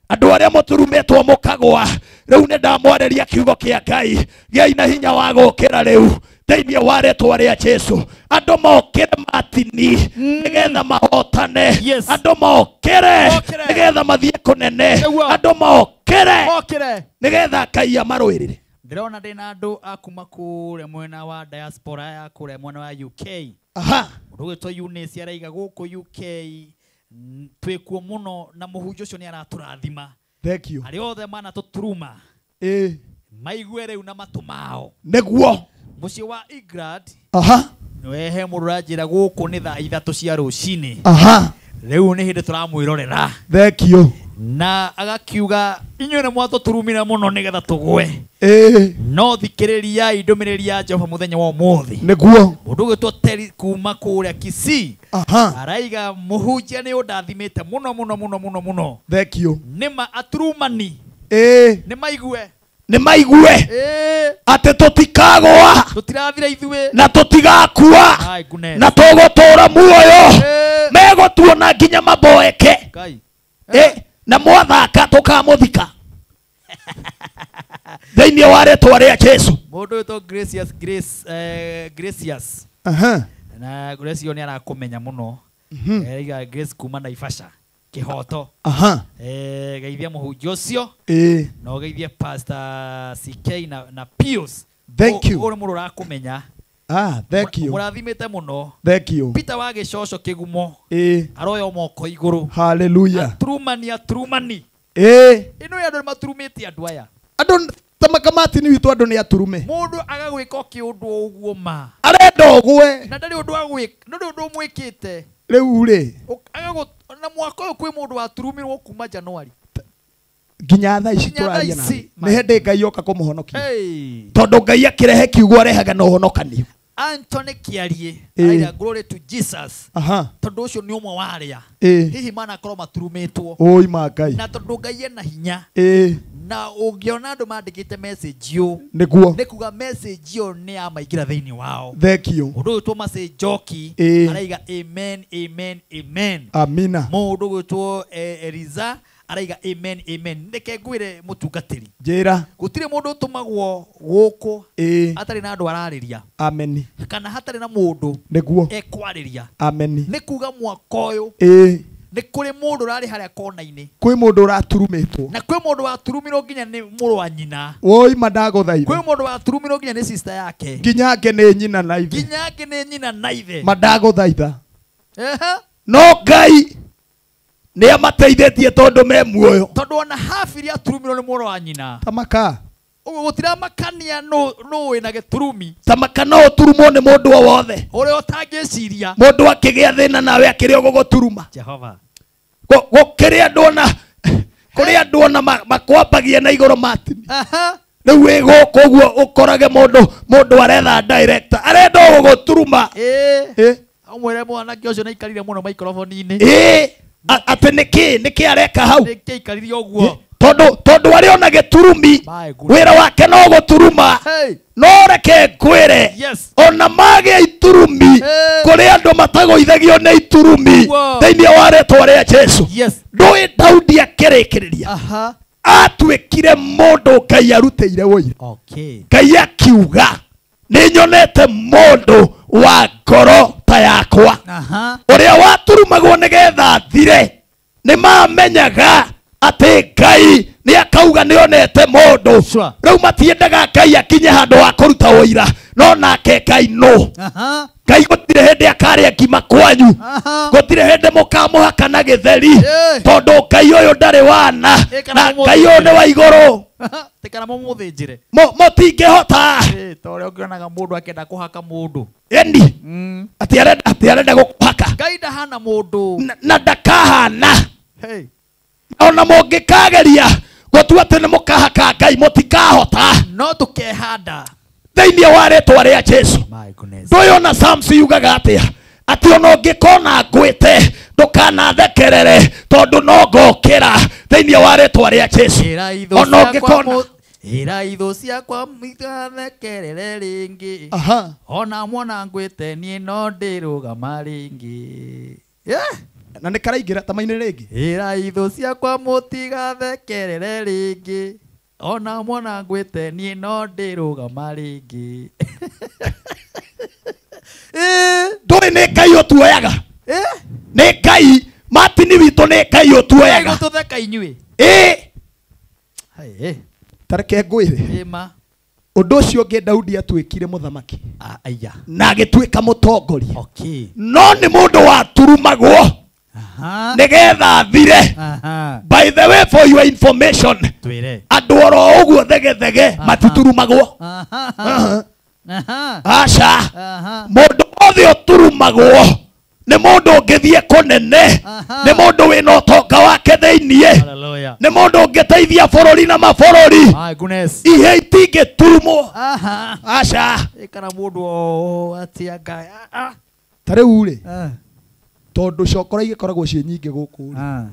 S: andu aria muturumetwo mukagwa riu ne ndamwareria kiugo kia Ngai gia ina hinya wa gukira riu thĩinĩ wa rĩtwa rĩa Jesũ andũ mokĩre matini nĩgetha mahotane andũ mokĩre nĩgetha mathiĩ kũnene andũ mokĩre nĩgetha Ngai amarũĩrĩre.
A: Ndĩrona ndĩna andũ akuma kũrĩa mwena wa diaspora ya kũrĩa mwena wa UK. Mũndũ wĩtwo Eunice araiga gũkũ UK twĩkuo mũno na mũhunjia ũcio nĩ aratũrathima.
S: Thank you.
A: Arĩa othe mana tũturuma maigue rĩu na matũ mao
S: nĩguo
A: mũciĩ wa England
S: wehe
A: mũndũ ũranjĩra gũkũ nĩ thaa 3 cia rũcinĩ rĩu nĩ hĩndĩ tũramwĩrorera.
S: Thank you.
A: Na agakiuga inyuĩ nĩ mwatũturumire mũno nĩgetha tũgwe no thikĩrĩriai ndũmĩrĩri ya Jehova mũthenya wa ũmũthĩ
S: nĩguo.
A: Mũndũ ũgĩtwo Terry kuma kũrĩa Kisii araiga mũhunjia nĩ ũndathimĩte mũno mũno mũno mũno mũno.
S: Thank you.
A: Nĩma aturumani nĩ maigue
S: atĩ tũtikagwa
A: tũtirathira ithuĩ
S: na tũtigakua na tũgũtũra muoyo megũtuona nginya maboeke na mwathaka tũkamũthika thĩinĩ wa rĩtwa rĩa Jesũ.
A: Mũndũ wĩtwo Gracious na Gracio nĩ arakũmenya mũno eiga Grace kuma Naivasha Kihoto geithia mũhunjia ũcio na ũgeithie Pastor CK na Pius.
S: Thank you.
A: Ũrĩ mũndũ ũrakũmenya.
S: Thank you.
A: Mũrathimĩte mũno.
S: Thank you.
A: Peter wa Gĩcoco Kĩgumo aroya moko igũrũ.
S: Hallelujah.
A: Aturumani ino ya andũ maturumĩte andũ aya
S: andũ tamakamati ni witũ andũ nĩ aturume
A: mũndũ agagwĩka kĩũndũ ũguo ma
S: arenda ũgwe
A: na ndarĩ ũndũ agwĩka ndarĩ ũndũ mwĩkĩte
S: rĩu rĩ
A: na mwaka ũyũ kwĩ mũndũ waturumirwo kuma January
S: nginya thaa ici tũraria nawe nĩ hĩndĩ Ngai yoka kũmũhonokia tondũ Ngai akĩrehe kiugo arehaga na ũhonokanio.
A: Anthony Kiarie aira glory to Jesus tondũ ũcio nĩ ũmwe wa arĩa hihi mana korwo maturumĩtwo
S: oi ma Ngai
A: na tondũ Ngai ena hinya na ũngĩona andũ mandĩkĩte message ĩyo
S: nĩguo
A: nĩ kuga message ĩyo nĩ ya maingĩra thĩinĩ wao.
S: Thank you.
A: Mũndũ wĩtwo Mase Njoki araiga amen amen amen
S: amina.
A: Mũndũ wĩtwo Eliza araiga amen amen. Ndeke ngwĩre mũtungatĩri
S: njĩra
A: gũtirĩ mũndũ ũtũmagwo gũkũ atarĩ na andũ ararĩria
S: amen
A: kana hatarĩ na mũndũ
S: nĩguo
A: ekwarĩria
S: amen.
A: nĩ kuga mwaka ũyũ nĩ kũrĩ mũndũ ũrarĩ harĩa kona-inĩ
S: kwĩ mũndũ ũraturumĩtwo
A: na kwĩ mũndũ waturumirwo nginya nĩ mũrũ wa nyina
S: woi mandagũthaitha
A: kwĩ mũndũ waturumirwo nginya nĩ sister yake
S: nginya ngĩ nĩ nyina na ithe
A: nginya ngĩ nĩ nyina na ithe
S: mandagũthaitha no Ngai nĩ amateithĩtie tondũ me muoyo
A: tondũ ona half iria aturumirwo nĩ mũrũ wa nyina
S: tamaka
A: ũguo gũtiramakania no wĩna gĩturumi
S: tamaka no ũturumwo nĩ mũndũ o wothe
A: ũrĩa ũtangĩciria
S: mũndũ akĩgĩa thĩna nawe akĩrĩ ũgũgũturuma
A: Jehova
S: gũkĩrĩ andũ ona kũrĩ andũ ona makwambagia na igũrũ matini rĩu wĩ gũkũ ũguo ũkorage mũndũ aretha director arenda ũgũgũturuma
A: amwĩre mwanake ũcio nĩaikarire mũno maikrofoni-inĩ
S: atĩ nĩkĩ areka hau
A: nĩkĩ aikarire ũguo
S: tondũ arĩ ona gĩturumi wĩra wake no gũturuma no reke ngwĩre ona magĩa iturumi kũrĩ andũ matagũithagio nĩ iturumi thĩinĩ wa rĩtwa rĩa Jesũ. Ndũĩ Daudi akĩrĩkĩrĩria atuĩkire mũndũ Ngai arutĩire ũira Ngai akiuga nĩ nyonete mũndũ wa ngoro ta yakwa ũrĩa waturumagwo nĩgetha thire nĩ mamenyaga atĩ Ngai nĩ akauga nĩ onete mũndũ rĩu matiendaga Ngai akinye handũ wa kũruta ũira no nake Ngai no Ngai gũtirĩ hĩndĩ akarĩa ngima kwanyu gũtirĩ hĩndĩ mũkamũhaka na gĩtheri tondũ Ngai ũyũ ndarĩ wana na Ngai ũyũ nĩ wa igũrũ
A: tekana mũmũthĩnjĩre
S: mũtingĩhota
A: ta ũrĩa ũngĩonaga mũndũ akĩenda kũhaka mũndũ
S: eni atĩ arenda gũkũhaka
A: Ngai ndahana mũndũ
S: na ndakahana ona mũngĩkageria gũtua atĩ nĩ mũkahaka Ngai mũtikahota
A: no tũkehanda
S: thĩinĩ wa rĩtwa rĩa Jesũ. Ndũĩ ona Psalms yugaga atĩa atĩ ona ũngĩkona ngwĩte ndũkanathekerere tondũ no ngokĩra thĩinĩ wa rĩtwa rĩa Jesũ. Ona ũngĩkona
A: ira itho ciakwa mitathekerere rĩngĩ ona mwana ngwĩte niĩ no ndĩrũgama rĩngĩ
S: Na nĩ karaingĩra tama-inĩ rĩngĩ.
A: Iraitho ciakwa mũtigathekerere rĩngĩ. Ona mwana ngwĩte niĩ no ndĩrũgama rĩngĩ.
S: Ndũrĩ nĩ Ngai ũtuoyaga. Nĩ Ngai, Martin witũ nĩ Ngai ũtuoyaga.
A: Ngai gũtũtheka inyuĩ.
S: Tareke ngwĩre. Ũndũ ũcio ũngĩ Daudi atuĩkire mũthamaki. Na agĩtuĩka mũtongoria. No nĩ mũndũ waturumagwo. Nĩgetha athire. By the way, for your information, andũ oro ũguo thegethege matiturumagwo. Aca, mũndũ wothe ũturumagwo nĩ mũndũ ũngĩthiĩ kũnene, nĩ mũndũ wĩna ũtonga wake thĩiniĩ, nĩ mũndũ ũngĩteithia bũrũri na mabũrũri. Ihe itingĩturumwo. Aca,
A: kana mũndũ atia Ngai.
S: Ta rĩu rĩ, tondũ cokora igĩkoragwo ciĩ nyingĩ gũkũ rĩ,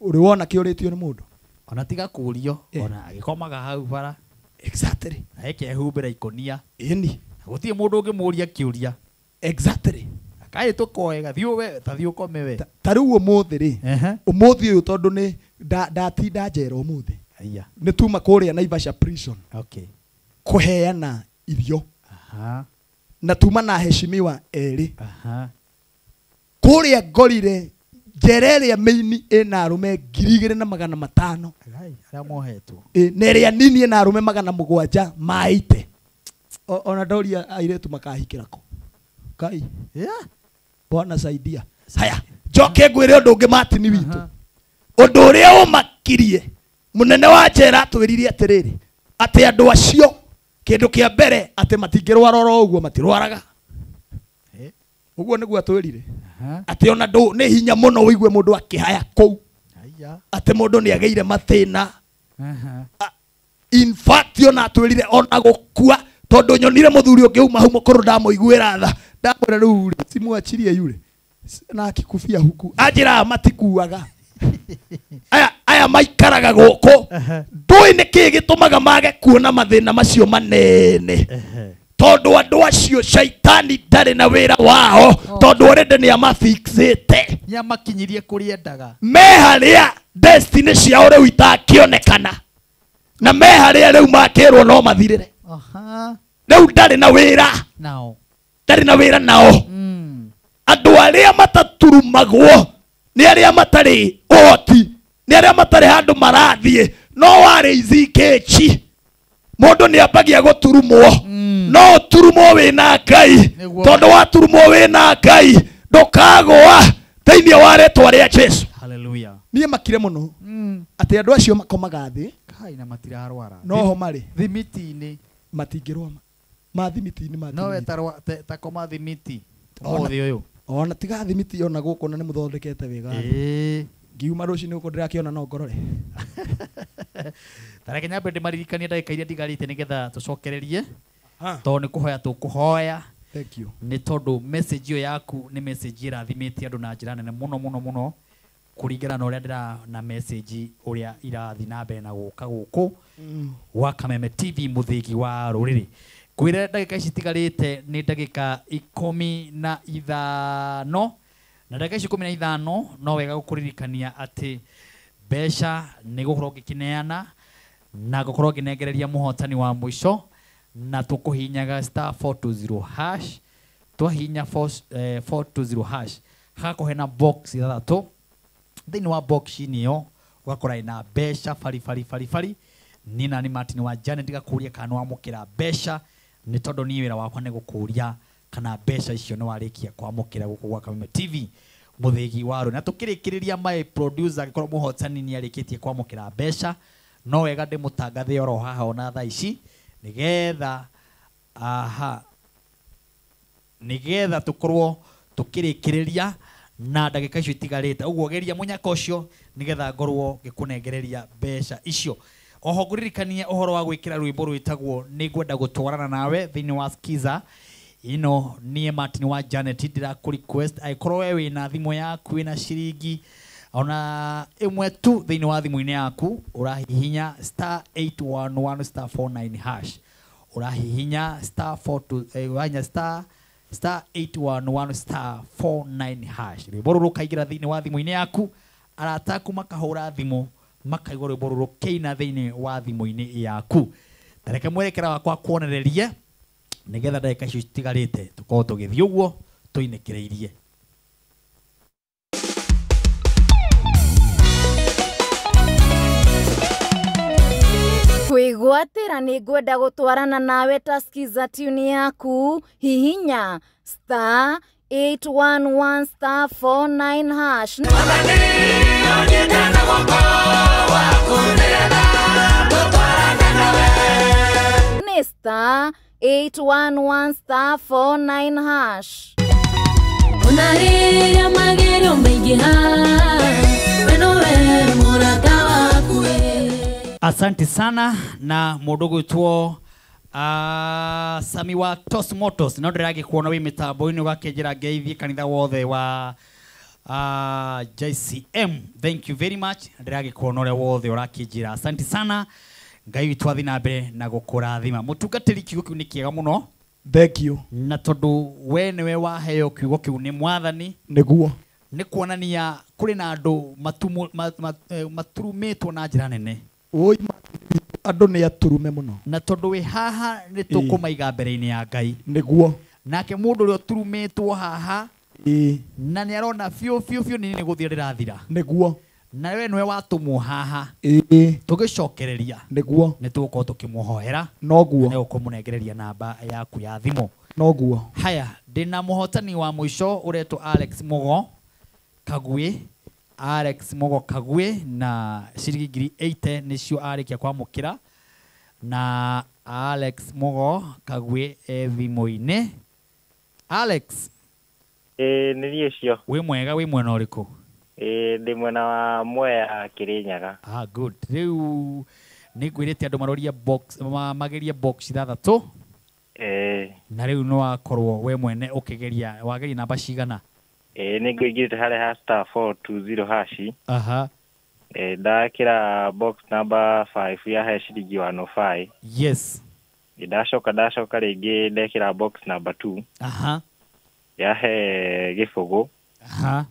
S: ũrĩ wona kĩũrĩtio nĩ mũndũ.
A: Ona tiga kũrio, ona agĩkomaga hau bara.
S: Exactly.
A: Na ekehumbĩra ikonia.
S: Ĩni.
A: Gũtirĩ mũndũ ũngĩmũria kĩũria.
S: Exactly.
A: Kaĩ tũkoega thiũ we, ta thiũ kome we.
S: Ta rĩu ũmũthĩ rĩ, ũmũthĩ ũyũ tondũ nĩ ndatinda njera ũmũthĩ. Nĩ tuma kũrĩa Naivasha prison. Kũheana irio. Na tuma na heshimiwa erĩ. Kũrĩa ngorire njera ĩrĩa mĩini ĩna arũme 2,500.
A: Arĩa mohetwo.
S: Na ĩrĩa nini ĩna arũme 700 maite. Ona ndoria airĩtu makahikĩra kũ. Kai. Bwana saidia. Haya, njoke ngwĩre ũndũ ũngĩ Martin witũ. Ũndũ ũrĩa ũmakirie mũnene wa njera atwĩrire atĩrĩrĩ, atĩ andũ acio kĩndũ kĩa mbere atĩ matingĩrwara oro ũguo matirwaraga. Ũguo nĩguo atwĩrire. Atĩ ona ndũ nĩ hinya mũno wĩigue mũndũ akĩhaya kũu. Atĩ mũndũ nĩ agĩire mathĩna. In fact ona atwĩrire ona gũkua tondũ nyonire mũthuri ũngĩ uma hau mũkũrũ ndamũiguĩra tha. Ndamwĩra rĩu rĩ, simwachirie yule. Na akikufia huku. Anjĩra matikuaga. Aya maikaraga gũkũ. Ndũĩ nĩkĩ gĩtũmaga mage kuona mathĩna macio manene. Tondũ andũ acio shaitani ndarĩ na wĩra wao, tondũ already nĩ amafixĩte.
A: Nĩamakinyirie kũrĩa endaga.
S: Me harĩa destiny ciao rĩu itakĩonekana. Na me harĩa rĩu makĩrwo no mathirĩre. Rĩu ndarĩ na wĩra. Ndarĩ na wĩra nao. Andũ arĩa mataturumagwo nĩ arĩa matarĩ ũhoti, nĩ arĩa matarĩ handũ marathiĩ. No warĩ izikechi mũndũ nĩ ambagia gũturumwo. No turumwo wĩna Ngai, tondũ waturumwo wĩna Ngai ndũkagũa thĩinĩ wa rĩĩtwa rĩa Jesũ.
A: Hallelujah.
S: Niĩ makire mũno atĩ andũ acio makomaga thĩ.
A: Kai na matirarwara.
S: Noho marĩ
A: thimiti-inĩ
S: matingĩrwama. Mathimiti-inĩ matingĩ.
A: No wetarwa takoma thimiti. Mũthĩ ũyũ.
S: Ona tiga thimiti ona gũkũ na nĩ mũthondekete wega. Ngiuma rũcinĩ gũkũ ndĩrakĩona no ngorore.
A: Tareke nyambe ndĩmaririkanie ndagĩka iria ndigarĩte nĩgetha tũcokererie. Tondũ nĩ kũhoya tũkũhoya.
S: Thank you.
A: Nĩ tondũ message ĩyo yaku nĩ message ĩrathimĩte andũ na njĩra nene mũno mũno mũno kũringana na ũrĩa ndĩrona message ũrĩa irathiĩ na mbere na gũka gũkũ wa Kameme TV mũthĩgi wa rũrĩrĩ. Kwĩra ndagĩka ici tigarĩte nĩ ndagĩka 15 na ndagĩka ici 15 no wega gũkũririkania atĩ mbeca nĩ gũkorwo ngĩkĩneana na gũkorwo ngĩnengereria mũhotani wa mũico na tũkũhinyaga *420# twahinya 420# hagakorwo hena box ithathatũ. Thĩinĩ wa box ĩyo ũgakora ina mbeca bari niĩ na nĩ Martin wa Janet gakũria kana wamũkĩra mbeca nĩ tondũ niĩ wĩra wakwa nĩ gũkũria kana mbeca icio nĩ warĩkia kwamũkĩra gũkũ gwa Kameme TV mũthĩgi wa rũrĩrĩ. Na tũkĩrĩkĩrĩria my producer agĩkorwo mũhotani nĩ arĩkĩtie kwamũkĩra mbeca, no wega ndĩmũtangathe oro haha ona thaa ici nĩgetha nĩgetha tũkorwo tũkĩrĩkĩrĩria na ndagĩka icio itigarĩte. Ũguo geria mũnyaka ũcio nĩgetha ngorwo ngĩkũnengereria mbeca icio. Oho ngũririkanie ũhoro wa gwĩkĩra rwĩmbo rwĩtagwo nĩngwenda gũtwarana nawe thĩinĩ wa Skiza ino niĩ Martin wa Janet ndĩrakũ request aikorwo we wĩna thimũ yaku wĩna ciringi ona ĩmwe tu thĩinĩ wa thimũ-inĩ yaku ũrahihinya *811*49#. Ũrahihinya *420# star 811 star 49 hash rwimbo ruru kaigira thiini wa thimu-ini yaku arataku makahura thimu makaigwa rwimbo ruru keina thiini wa thimu-ini yaku tareke mwerekera wakwa kuonererie nigetha ndagika icio citigarite tukorwo tugithii uguo tuinekireirie
D: kwigwatira ni ngwenda gutwarana nawe ta skiza tune yaku hihinya star 811 star 49 hash ni star 811 star 49 hash
E: unaria magero mengi we murata waku.
A: Asante sana na mudogo tuo Sami wa Tos Motors no ndiragi kuona wi mitambo-ini ugakejera ngeithi kanitha wothe wa JCM. Thank you very much. Ndiragi kuona ule wothe urakijira. Asante sana. Ngai witu athi na mbere na gukurathima. Mutungatiri kiugo kiu ni kiega muno.
S: Thank you.
A: Na tondu we niwe waheo kiugo kiu ni mwathani.
S: Niguo.
A: Ni kuonania kuri na andu maturumitwo na njira nene.
S: Oi andu ni aturume muno.
A: Na tondu we haha ni tukumaiga mbere-ini ya Ngai.
S: Niguo.
A: Nake mundu uri uturumitwo haha na ni arona fiu ni guthia rirathira.
S: Niguo.
A: Na we niwe watumwo haha tugicokereria
S: niguo
A: ni tugukorwo tukimuhoera
S: noguo
A: ni ukumunegereria namba yaku ya thimu
S: noguo.
A: Haya ndina muhotani wa mwisho uretwo Alex Mugo Kagwe na ciringi 80 nicio arikia kwamukira na Alex Mugo Kagwe thimu-ini. Alex
T: ni cio
A: wi mwega wi mwena uriku?
T: Ndi mwena wa Mwea Kirinyaga.
A: Good. Riu ni ngwirite andu maroria box mageria box ithathatu. Na riu no akorwo we mwene ukigeria wageria namba cigana?
T: Ni ngwigirite hare ha star 420 hashi.
A: Aha.
T: Ndakira box number 5 ya ha ciringi 105.
A: Yes.
T: Ndacoka ringi ndekira box number 2.
A: Aha.
T: Ya he gifugu.
A: Aha.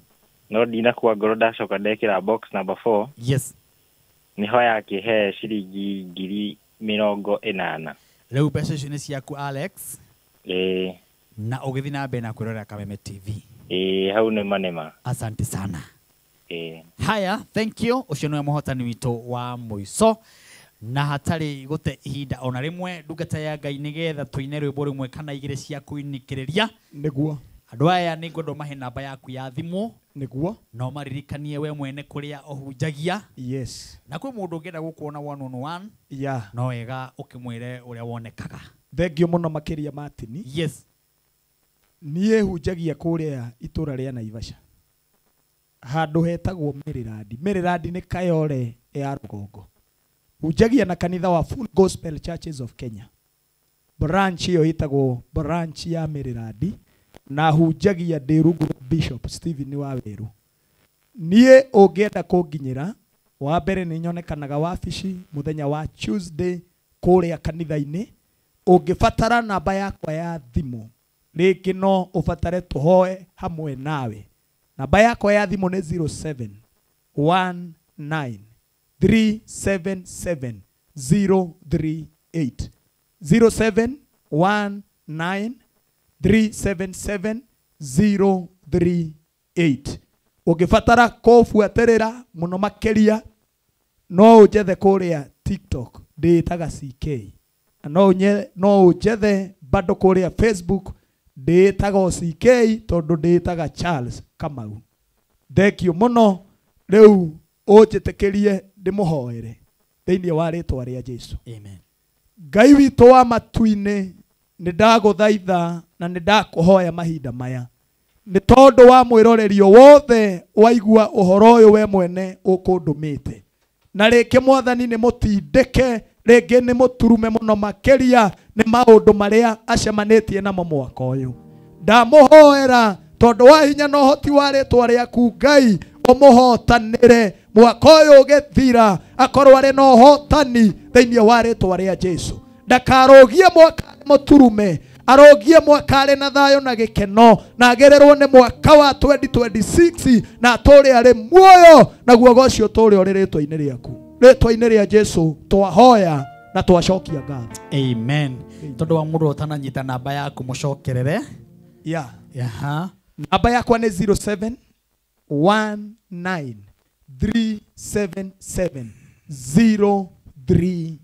T: No dina kwa ngoro ndacoka ndekira box number 4.
A: Yes.
T: Niho yakihe ciringi 80.
A: Riu mbeca icio ni ciaku Alex? Na ugithi na mbere na kwirorera Kameme TV?
T: Hau ni manema.
A: Asante sana. Haya, thank you. Ucio niwe muhotani witu wa muico na hatari gute ihinda ona rimwe ndungata ya Ngai nigetha tuine rwimbo rimwe kana igire cia kuinikiriria.
S: Niguo.
A: Andu aya ni ngondo mahe namba yaku ya thimu.
S: Niguo.
A: No maririkanie we mwene kuria ohunjagia.
S: Yes.
A: Na kwi mundu ngenda gukuona 111.
S: Yeah.
A: No wega ukimwire uria wonekaga.
S: Thengio muno makiria matini.
A: Yes.
S: Nie hunjagia kuria itura ria Naivasha. Handu hetagwo Meriradi. Meriradi ni Kayole ya Rugongo. Hunjagia na kanitha wa Full Gospel Churches of Kenya. Branch hiyo itagwo branch ya Meriradi. Na hunjagia Ndirungu Bishop Stephen Waweru. Nie ungenda kunginyira wa mbere ni nyonekanaga wabici muthenya wa Tuesday kuria kanitha-ini. Ungibatara namba yakwa ya thimu rĩngĩ no ũbatare tũhoe hamwe nawe. Namba yakwa ya thimu nĩ 0719377038 0719377038. Ũngĩbatara kũbuatĩrĩra mũno makĩria no ũnjethe kũrĩa TikTok ndĩtaga CK. No ũnjethe bado kũrĩa Facebook ndĩtaga CK tondũ ndĩtaga Charles Kamau. Thank you muno. Rĩu ũnjĩtĩkĩrie ndĩmũhoere thĩinĩ wa rĩtwa rĩa Jesu.
A: Amen.
S: Ngai witũ wa matu-inĩ nĩ ndagũthaitha na nĩ ndakũhoya mahinda maya nĩ tondũ wa mwĩrorerio wothe waigua ũhoro ũyũ we mwene ũkũndũmĩte. Na rĩngĩ Mwathani nĩ mũtindĩke, rĩngĩ nĩ mũturume mũno makĩria nĩ maũndũ marĩa acemanĩtie namo mwaka ũyũ. Ndamũhoera tondũ wa hinya na ũhoti wa rĩtwa rĩaku Ngai ũmũhotanĩre mwaka ũyũ ũgĩthira, akorwo arĩ na ũhotani thĩinĩ wa rĩtwa rĩa Jesu. Ndakarũgie mwaka mũturume, arogie mwaka arĩ na thayo na gĩkeno na agererwo nĩ mwaka wa 2026 na atũre arĩ muoyo na guogo ũcio ũtũre ũrĩ rĩtwa-inĩ rĩaku, rĩtwa-inĩ rĩa Jesu twahoya na twacokia ngatho.
A: Amen. Tondu wa mũndũ ũtananyita namba yaku mũcokerere.
S: Yeah.
A: Aha.
S: Namba yakwa nĩ 0719377038.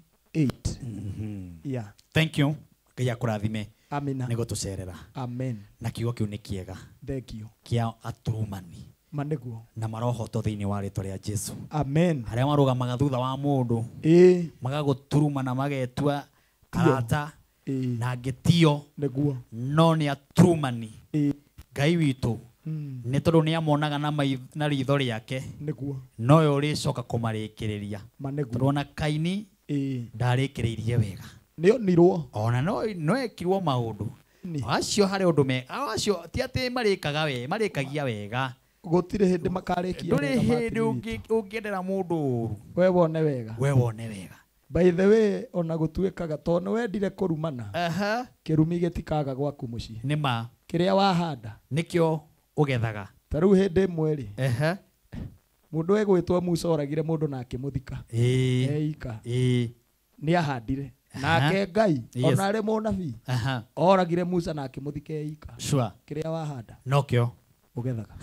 S: Yeah.
A: Thank you. Ngai akũrathime.
S: Amina.
A: Nĩ gũtũcerera.
S: Amen.
A: Na kiugo kĩu nĩ kĩega.
S: Thank you.
A: Kĩa aturumani.
S: Maniguo.
A: Na marohotwo thĩinĩ wa rĩtwa rĩa Jesu.
S: Amen.
A: Arĩa marũgamaga thutha wa mũndũ. Magagũturuma na magetua arata na ngĩtio.
S: Nĩguo.
A: No nĩ aturumani. Ngai witũ nĩ tondũ nĩ amonaga na ritho rĩake.
S: Nĩguo.
A: Noyo ũrĩcoka kũmarĩkĩrĩria. Tondũ ona Kaini ndarĩkĩrĩirie wega.
S: Nĩonirwo.
A: Ona no ekirwo maũndũ. Acio harĩ ũndũ acio ti atĩ marĩkagia wega.
S: Gũtirĩ hĩndĩ makarĩkia
A: wega. Ndũrĩ hĩndĩ ũngĩendera mũndũ ũru.
S: We wone wega.
A: We wone wega.
S: By the way, ona gũtuĩkaga tondũ wendire kũrumana. Kĩrumi gĩtikaga gwaku mũciĩ.
A: Nĩma.
S: Kĩrĩa wahanda.
A: Nĩkĩo ũgethaga.
S: Ta rĩu hĩndĩ ĩmwe rĩ. Mũndũ egwĩtwo Musa oragire mũndũ na akĩmũthika. Eika. Nĩ ahandire. Nake Ngai ona arĩ mũnabii. Oragire Musa na akĩmũthika eika. Kĩrĩa wahanda.
A: Nokĩo
S: ũgethaga.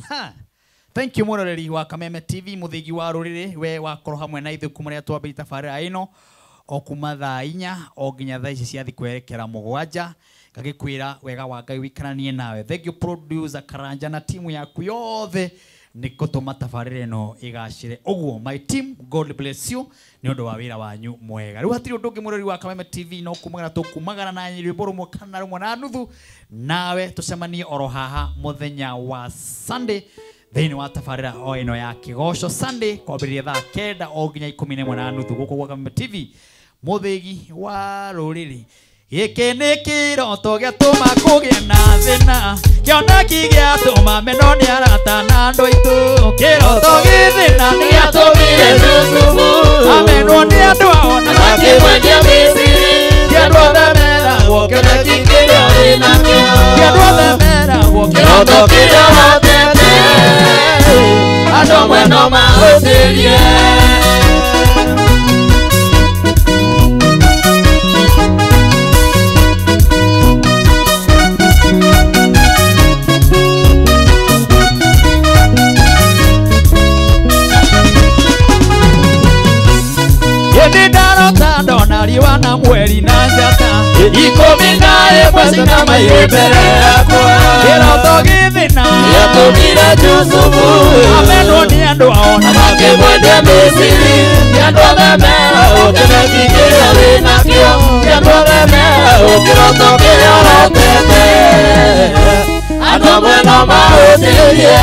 A: Thank you mũroreri wa Kameme TV, mũthigi wa rũrĩrĩ, we wakorwo hamwe na ithuĩ kuma rĩrĩa twambĩrĩirie tabarĩra ĩno o kuma thaa 4 o nginya thaa ici cia kwerekera 7 ngagĩkwĩra wega wa Ngai wĩikaranie nawe. Thank you producer Karanja na timu yaku yothe nĩ gũtũma tabarĩra ĩno ĩgacĩre. Ũguo my team, God bless you nĩ ũndũ wa wĩra wanyu mwega. Rĩu hatirĩ ũndũ ũngĩ mũroreri wa Kameme TV no kumagana tũkumagana na rwĩmbo rũmwe kana rũmwe na nuthu, nawe tũcemanie oro haha mũthenya wa Sunday thĩinĩ wa tabarĩra o ĩno ya Kĩgoco Sunday kwambĩrĩria thaa 9 o nginya 11:30 gũkũ gwa Kameme TV, mũthigi wa rũrĩrĩ. Gĩkĩ nĩ kĩroto gĩatũma kũgĩa na thĩna, kĩoneki gĩatũma meno nĩ arata na andũ aitũ. Kĩroto gĩthĩna nĩ gĩatũmire Jusufu amenwo nĩ andũ ao na makĩmwendia Misiri. Kĩandũ othe meragwo kĩoneki kĩrĩa wĩ nakĩo, kĩandũ othe meragwo kĩroto kĩrĩa watete, andũ amwe no mahũthĩrie. Ndona riũa na mweri na njata, 11 cina mairĩ mbere yakwa. Kĩroto gĩthĩna gĩatũmire Jusufu amenwo nĩ andũ ao na makĩmwendia Misiri. Kĩandũ othe meragwo kĩoneki kĩrĩa wĩ nakĩo, kĩandũ othe meragwo kĩroto kĩrĩa ũrotete, andũ amwe no mahũthĩrie.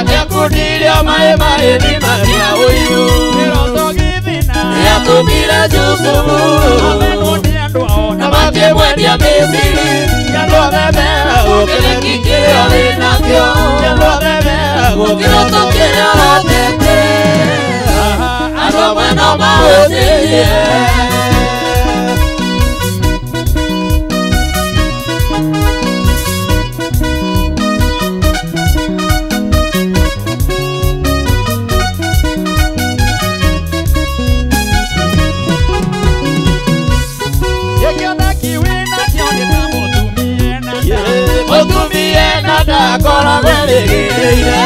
A: Nĩakũndiria maĩ ĩrima rĩa ũiru. Kĩroto gĩthĩna gĩatũmire Jusufu amenwo nĩ andũ ao na makĩmwendia Misiri. Kĩandũ othe meragwo kĩoneki kĩrĩa wĩ nakĩo, kĩandũ othe meragwo kĩroto kĩrĩa ũrotete, andũ amwe no mahũthĩrie. Mũtumie na ndakoragwo erĩgĩrĩire.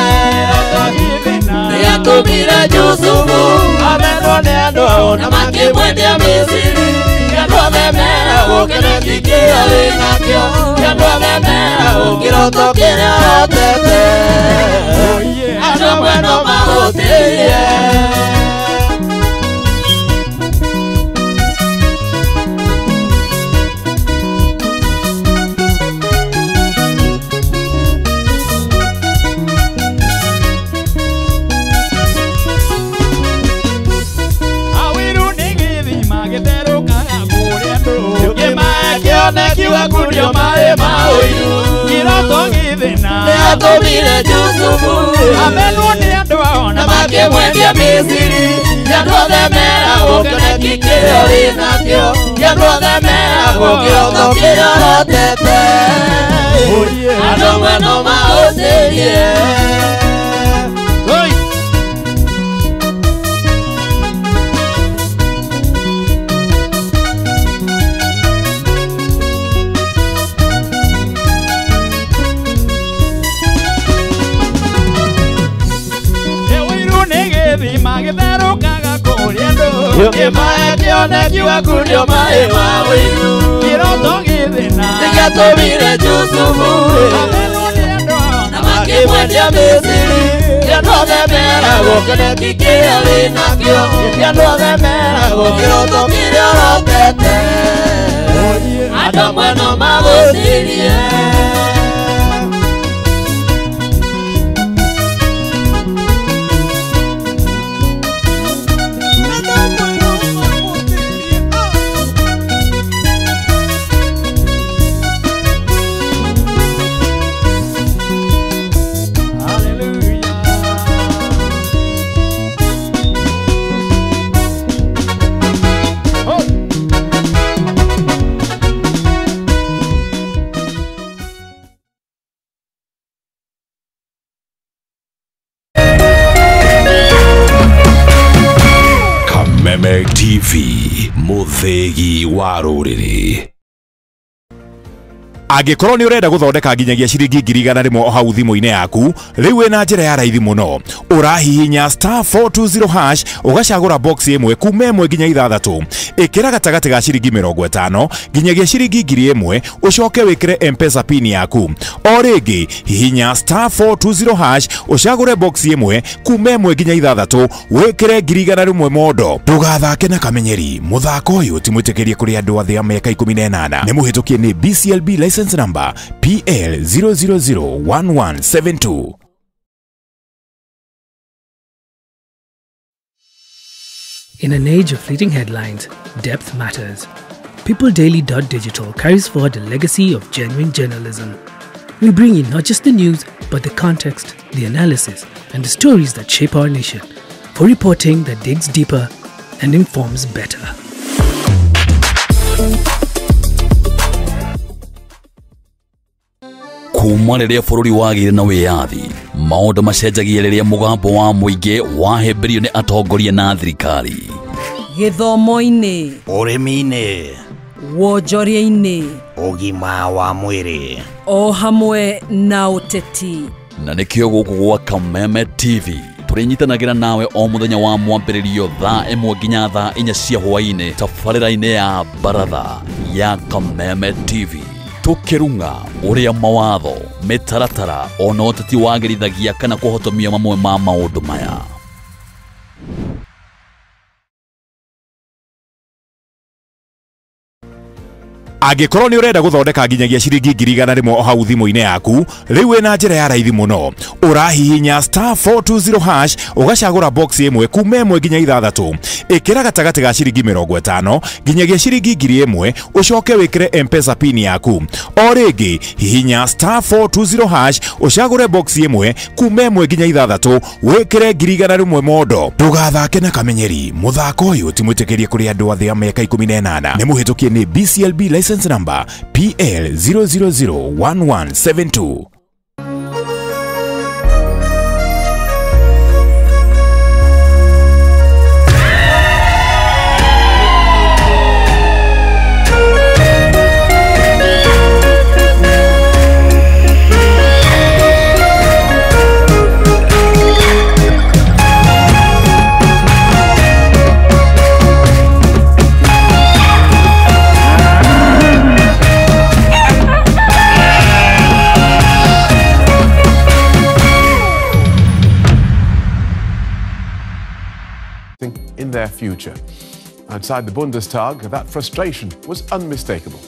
A: Nĩatũmire Jusufu amenwo nĩ andũ ao na makĩmwendia Misiri. Kĩandũ othe meragwo kĩoneki kĩrĩa wĩ nakĩo, kĩandũ othe meragwo kĩroto kĩrĩa ũrotete, andũ amwe no mahũthĩrie. Awiru Ukimae kioneki wakundio mae mauyu Kiroto githina Neatomire Yusufu Amenu ni andu aona makimwendia Misiri Yanduothe mera gukeneki kirio winakio Yanduothe mera gukiroto kirio rotete Andu mweno mautirie Magitharukaga kuria ndu Ukimae kioneki wakundio mae mauyu Kiroto githina Nigatumire Yusufu Amenu ni andu aona makimwendia Misiri Yanduothe mera gukeneki kirio winakio Yanduothe mera gukiroto kirio rotete Andu mweno magutirie
F: Kameme TV muthegi wa ruriri Angikorwo ni urenda guthondeka nginyagia ciringi 100,000 hau thimu-ini yaku riu wina njira ya raithi muno urahihinya *420# ugacagura box imwe kuma 1 nginya 6 ikira gatagati ga ciringi 50 nginyagia ciringi 1,000 ucoke wikire M-Pesa pin yaku o ringi hihinya *420# ucagure box imwe kuma 1 nginya 6 wikire 100,000 modo ndugathake na kamenyeri muthako uyu ti mwitikirie kuri andu athia miaka 18 ni muhitukie ni BCLB license number PL 0001172.
P: In an age of fleeting headlines, depth matters. PeopleDaily.digital carries forward a legacy of genuine journalism. We bring in not just the news, but the context, the analysis, and the stories that shape our nation, for reporting that digs deeper and informs better.
U: Kuma riria bururi wagire na wiyathi maundu macenjagia riria mugambo wa muingi wahemberio ni atongoria na thirikari
V: githomo-ini
W: urimi-ini
V: wonjoria-ini
W: ugima wa mwiri
V: o hamwe na uteti
U: na nikio guku gwa Kameme TV turinyitanagira nawe o muthenya wa mwambiririo thaa 1 nginya thaa 4 cia hwaini tabarĩra-inĩ ya baratha ya Kameme TV tukirunga uria mawatho mitaratara ona uteti wagirithagia kana kuhotomia mamwe ma maundu maya
F: Angikorwo ni urenda guthondeka nginyagia ciringi 100,000 hau thimu-ini yaku riu wina njira ya raithi muno urahihinya *420# ugacagura box imwe kuma 1 nginya 6 ikira gatagati ga ciringi 50 nginyagia ciringi 1,000 ucoke wikire M-Pesa pin yaku o ringi hihinya *420# ucagure box imwe kuma 1 nginya 6 wikire 100,000 modo ndugathake na kamenyeri muthako uyu ti mwitikirie kuri andu athia miaka 18 ni muhitukie ni BCLB license number PL 0001172.
X: In their future. Outside the Bundestag, that frustration was unmistakable.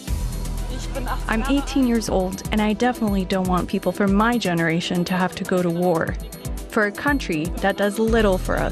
Y: I'm 18 years old, and I definitely don't want people from my generation to have to go to war for a country that does little for us.